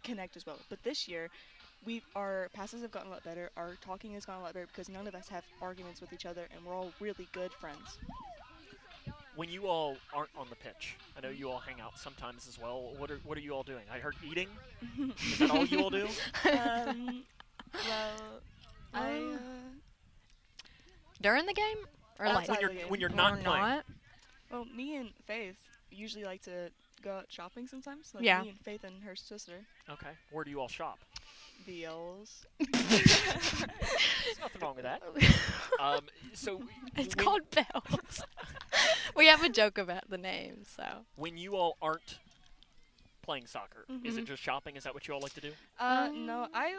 connect as well. But this year, our passes have gotten a lot better, our talking has gotten a lot better because none of us have arguments with each other, and we're all really good friends. When you all aren't on the pitch, I know you all hang out sometimes as well. What are you all doing? I heard eating. Is that all you all do? During the game, or like when you're not playing. Well, me and Faith usually like to go out shopping sometimes. Like Yeah. Me and Faith and her sister. Okay. Where do you all shop? BLs. There's nothing wrong with that. So It's when- called Bells. We have a joke about the name, so. When you all aren't playing soccer, is it Mhm. just shopping? Is that what you all like to do? No, I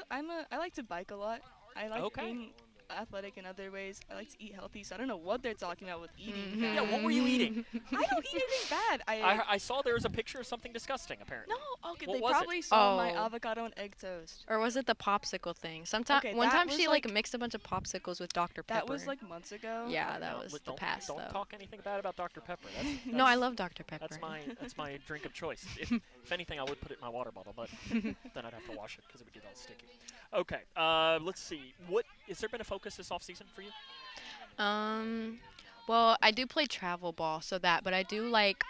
like to bike a lot. I like Okay. being athletic in other ways. I like to eat healthy, so I don't know what they're talking about with eating. Mhm. Yeah, what were you eating? I don't eat anything bad. I saw there was a picture of something disgusting, apparently. No, okay, What they was it? probably saw my Oh. avocado and egg toast. Or was it the popsicle thing? Sometime Okay, one that time was she like- mixed a bunch of popsicles with Dr. Pepper. That was like months ago. Yeah, that No, was the don't, past Don't though. talk anything bad about Dr. Pepper. No, I love Dr. Pepper. That's my drink of choice. If anything, I would put it in my water bottle, but then I'd have to wash it because it would get all sticky. Okay, let's see. What has there been a focus this off season for you? Well, I do play travel ball, so that, but I do like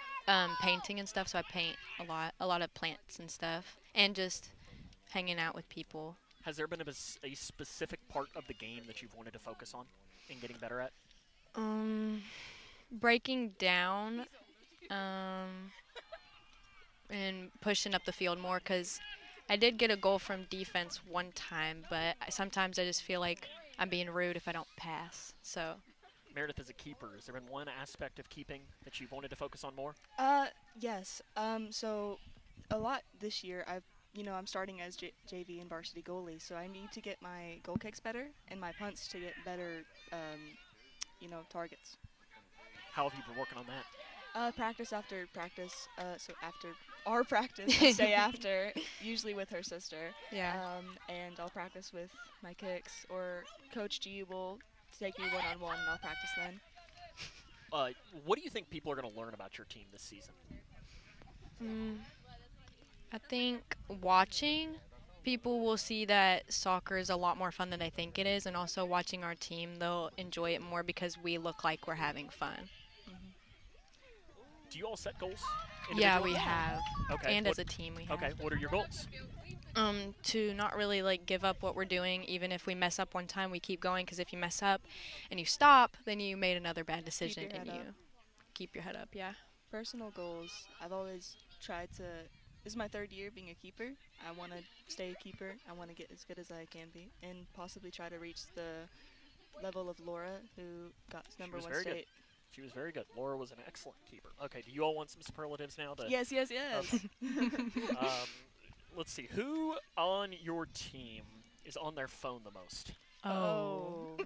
painting and stuff, so I paint a lot of plants and stuff, and just hanging out with people. Has there been a specific part of the game that you've wanted to focus on and getting better at? Breaking down, and pushing up the field more, because I did get a goal from defense one time, but sometimes I just feel like I'm being rude if I don't pass. So. Meredith, as a keeper, has there been one aspect of keeping that you've wanted to focus on more? Yes. So a lot this year I'm starting as JV and varsity goalie, so I need to get my goal kicks better and my punts to get better targets. How have you been working on that? Practice after practice. So after our practice, I stay after, usually with her sister. Yeah. And I'll practice with my kicks, or Coach G will take me one-on-one, and I'll practice then. What do you think people are going to learn about your team this season? I think watching, people will see that soccer is a lot more fun than they think it is, and also watching our team, they'll enjoy it more because we look like we're having fun. Do you all set goals? Yeah, individually? we have. Okay. And what- as a team, we have. Okay, what are your goals? To not really give up what we're doing. Even if we mess up one time, we keep going, because if you mess up and you stop, then you made another bad decision your and head you up. keep your head up. Yeah. Personal goals. I've always tried to. This is my third year being a keeper. I want to stay a keeper. I want to get as good as I can be, and possibly try to reach the level of Laura, who got number one very state. good. She was very good. Laura was an excellent keeper. Okay, do you all want some superlatives now? Yes. Let's see. Who on your team is on their phone the most? Oh.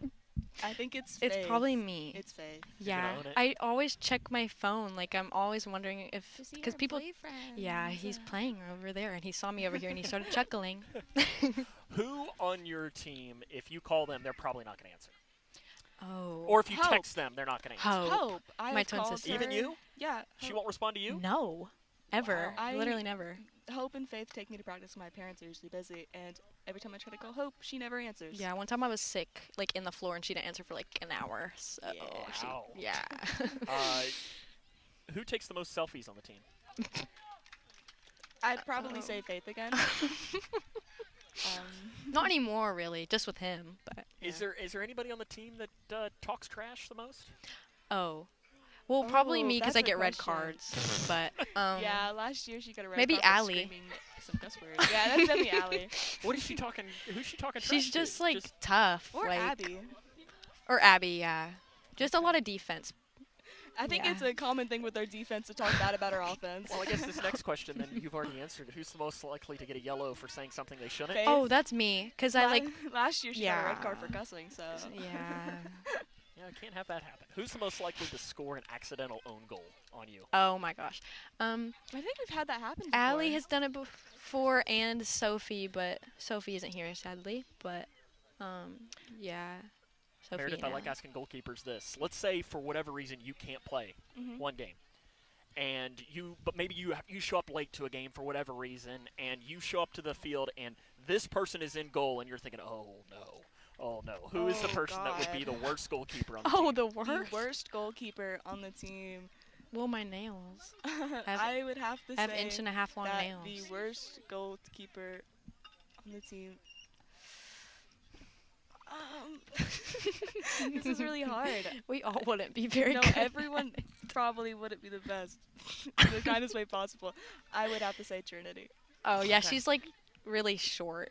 I think it's It's Faith. probably me. It's Faith. Yeah, own it? I always check my phone. I'm always wondering if, because people, yeah, he's playing over there, and he saw me over here, and he started chuckling. Who on your team, if you call them, they're probably not going to answer? Oh. Or if you Hope. text them, they're not going to answer. Hope. I My have twin called sister. Even her. you? Yeah. She Hope. won't respond to you? No, ever. I- Literally never. Hope and Faith take me to practice. My parents are usually busy, and every time I try to call Hope, she never answers. Yeah, one time I was sick, in the floor, and she didn't answer for an hour. So Wow. yeah. Who takes the most selfies on the team? I'd probably say Faith again. Not anymore, really. Just with him, but. Is there anybody on the team that talks trash the most? Oh. Well, probably Oh, me, because that's I a get red question. cards. But yeah, last year she got a red maybe card for Allie. screaming some cuss words. Yeah, that's definitely Allie. What is she talking? Who's she talking trash she's to? just tough. Or Abby. Or Abby, yeah. Just a lot of defense. I think Yeah. it's a common thing with our defense to talk bad about our offense. Well, I guess this next question, then you've already answered it. Who's the most likely to get a yellow for saying something they shouldn't? Faith. Oh, that's me, because I Last year she got a red card Yeah. for cussing, so. Yeah. Yeah, I can't have that happen. Who's the most likely to score an accidental own goal on you? Oh my gosh. I think we've had that happen before. Allie has done it before, and Sophie, but Sophie isn't here, sadly. But, yeah. Sophie Meredith, and I like Allie. asking goalkeepers this. Let's say for whatever reason you can't play one game, and but maybe you show up late to a game for whatever reason, and you show up to the field, and this person is in goal, and you're thinking, oh no. Who is the person that would be the worst goalkeeper on the team? Oh, the The worst? worst goalkeeper on the team. Well, my nails. I would have to I have say 1.5 inch long that nails. the worst goalkeeper on the team. This is really hard. We all wouldn't be very No, good. everyone probably wouldn't be the best in the kindest way possible. I would have to say Trinity. Oh yeah, she's like really short.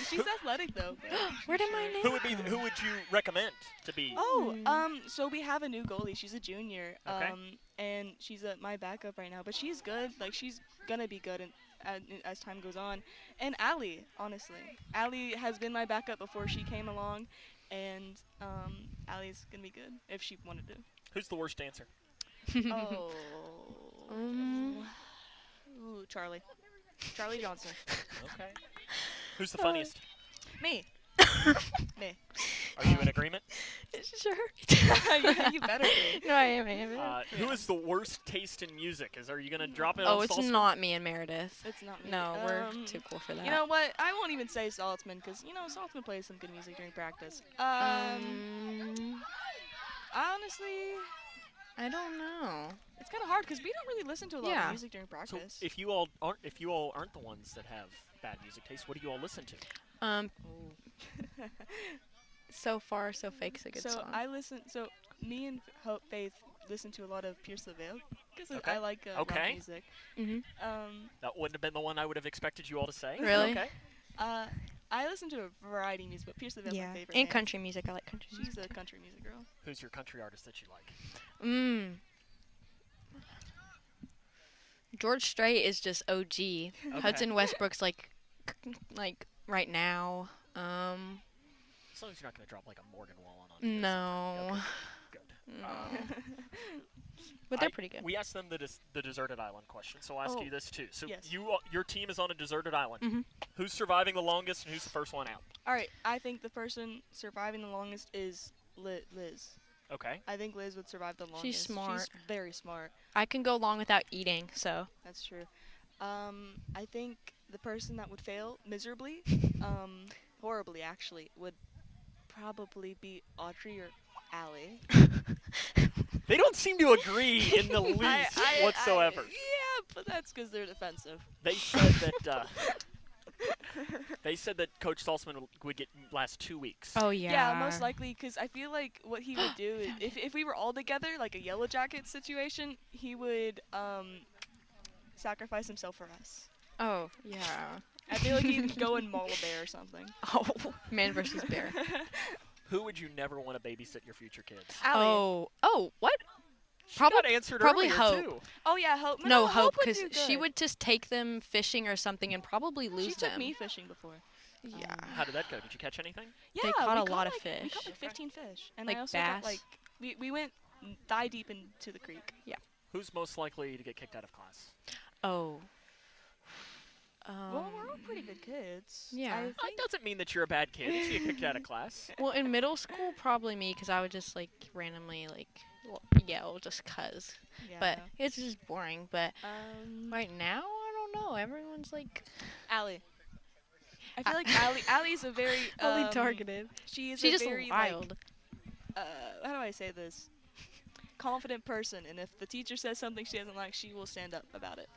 She's athletic though. Where did my name? Who would you recommend to be? Oh, so we have a new goalie. She's a junior. Okay. And she's my backup right now, but she's good. Like she's gonna be good as time goes on. And Allie, honestly, Allie has been my backup before she came along, and Allie's gonna be good if she wanted to. Who's the worst dancer? Oh. Ooh, Charlie Johnson. Okay. Who's the funniest? Me. Me. Are you in agreement? Sure. Yeah, you better be. No, I am. Who is the worst taste in music? Are you gonna drop it? Oh, on it's Saltzman? not me and Meredith. It's not me. No, we're too cool for that. You know what? I won't even say Saltzman because Saltzman plays some good music during practice. Honestly, I don't know. it's kind of hard because we don't really listen to a lot of music during practice. So if you all aren't the ones that have bad music taste, what do you all listen to? So Far, So Fake's a good song. So me and Faith listen to a lot of Pierce LaVille because Okay. I like rock Okay. music. Mhm. That wouldn't have been the one I would have expected you all to say. Really? Okay. I listen to a variety of music, but Pierce LaVille's my favorite. And band. country music. I like country music. She's a country music girl. Who's your country artist that you like? George Strait is just OG. Hudson Westbrook's like right now. As long as you're not gonna drop like a Morgan Wallen on. No. Okay. Good. No. But they're pretty good. We asked them the deserted island question, so I'll ask you this too. So yes. your team is on a deserted island. Mhm. Who's surviving the longest and who's the first one out? All right, I think the person surviving the longest is Liz. Okay. I think Liz would survive the longest. She's smart. She's very smart. I can go long without eating, so. That's true. I think the person that would fail miserably, horribly actually, would probably be Audrey or Allie. They don't seem to agree in the least whatsoever. Yeah, but that's because they're defensive. They said that. They said that Coach Saltzman would last 2 weeks. Oh yeah. Yeah, most likely, because I feel like what he would do is, if we were all together, like a Yellow Jacket situation, he would sacrifice himself for us. Oh yeah. I feel like he'd go and maul a bear or something. Oh, man versus bear. Who would you never want to babysit your future kids? Allie. Oh, what? She got answered probably earlier, Hope. too. Oh yeah, Hope. No, No, Hope, would because do she good. would just take them fishing or something and probably lose She them. took me fishing before. Yeah. How did that go? Did you catch anything? Yeah, They caught we a lot of like, We fish. caught like 15 fish, and Like I also bass? got like we went thigh deep into the creek. Yeah. Who's most likely to get kicked out of class? Oh. Well, we're all pretty good kids. Yeah. That doesn't mean that you're a bad kid. You get kicked out of class. Well, in middle school, probably me, because I would just like randomly yell just cuz. Yeah. But it's just boring. But Um, right now, I don't know. Everyone's like. Allie. I feel like Allie's a very Only targeted. She's She's a just very wild. how do I say this? Confident person, and if the teacher says something she doesn't like, she will stand up about it.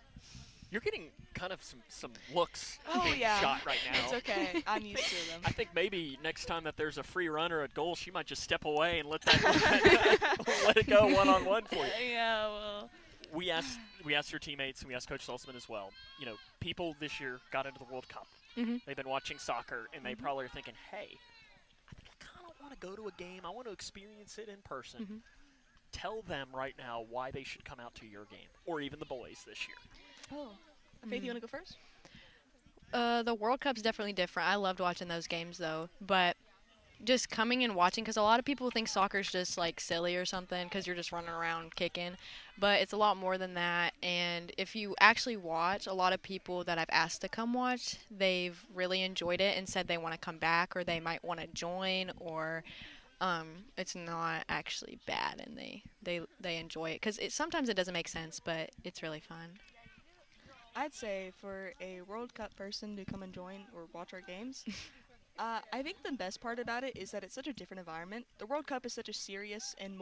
You're getting kind of some looks Oh being yeah. shot right now. It's okay. I'm used to them. I think maybe next time that there's a free runner at goal, she might just step away and let that let it go one-on-one for you. Yeah, well. We asked your teammates and we asked Coach Saltzman as well. You know, people this year got into the World Cup. Mhm. They've been watching soccer and they probably are thinking, hey, I think I kind of want to go to a game. I want to experience it in person. Mhm. Tell them right now why they should come out to your game, or even the boys this year. Oh. Faith, you want to go first? The World Cup's definitely different. I loved watching those games though, but just coming and watching, because a lot of people think soccer's just like silly or something because you're just running around kicking, but it's a lot more than that. And if you actually watch, a lot of people that I've asked to come watch, they've really enjoyed it and said they want to come back or they might want to join, or it's not actually bad and they enjoy it because sometimes it doesn't make sense, but it's really fun. I'd say for a World Cup person to come and join or watch our games, I think the best part about it is that it's such a different environment. The World Cup is such a serious and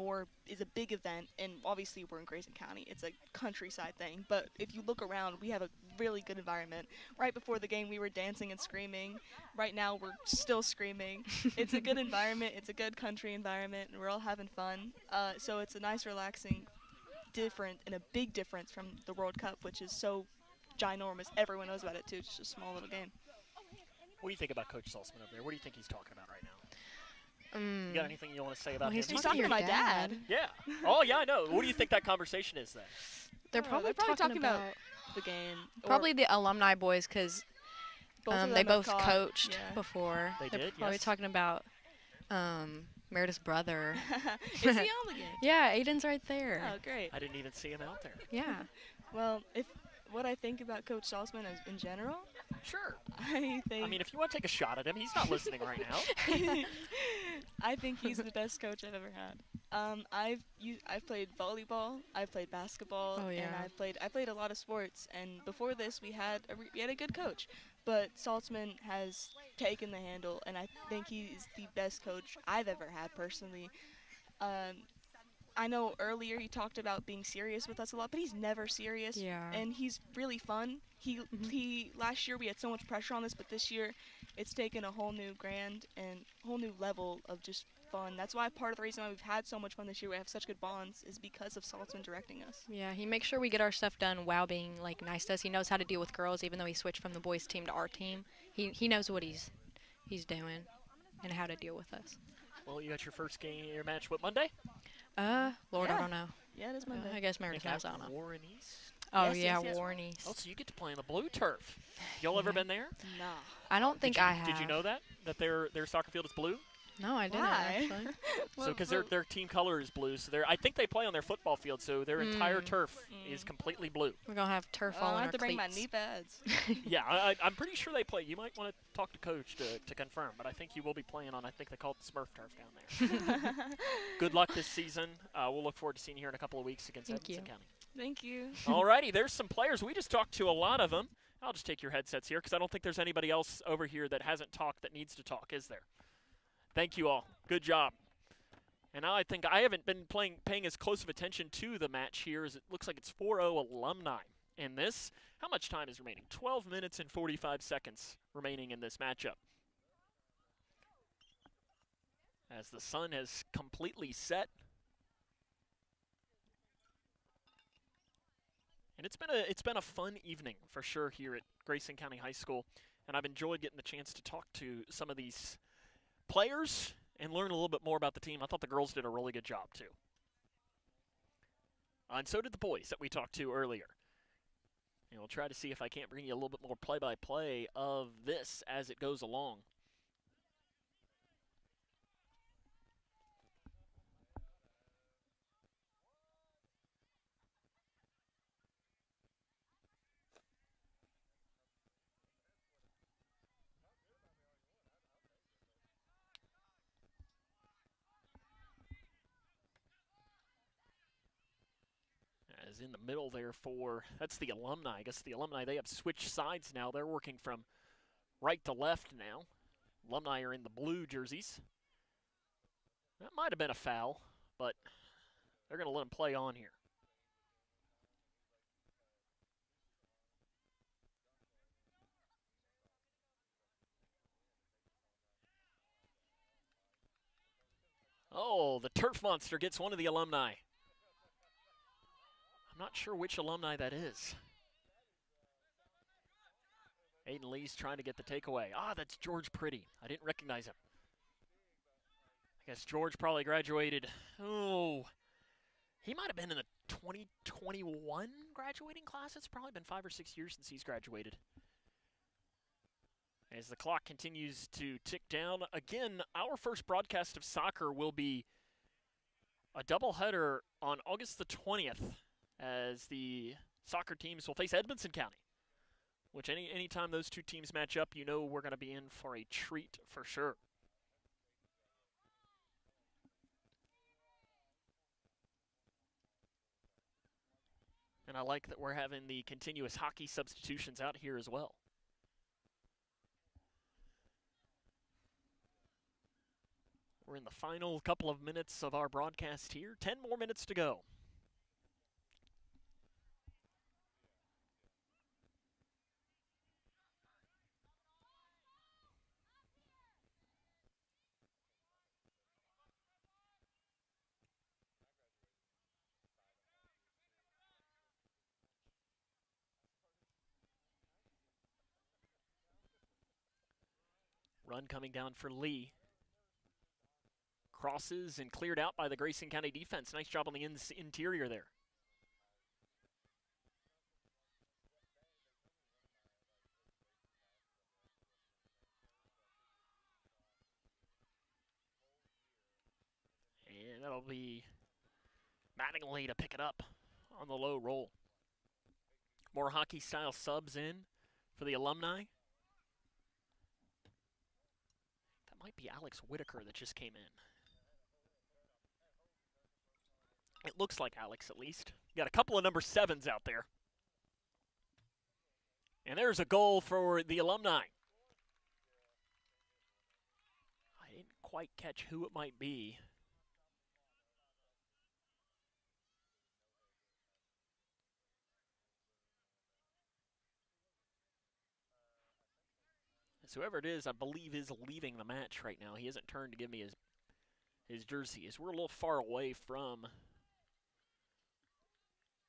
is a big event, and obviously we're in Grayson County. It's a countryside thing, but if you look around, we have a really good environment. Right before the game, we were dancing and screaming. Right now, we're still screaming. It's a good environment. It's a good country environment, and we're all having fun. So it's a nice, relaxing, different, and a big difference from the World Cup, which is so ginormous. Everyone knows about it, too. It's just a small little game. What do you think about Coach Salzman over there? What do you think he's talking about right now? You got anything you want to say about him? He's talking to my dad. Yeah. Oh, yeah, I know. What do you think that conversation is then? They're probably, talking about the game. Probably the alumni boys because they both coached before. They're did, probably yes. talking about Meredith's brother. Is he on the game? Yeah, Aiden's right there. Oh, great. I didn't even see him out there. Yeah. Well, what I think about Coach Salzman in general? Sure. I mean, if you want to take a shot at him, he's not listening right now. I think he's the best coach I've ever had. I've played volleyball, I've played basketball, and I played a lot of sports. And before this, we had a good coach, but Salzman has taken the handle, and I think he's the best coach I've ever had personally. I know earlier he talked about being serious with us a lot, but he's never serious. Yeah. And he's really fun. He last year we had so much pressure on this, but this year it's taken a whole new whole new level of just fun. That's why part of the reason why we've had so much fun this year, we have such good bonds, is because of Salzman directing us. Yeah, he makes sure we get our stuff done while being nice to us. He knows how to deal with girls, even though he switched from the boys team to our team. He knows what he's doing and how to deal with us. Well, you got your first your match, what, Monday? Lord, I don't know. Yeah, it is Monday. I guess Meredith knows. I don't know. Warren East? Oh, yes, Warren East. Oh, so you get to play on the blue turf. Y'all ever been there? No. I don't think I have. Did you know that their soccer field is blue? No, I didn't actually. So because their team color is blue, so I think they play on their football field, so their entire turf is completely blue. We're gonna have turf all in our I have to bring my cleats. knee pads. Yeah, I'm pretty sure they play. You might want to talk to Coach to confirm, but I think you will be playing on, I think they call it the Smurf turf down there. Good luck this season. We'll look forward to seeing you here in a couple of weeks against Edmonson County. Thank you. All righty, there's some players. We just talked to a lot of them. I'll just take your headsets here because I don't think there's anybody else over here that hasn't talked that needs to talk, is there? Thank you all. Good job. And now I think I haven't been paying as close of attention to the match here as it looks like it's 4-0 Alumni in this. How much time is remaining? 12 minutes and 45 seconds remaining in this matchup. As the sun has completely set. And it's been a fun evening for sure here at Grayson County High School. And I've enjoyed getting the chance to talk to some of these players and learn a little bit more about the team. I thought the girls did a really good job too. And so did the boys that we talked to earlier. And we'll try to see if I can't bring you a little bit more play-by-play of this as it goes along. As in the middle there that's the Alumni. I guess the Alumni, they have switched sides now. They're working from right to left now. Alumni are in the blue jerseys. That might have been a foul, but they're going to let them play on here. Oh, the turf monster gets one of the Alumni. I'm not sure which Alumni that is. Aiden Lee's trying to get the takeaway. Ah, that's George Pretty. I didn't recognize him. I guess George probably graduated. Oh, he might have been in the 2021 graduating class. It's probably been 5 or 6 years since he's graduated. As the clock continues to tick down, again, our first broadcast of soccer will be a doubleheader on August the 20th. As the soccer teams will face Edmonson County, which anytime those two teams match up, you know we're going to be in for a treat for sure. And I like that we're having the continuous hockey substitutions out here as well. We're in the final couple of minutes of our broadcast here. 10 more minutes to go. Run coming down for Lee. Crosses and cleared out by the Grayson County defense. Nice job on the interior there. And that'll be Mattingly to pick it up on the low roll. More hockey-style subs in for the Alumni. That might be Alex Whitaker that just came in. It looks like Alex, at least. You got a couple of number 7s out there. And there's a goal for the Alumni. I didn't quite catch who it might be. So whoever it is, I believe, is leaving the match right now. He hasn't turned to give me his jersey. As we're a little far away from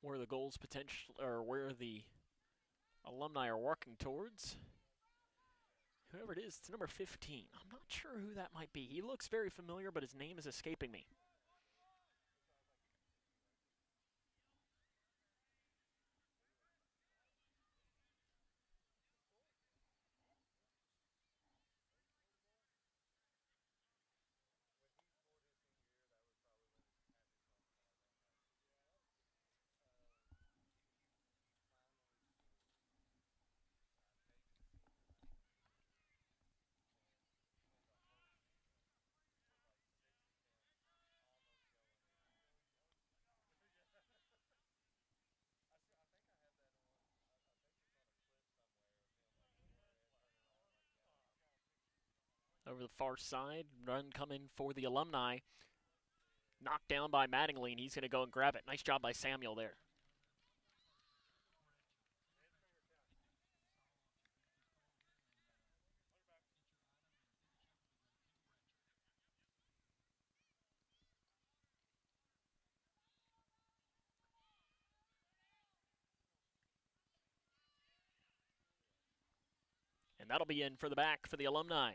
where the goals potential, or where the Alumni are walking towards. Whoever it is, it's number 15. I'm not sure who that might be. He looks very familiar, but his name is escaping me. Over the far side, run coming for the Alumni. Knocked down by Mattingly, and he's going to go and grab it. Nice job by Samuel there. And that'll be in for the back for the Alumni.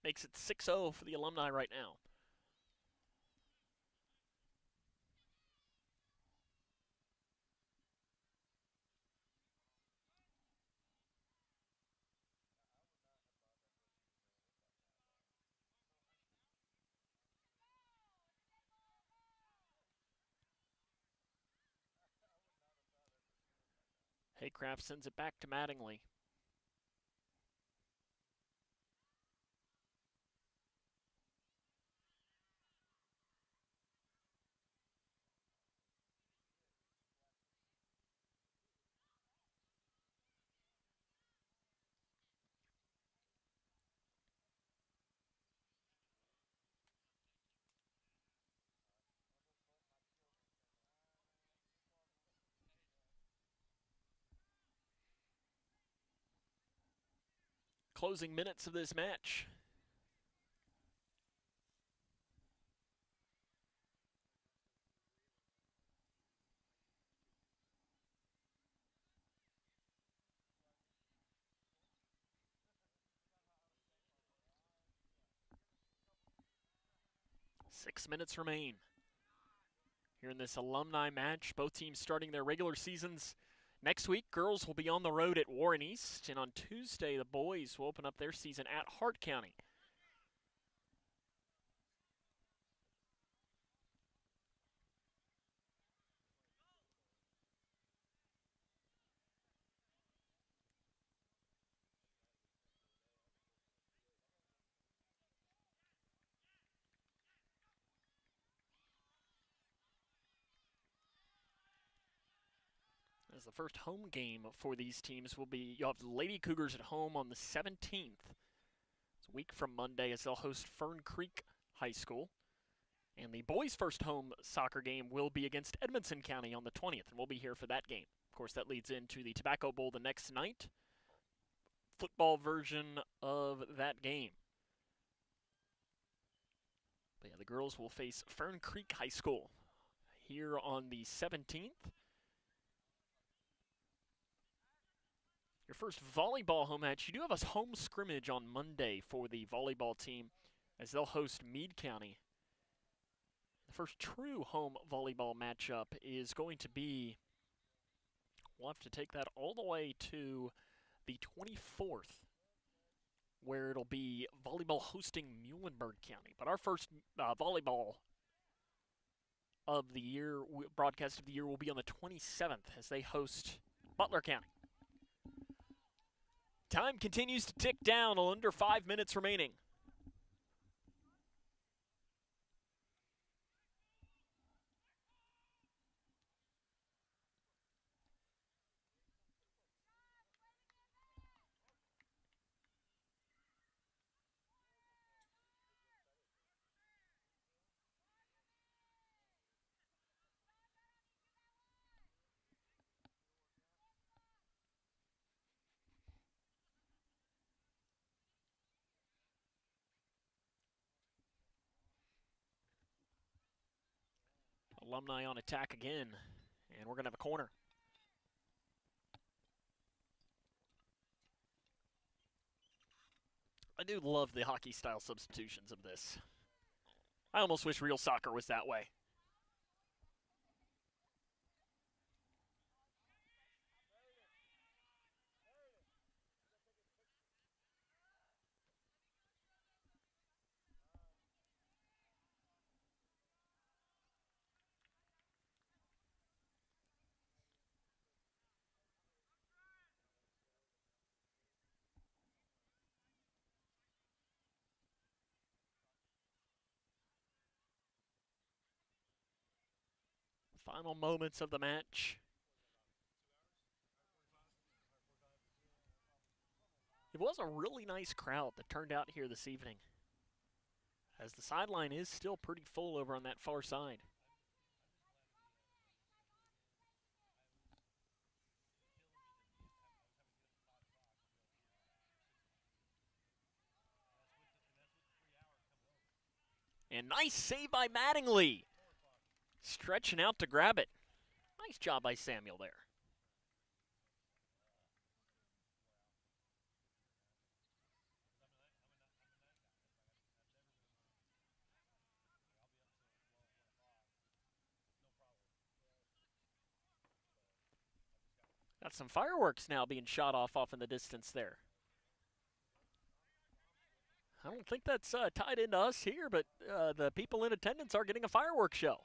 Makes it 6-0 for the Alumni right now. Haycraft sends it back to Mattingly. Closing minutes of this match. Six minutes remain here in this Alumni match. Both teams starting their regular seasons next week. Girls will be on the road at Warren East, and on Tuesday the boys will open up their season at Hart County. as the first home game for these teams will be, you'll have the Lady Cougars at home on the 17th. It's a week from Monday as they'll host Fern Creek High School. And the boys' first home soccer game will be against Edmonson County on the 20th, and we'll be here for that game. Of course, that leads into the Tobacco Bowl the next night, football version of that game. But yeah, the girls will face Fern Creek High School here on the 17th. Your first volleyball home match, you do have a home scrimmage on Monday for the volleyball team as they'll host Meade County. The first true home volleyball matchup is going to be, we'll have to take that all the way to the 24th, where it'll be volleyball hosting Muhlenberg County. But our first volleyball of the year, broadcast of the year, will be on the 27th as they host Butler County. Time continues to tick down, under 5 minutes remaining. Alumni on attack again, and we're going to have a corner. I do love the hockey-style substitutions of this. I almost wish real soccer was that way. Final moments of the match. It was a really nice crowd that turned out here this evening, as the sideline is still pretty full over on that far side. And nice save by Mattingly. Stretching out to grab it. Nice job by Samuel there. Got some fireworks now being shot off in the distance there. I don't think that's tied into us here, but the people in attendance are getting a fireworks show.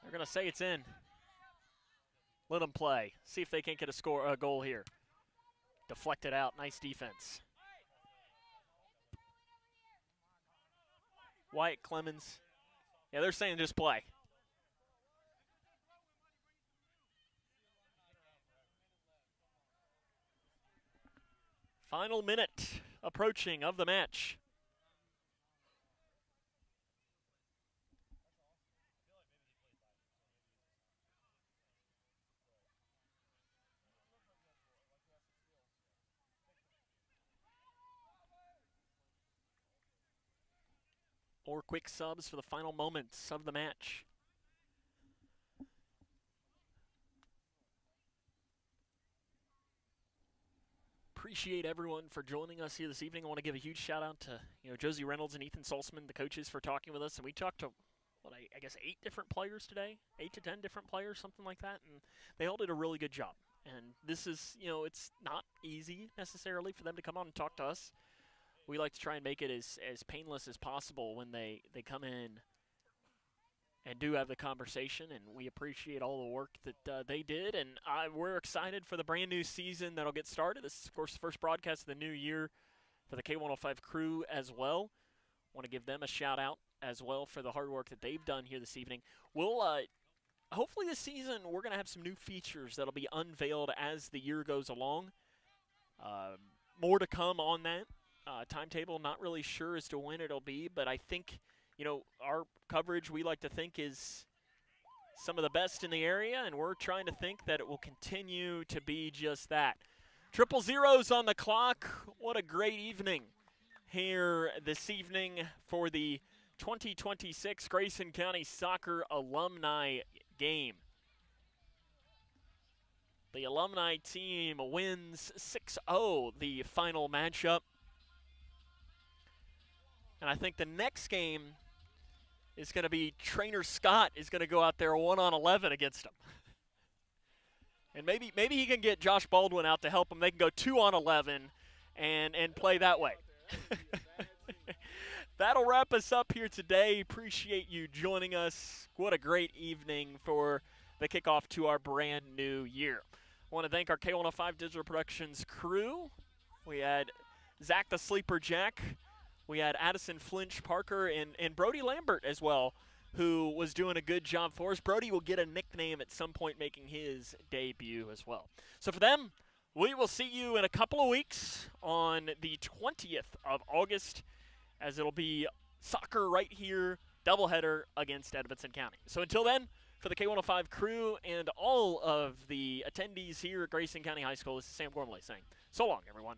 They're going to say it's in. Let them play. See if they can't get a goal here. Deflected out. Nice defense. Wyatt Clemens. Yeah, they're saying just play. Final minute approaching of the match. Or quick subs for the final moments of the match. Appreciate everyone for joining us here this evening. I want to give a huge shout out to Josie Reynolds and Ethan Salzman, the coaches, for talking with us. And we talked to I guess 8 different players today, 8 to 10 different players, something like that, and they all did a really good job. And this is, it's not easy necessarily for them to come on and talk to us. We like to try and make it as painless as possible when they come in and do have the conversation, and we appreciate all the work that they did. And we're excited for the brand new season that'll get started. This is, of course, the first broadcast of the new year for the K105 crew as well. Want to give them a shout out as well for the hard work that they've done here this evening. We'll hopefully this season we're going to have some new features that'll be unveiled as the year goes along. More to come on that. Timetable, not really sure as to when it'll be, but I think, you know, our coverage, we like to think, is some of the best in the area, and we're trying to think that it will continue to be just that. 000 on the clock. What a great evening here this evening for the 2026 Grayson County Soccer Alumni game. The Alumni team wins 6-0 the final matchup. And I think the next game is going to be Trainer Scott is going to go out there 1-on-11 against them. And maybe he can get Josh Baldwin out to help him. They can go 2-on-11 and play that way. That'll wrap us up here today. Appreciate you joining us. What a great evening for the kickoff to our brand new year. I want to thank our K105 Digital Productions crew. We had Zach the Sleeper Jack. We had Addison Flinch Parker and Brody Lambert as well, who was doing a good job for us. Brody will get a nickname at some point making his debut as well. So for them, we will see you in a couple of weeks on the 20th of August, as it'll be soccer right here, doubleheader against Edmonson County. So until then, for the K105 crew and all of the attendees here at Grayson County High School, this is Sam Gormley saying so long, everyone.